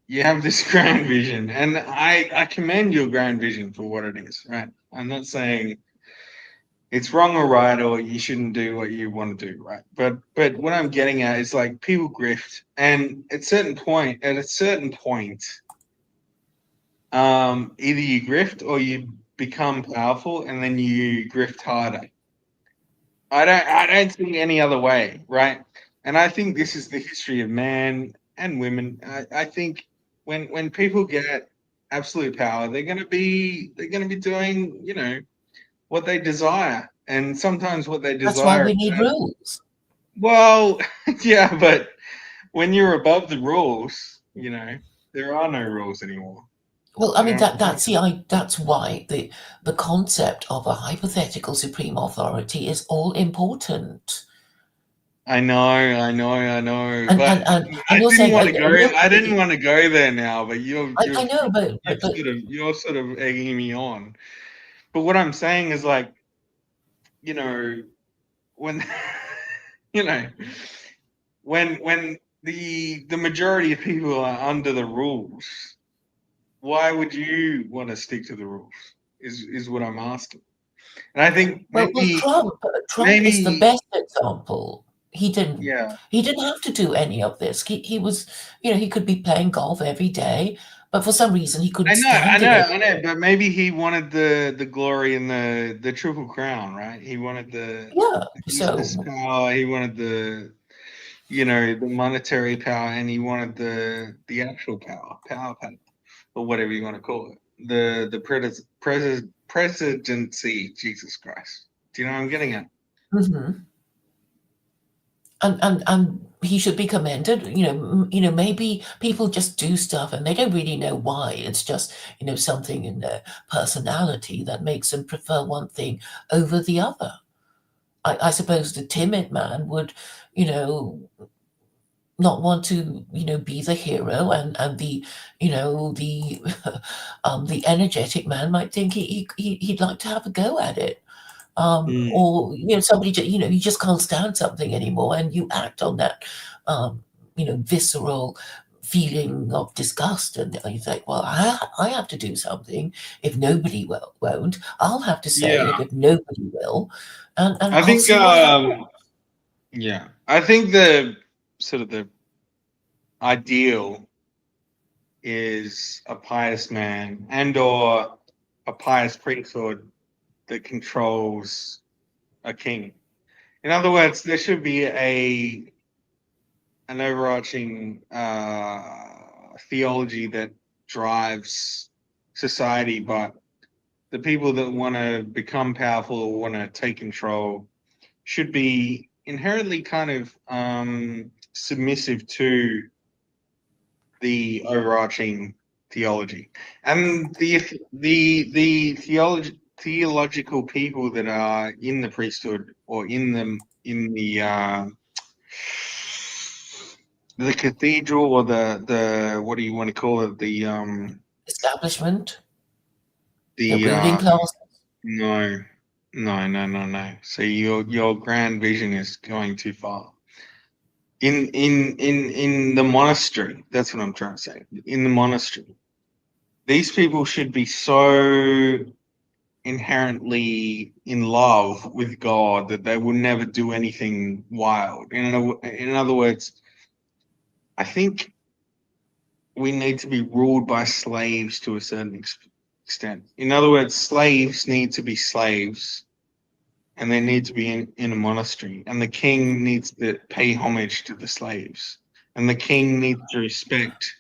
you have this grand vision, and I commend your grand vision for what it is, right? I'm not saying it's wrong or right, or you shouldn't do what you want to do, right? But what I'm getting at is like people grift, and at a certain point, either you grift or you become powerful, and then you grift harder. I don't see any other way, right? And I think this is the history of man and women. I think when people get absolute power, they're gonna be doing, what they desire, and sometimes what they That's why desire. we need rules. Well, yeah, but when you're above the rules, there are no rules anymore. Well, I You mean know what I mean? that's why the concept of a hypothetical supreme authority is all important. I know, I know, I know, And but and and, I and you're didn't saying, want to go. I didn't nobody. want to go there now, but I know, you're sort of egging me on. But what I'm saying is like, you know, when you know, when the majority of people are under the rules, why would you want to stick to the rules? Is what I'm asking. And I think well, Trump is the maybe best example. He didn't yeah. he didn't have to do any of this. He was, he could be playing golf every day, but for some reason he couldn't I know, I stand know, it I know, but maybe he wanted the glory and the triple crown, right? He wanted Yeah. the business So power, he wanted the monetary power, and he wanted the actual power, or whatever you want to call it, the presidency. Jesus Christ, do you know what I'm getting at? mhm. And he should be commended. Maybe people just do stuff and they don't really know why. It's just, something in their personality that makes them prefer one thing over the other. I suppose the timid man would, you know, not want to, be the hero, and the the energetic man might think he'd like to have a go at it. Mm. Or somebody you just can't stand something anymore, and you act on that um, visceral feeling of disgust, and you think, well, I have to do something. If nobody won't, I'll have to say Yeah, it if nobody will, and I I'll think. see what happens. Yeah, I think the sort of the ideal is a pious man and or a pious priesthood that controls a king. In other words, there should be an overarching theology that drives society, but the people that want to become powerful or want to take control should be inherently kind of submissive to the overarching theology, and the theological people that are in the priesthood or in the cathedral, or the what do you want to call it, Establishment, the the ruling class. no, no, no, no, no. So your grand vision is going too far. In the monastery, that's what I'm trying to say. In the monastery, these people should be so inherently in love with God that they will never do anything wild. In other words, I think we need to be ruled by slaves to a certain extent. In other words, slaves need to be slaves, and they need to be in a monastery, and the king needs to pay homage to the slaves, and the king needs to respect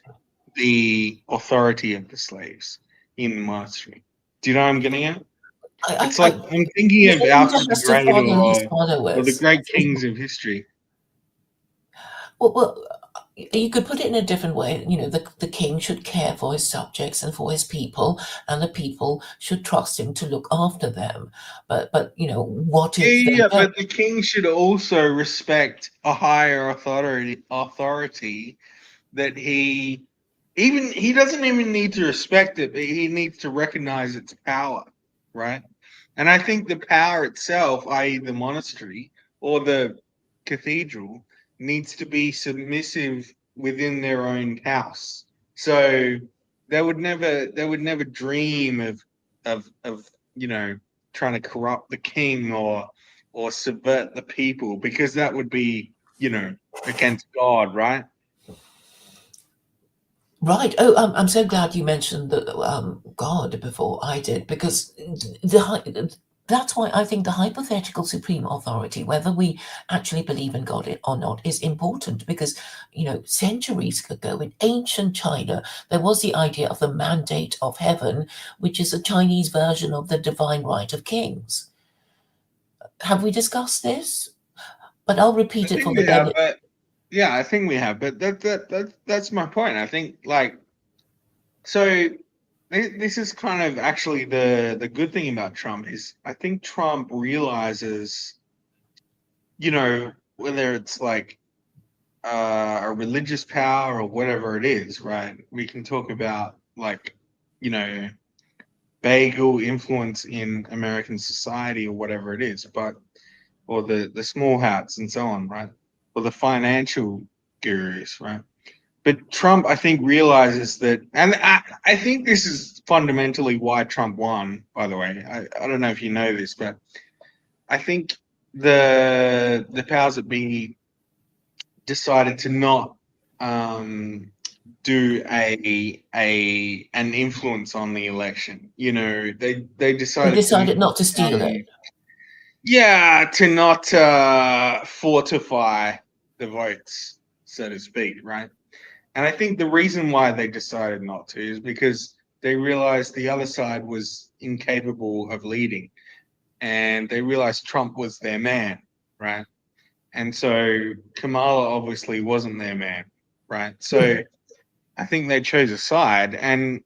the authority of the slaves in the monastery. Do you know what I'm getting at? I, It's I, like I I'm thinking The of leader Alfred the has to Great, follow his or the followers. great kings of history. Well, you could put it in a different way. The king should care for his subjects and for his people, and the people should trust him to look after them. But what Yeah, if yeah, they yeah, don't? but the king should also respect a higher authority that he doesn't even need to respect it, but he needs to recognize its power, right? And I think the power itself, i.e., the monastery, or the cathedral needs to be submissive within their own house. So they would never dream of trying to corrupt the king or subvert the people, because that would be against God, right? Right. Oh, I'm so glad you mentioned the God before I did, because that's why I think the hypothetical supreme authority, whether we actually believe in God or not, is important. Because centuries ago in ancient China, there was the idea of the mandate of heaven, which is a Chinese version of the divine right of kings. Have we discussed this? But I'll I repeat it for think the we have, benefit. but yeah, I think we have, but that's my point. I think so. This is kind of actually the good thing about Trump is I think Trump realizes, whether it's like a religious power or whatever it is, right? We can talk about like, bagel influence in American society or whatever it is, or the small hats and so on, right? Or the financial gurus, right? But Trump, I think, realizes that, and I think this is fundamentally why Trump won, by the way. I don't know if you know this, but I think the powers that be decided to not do an influence on the election. They They decided to decided not to steal it. to not fortify the votes, so to speak, right? And I think the reason why they decided not to is because they realized the other side was incapable of leading, and they realized Trump was their man, right? And so Kamala obviously wasn't their man, right? So I think they chose a side, and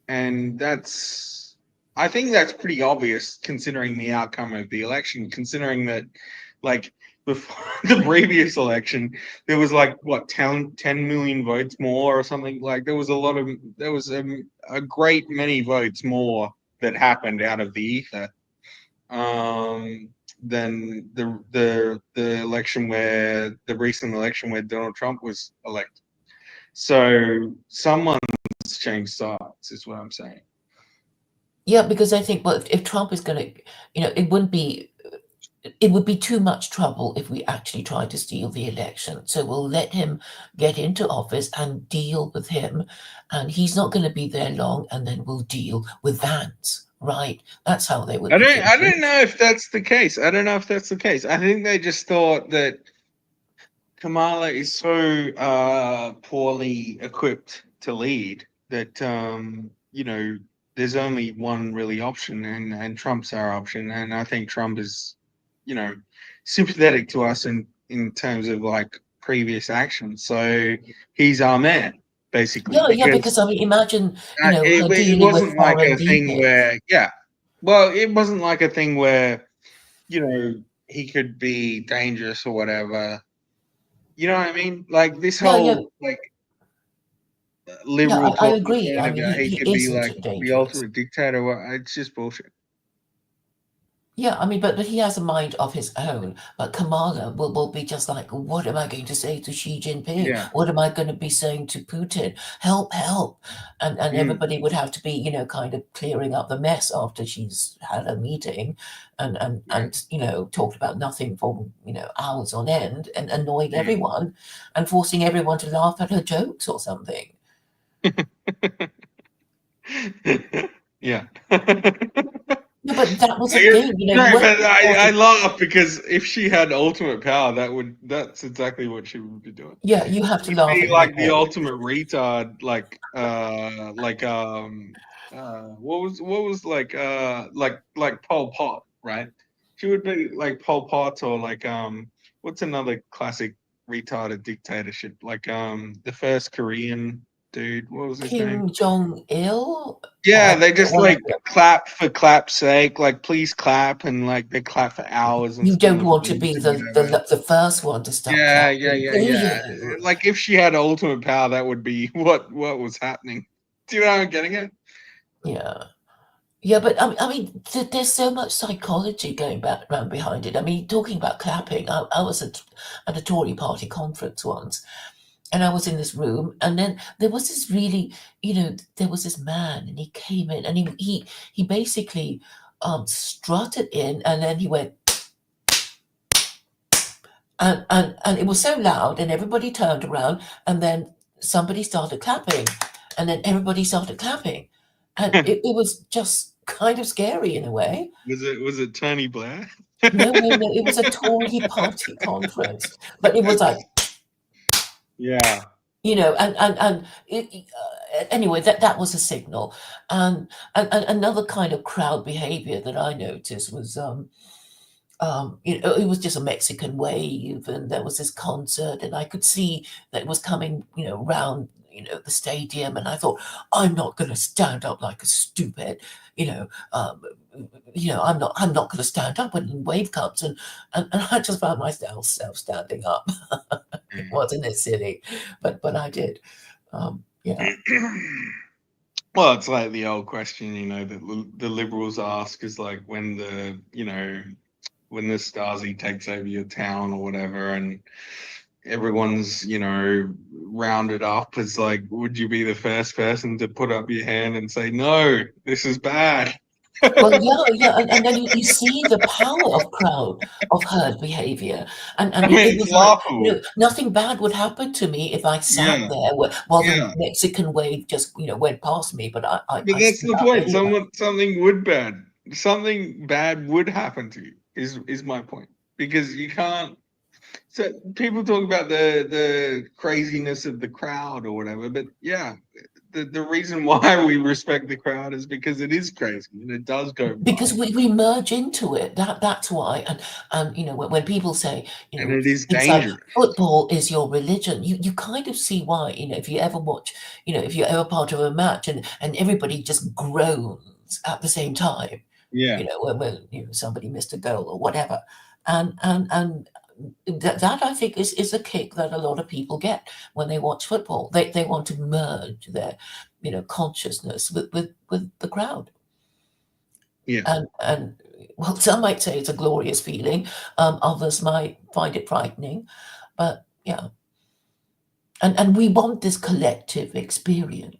I think that's pretty obvious considering the outcome of the election, considering that like before the previous election there was like what 10 million votes more or something. Like there was a great many votes more that happened out of the ether than the election where the recent election where Donald Trump was elected. So someone's changed sides is what I'm saying. Yeah, because I think, well, if Trump is going to, it would be too much trouble if we actually tried to steal the election. So we'll let him get into office and deal with him, and he's not going to be there long, and then we'll deal with Vance. Right? That's how they would I be don't thinking. know if that's the case. I don't know if that's the case. I think they just thought that Kamala is so poorly equipped to lead that there's only one really option, and Trump's our option. And I think Trump is, sympathetic to us in terms of like previous actions. So he's our man, basically, Yeah, yeah, because because I mean, imagine, her it dealing with wasn't like foreign a thing leaders. where, yeah, well, it wasn't like a thing where, he could be dangerous or whatever. You know what I mean? Like this Yeah, yeah, whole like yeah, liberal I talk he's agree. saying I mean, about he he could be isn't like the dangerous. ultimate dictator. It's just bullshit. Yeah, I mean, but he has a mind of his own. But Kamala will be just like, what am I going to say to Xi Jinping? Yeah. What am I going to be saying to Putin? Help, help. And Mm, everybody would have to be, kind of clearing up the mess after she's had a meeting yeah. talked about nothing for, hours on end and annoying Mm. everyone and forcing everyone to laugh at her jokes or something. Yeah. No, but that was the I guess, thing, no, you weren't but I supporting. laugh because if she had ultimate power, that's exactly what she would be doing. Yeah, you have to She'd laugh be at her like the jokes. ultimate retard, what was like Pol Pot, right? She would be like Pol Pot or like what's another classic retarded dictatorship? Like the first Korean dude, what was his name? Kim Jong Il, Yeah, they just one of like the, clap for clap's sake, like please clap, and like they clap for hours you instead don't of want to be minutes or whatever. the first one to start clapping, do Yeah. you? Like if she had ultimate power, that would be what was happening. Do you know what I'm getting at? Yeah. Yeah, but I mean, there's so much psychology going back around behind it. I mean, talking about clapping, I was at a Tory party conference once, and I was in this room, and then there was this really, there was this man, and he came in, and he basically strutted in, and then he went, and it was so loud, and everybody turned around, and then somebody started clapping, and then everybody started clapping, and it was just kind of scary in a way. Was it Tony Blair? No, no, no. It was a Tory party conference, but it was like, Yeah. Anyway, that was a signal, and another kind of crowd behavior that I noticed was, it was just a Mexican wave, and there was this concert, and I could see that it was coming, round, the stadium, and I thought, I'm not going to stand up like a stupid, you know, um, I'm not going to stand up when the wave comes, and I just found myself standing up. It wasn't as silly, but I did. Yeah. Well, it's like the old question, that the liberals ask is like when when the Stasi takes over your town or whatever, and everyone's, rounded up. It's like, would you be the first person to put up your hand and say, no, this is bad? Well, yeah, and then you see the power of herd behavior, and I mean, it it's was like, laughable. nothing bad would happen to me if I sat Yeah, there while the yeah. Mexican wave just, went past me, but But I that's stood the up point. anyway. Something bad would happen to you. Is my point, because you can't. So people talk about the craziness of the crowd or whatever, but yeah, the reason why we respect the crowd is because it is crazy and it does go Because wild we merge into it. That's why. And when people say, and it is things like dangerous. football is your religion, you kind of see why. If you ever watch, if you're ever part of a match, and everybody just groans at the same time, Yeah, when somebody missed a goal or whatever, and that I think is a kick that a lot of people get when they watch football. They want to merge their consciousness with the crowd. yeah. And well, some might say it's a glorious feeling, others might find it frightening, but yeah. And we want this collective experience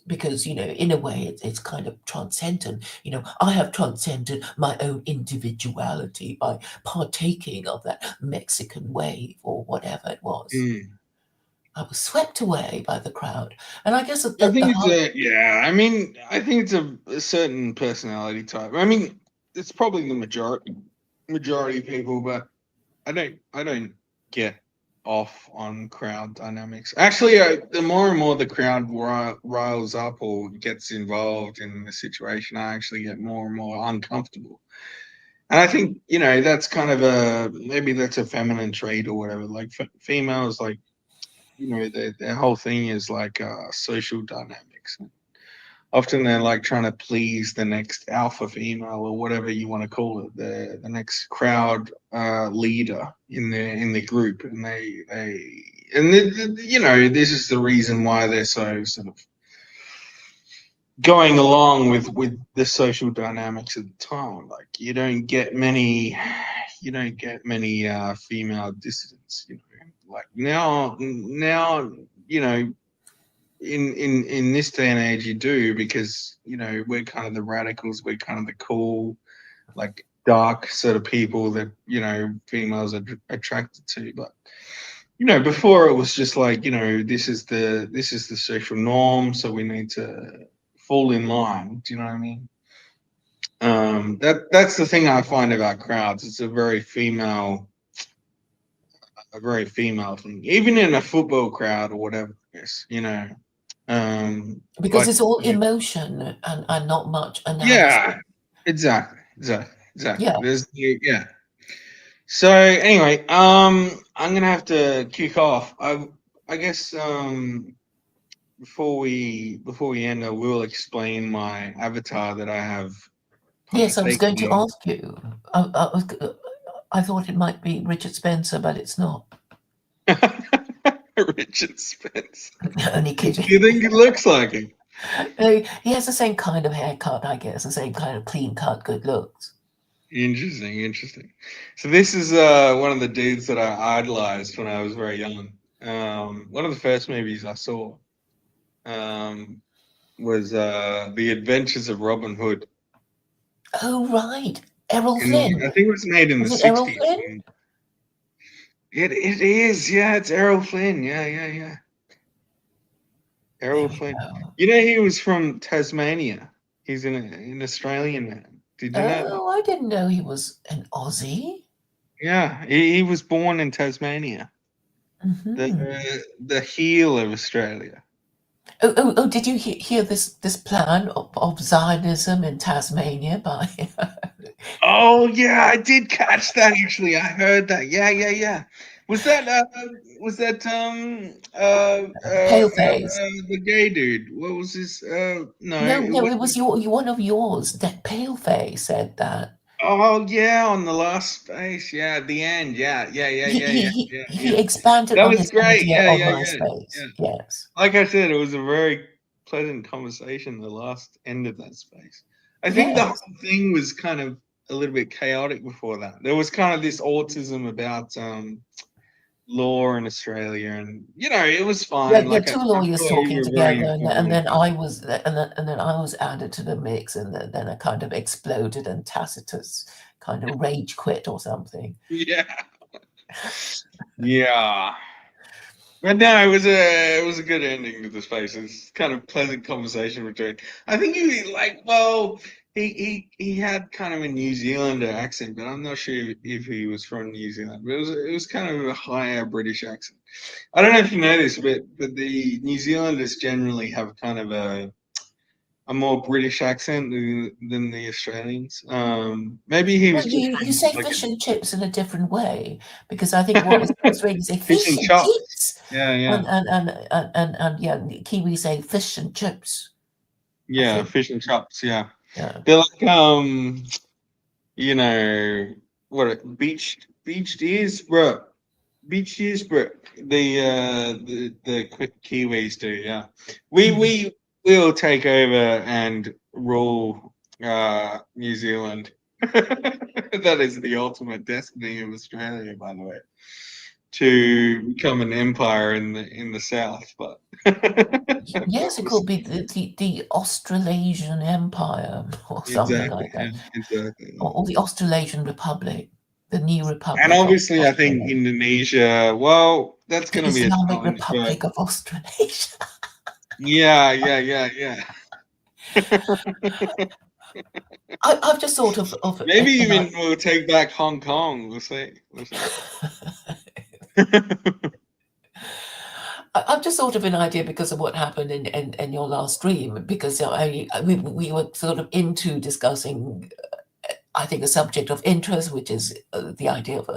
because, in a way, it's kind of transcendent. I have transcended my own individuality by partaking of that Mexican wave or whatever it was. Mm. I was swept away by the crowd. And I guess I that think it's a yeah. I mean, I think it's a certain personality type. I mean, it's probably the majority of people, but I don't get off on crowd dynamics. Actually, the more and more the crowd riles up or gets involved in the situation, I actually get more and more uncomfortable. And I think that's kind of maybe that's a feminine trait or whatever. Like females, like their whole thing is like social dynamics. Often they're like trying to please the next alpha female or whatever you want to call it, the next crowd leader in the group, and this is the reason why they're so sort of going along with the social dynamics at the time. Like you don't get many female dissidents. Like now in this day and age you do, because we're kind of the radicals, we're kind of the cool, like dark sort of people that females are attracted to. But before it was just like this is the social norm, so we need to fall in line. Do you know what I mean? That's the thing I find about crowds. It's a very female thing, even in a football crowd or whatever it is. because Like it's all emotion and not much analysis. yeah, exactly. Yeah. Yeah. So anyway, I'm gonna have to kick off. I guess before we end, I will explain my avatar that I have Yes, I was going to partaken ask you. I thought it might be Richard Spencer, but it's not. of. Richard Spence. Only Do you kidding. think it looks like him? He has the same kind of haircut, I guess, the same kind of clean cut, good looks. Interesting. So this is one of the dudes that I idolized when I was very young. One of the first movies I saw was The Adventures of Robin Hood. Oh, right. Errol Flynn. I think it was made in the Was it Errol 60s. Flynn? It is, yeah, it's Errol Flynn. Yeah. Errol There we Flynn. go. You know, he was from Tasmania. He's an Australian man. Did you know that? Oh, I didn't know he was an Aussie. Yeah, he was born in Tasmania, Mm-hmm. the heel of Australia. Oh! Did you hear this plan of Zionism in Tasmania by? Oh yeah, I did catch that actually. I heard that. Yeah. Was that Paleface. the gay dude? What was his no, No, it no, it was wasn't. one of yours. That Paleface said that. Oh yeah, on the last space. Yeah, at the end. Yeah. He expanded That on was his great. idea on Yeah. MySpace. Yes. Like I said, it was a very pleasant conversation, the last end of that space. I think the Yes. whole thing was kind of a little bit chaotic before that. There was kind of this autism about law in Australia, and it was Yeah, fine. yeah, Like I two said, I lawyers thought you talking were very together, and informative. then I was, and then I was added to the mix, and then it kind of exploded, and Tacitus kind of rage quit or something. Yeah, yeah. But no, it was a good ending to the space. It's kind of pleasant conversation between. I think he had kind of a New Zealander accent, but I'm not sure if he was from New Zealand. But it was kind of a higher British accent. I don't know if you know this, but the New Zealanders generally have kind of a more British accent than the Australians. Maybe he Well, was just you from say like a fish and chips in a different way because I think what Australians say fish fish and and chops. chips, Yeah. and yeah, Kiwi say fish and chips. I Yeah, think. fish and chops. Yeah. Yeah. They're like you know, beached ears, bro. Beached ears, bro. The quick Kiwis do, yeah. We Mm. we will take over and rule New Zealand. That is the ultimate destiny of Australia, by the way. To become an empire in the south, but Yes, it could be the Australasian Empire or something exactly, like yeah, that, exactly. or the Australasian Republic, the new And Republic of obviously, I think Australia, Indonesia. Well, that's the going to be a Islamic challenge, but Republic of Australasia. yeah. I've just thought of Maybe an even we'll take back Hong Kong. We'll see. I've just thought of an idea because of what happened in your last stream, because we were sort of into discussing, I think, a subject of interest, which is the idea of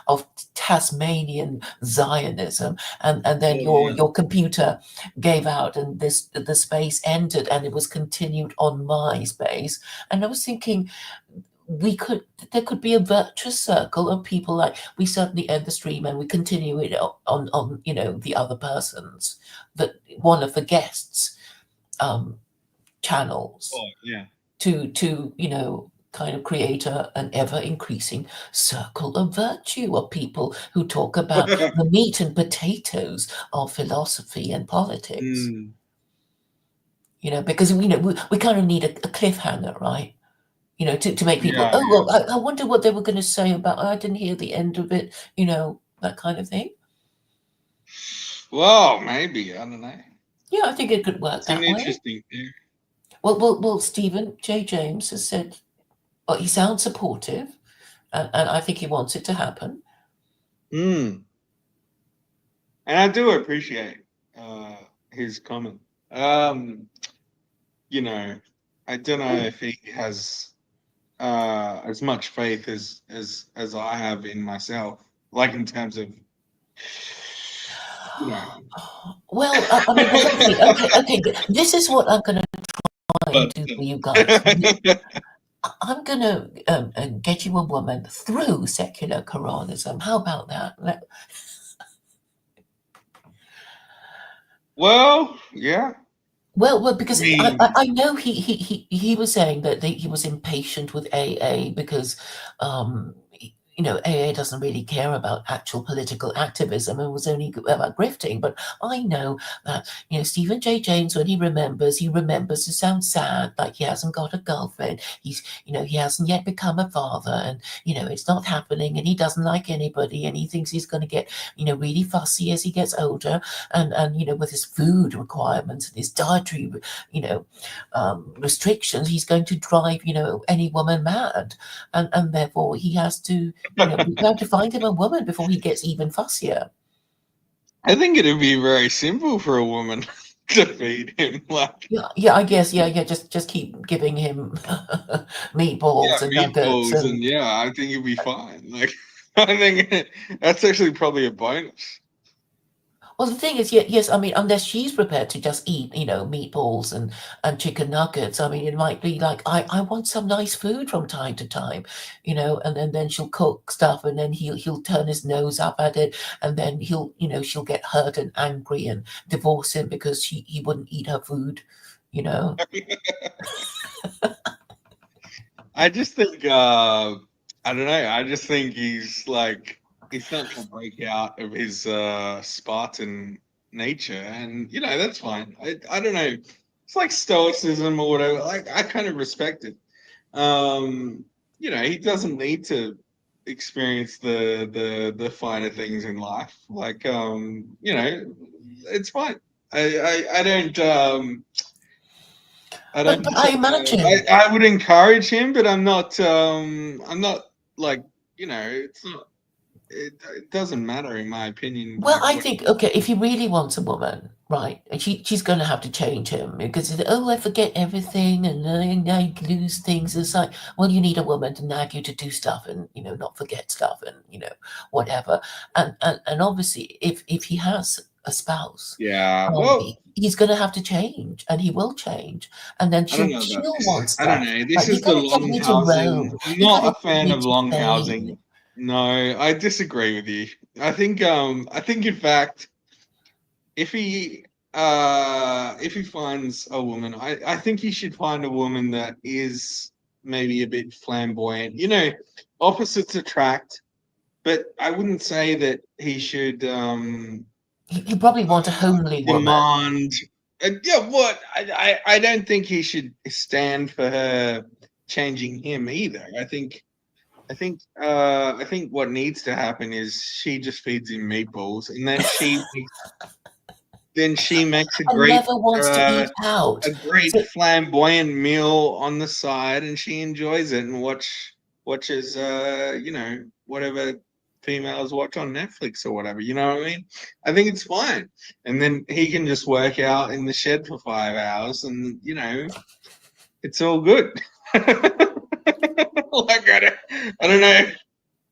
of Tasmanian Zionism, and then Yeah. your computer gave out, and the space ended, and it was continued on MySpace, and I was thinking there could be a virtuous circle of people, like we certainly end the stream and we continue it on the other person's, that one of the guests channels, Oh, yeah. to kind of create an ever increasing circle of virtue of people who talk about the meat and potatoes of philosophy and politics, Mm, because we kind of need a cliffhanger, right? To make people, yeah. oh, well, I wonder what they were going to say about, I didn't hear the end of it, that kind of thing. Well, maybe I don't know. Yeah, I think it could work It's an that way. interesting thing. Well, Stephen J. James has said, well, he sounds supportive, and I think he wants it to happen. And I do appreciate his comment. I don't know if he has as much faith as I have in myself, like in terms of Well, I mean, okay. This is what I'm going to try and do for you guys. I'm going to get you a woman through secular Quranism. How about that? Well, yeah. Well, I because mean, I know he was saying that he was impatient with AA because, AA doesn't really care about actual political activism and was only about grifting. But I know that, Stephen J. James, when he remembers to sound sad, like he hasn't got a girlfriend. He hasn't yet become a father, and, it's not happening, and he doesn't like anybody, and he thinks he's going to get, really fussy as he gets older, and with his food requirements and his dietary restrictions, he's going to drive any woman mad, and therefore he has to we have to find him a woman before he gets even fussier. I think it'd be very simple for a woman to feed him. Like, Yeah, I guess, yeah, just keep giving him yeah, meatballs and nuggets meatballs, and and. yeah, I think it'd be fine. Like, I think that's actually probably a bonus. Well, the thing is, yes, I mean, unless she's prepared to just eat, meatballs and chicken nuggets, I mean, it might be like, I want some nice food from time to time, and then she'll cook stuff, and then he'll turn his nose up at it, and then she'll get hurt and angry and divorce him because he wouldn't eat her food, you know. I just think, I don't know. I just think he's not going to break out of his Spartan nature, and that's fine. I don't know. It's like stoicism or whatever. Like, I kind of respect it. He doesn't need to experience the finer things in life. Like, it's fine. I don't. I But don't. I imagine. I would encourage him, but I'm not. I'm not like. It's not. It doesn't matter in my opinion. Well, Like I what? think, okay, if he really wants a woman, right, and she's going to have to change him because, I forget everything and I lose things. It's like, well, you need a woman to nag you to do stuff and, not forget stuff and, whatever. And obviously, if he has a spouse, Yeah. Well, he's going to have to change and he will change. And then I don't she'll, know about she'll want this. I don't stuff. know. This Like, you is the got to take long me to housing. Rome. I'm You got not to a take fan me of to long Spain. housing. No, I disagree with you. I think in fact, if he finds a woman, I think he should find a woman that is maybe a bit flamboyant. Opposites attract, but I wouldn't say that he should He probably want a homely woman. demand. Yeah, what? I don't think he should stand for her changing him either. I think what needs to happen is she just feeds him meatballs, and then she makes a And great never wants to uh, eat out. a great So, flamboyant meal on the side, and she enjoys it and watches whatever females watch on Netflix or whatever. You know what I mean? I think it's fine, and then he can just work out in the shed for 5 hours, and it's all good. Like, I don't know.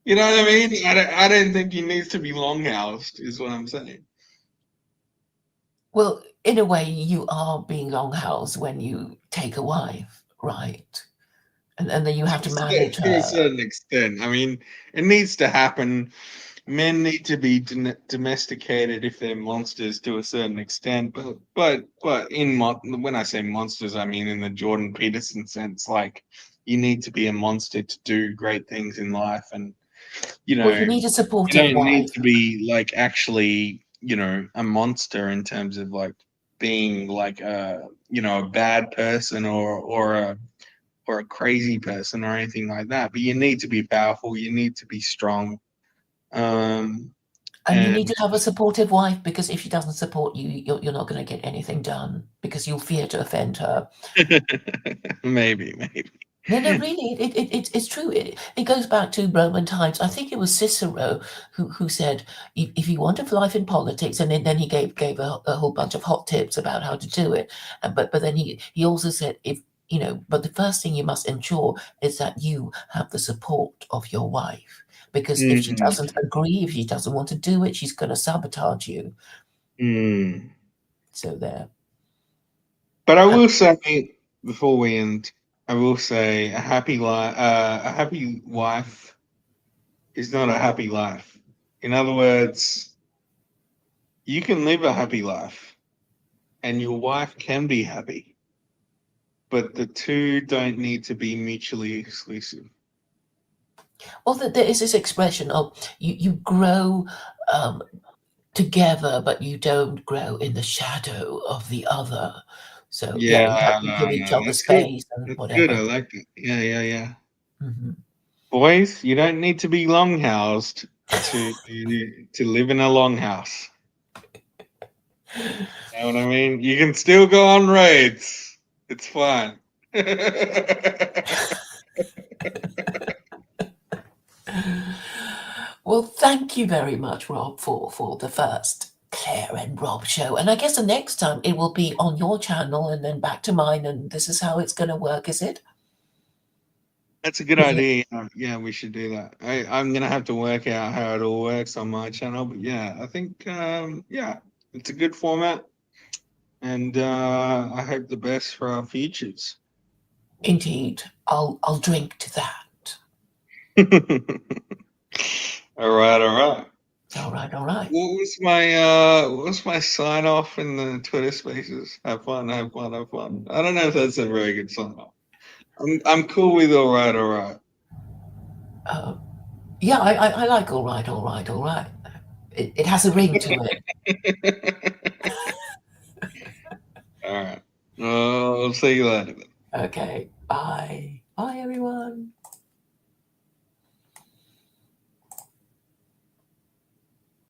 You know what I mean? I don't think he needs to be longhoused, is what I'm saying. well, in a way, you are being longhouse when you take a wife, right? And then you have to manage To a her. certain extent. I mean, it needs to happen. Men need to be domesticated if they're monsters to a certain extent. But when I say monsters, I mean in the Jordan Peterson sense. Like, you need to be a monster to do great things in life, and you Well, know you need a you supportive don't need wife. to be like actually a monster in terms of like being like a bad person or a crazy person or anything like that. But you need to be powerful. You need to be strong. Um, And you need and to have a supportive wife because if she doesn't support you, you're not going to get anything done because you'll fear to offend her. maybe. No, really, it's true. It goes back to Roman times. I think it was Cicero who said, if you want a life in politics, and then he gave a whole bunch of hot tips about how to do it. But then he also said, but the first thing you must ensure is that you have the support of your wife. Because if she Mm, doesn't agree, if she doesn't want to do it, she's going to sabotage you. mm. So there. But I will say before we end, I will say a happy wife is not a happy life. In other words, you can live a happy life and your wife can be happy, but the two don't need to be mutually exclusive. Well, there is this expression of you grow together, but you don't grow in the shadow of the other. So yeah, you have to give each other That's good. space and That's good. I whatever. like it. Yeah. Hmm. Boys, you don't need to be longhoused to live in a longhouse. You know what I mean? You can still go on raids. It's fine. Well, thank you very much, Rob, for the first Claire and Rob show. And I guess the next time it will be on your channel and then back to mine, and this is how it's going to work, is it? That's a good Is it? idea. Yeah, we should do that. I'm gonna have to work out how it all works on my channel, but yeah, I think yeah, it's a good format, and I hope the best for our futures. Indeed. I'll drink to that. All right. All right, all right. What was my sign off in the Twitter Spaces? Have fun. I don't know if that's a very good sign off. I'm cool with all right. Yeah, I like all right, all right, all right. It has a ring to it. All right. I'll see you later. Okay, bye.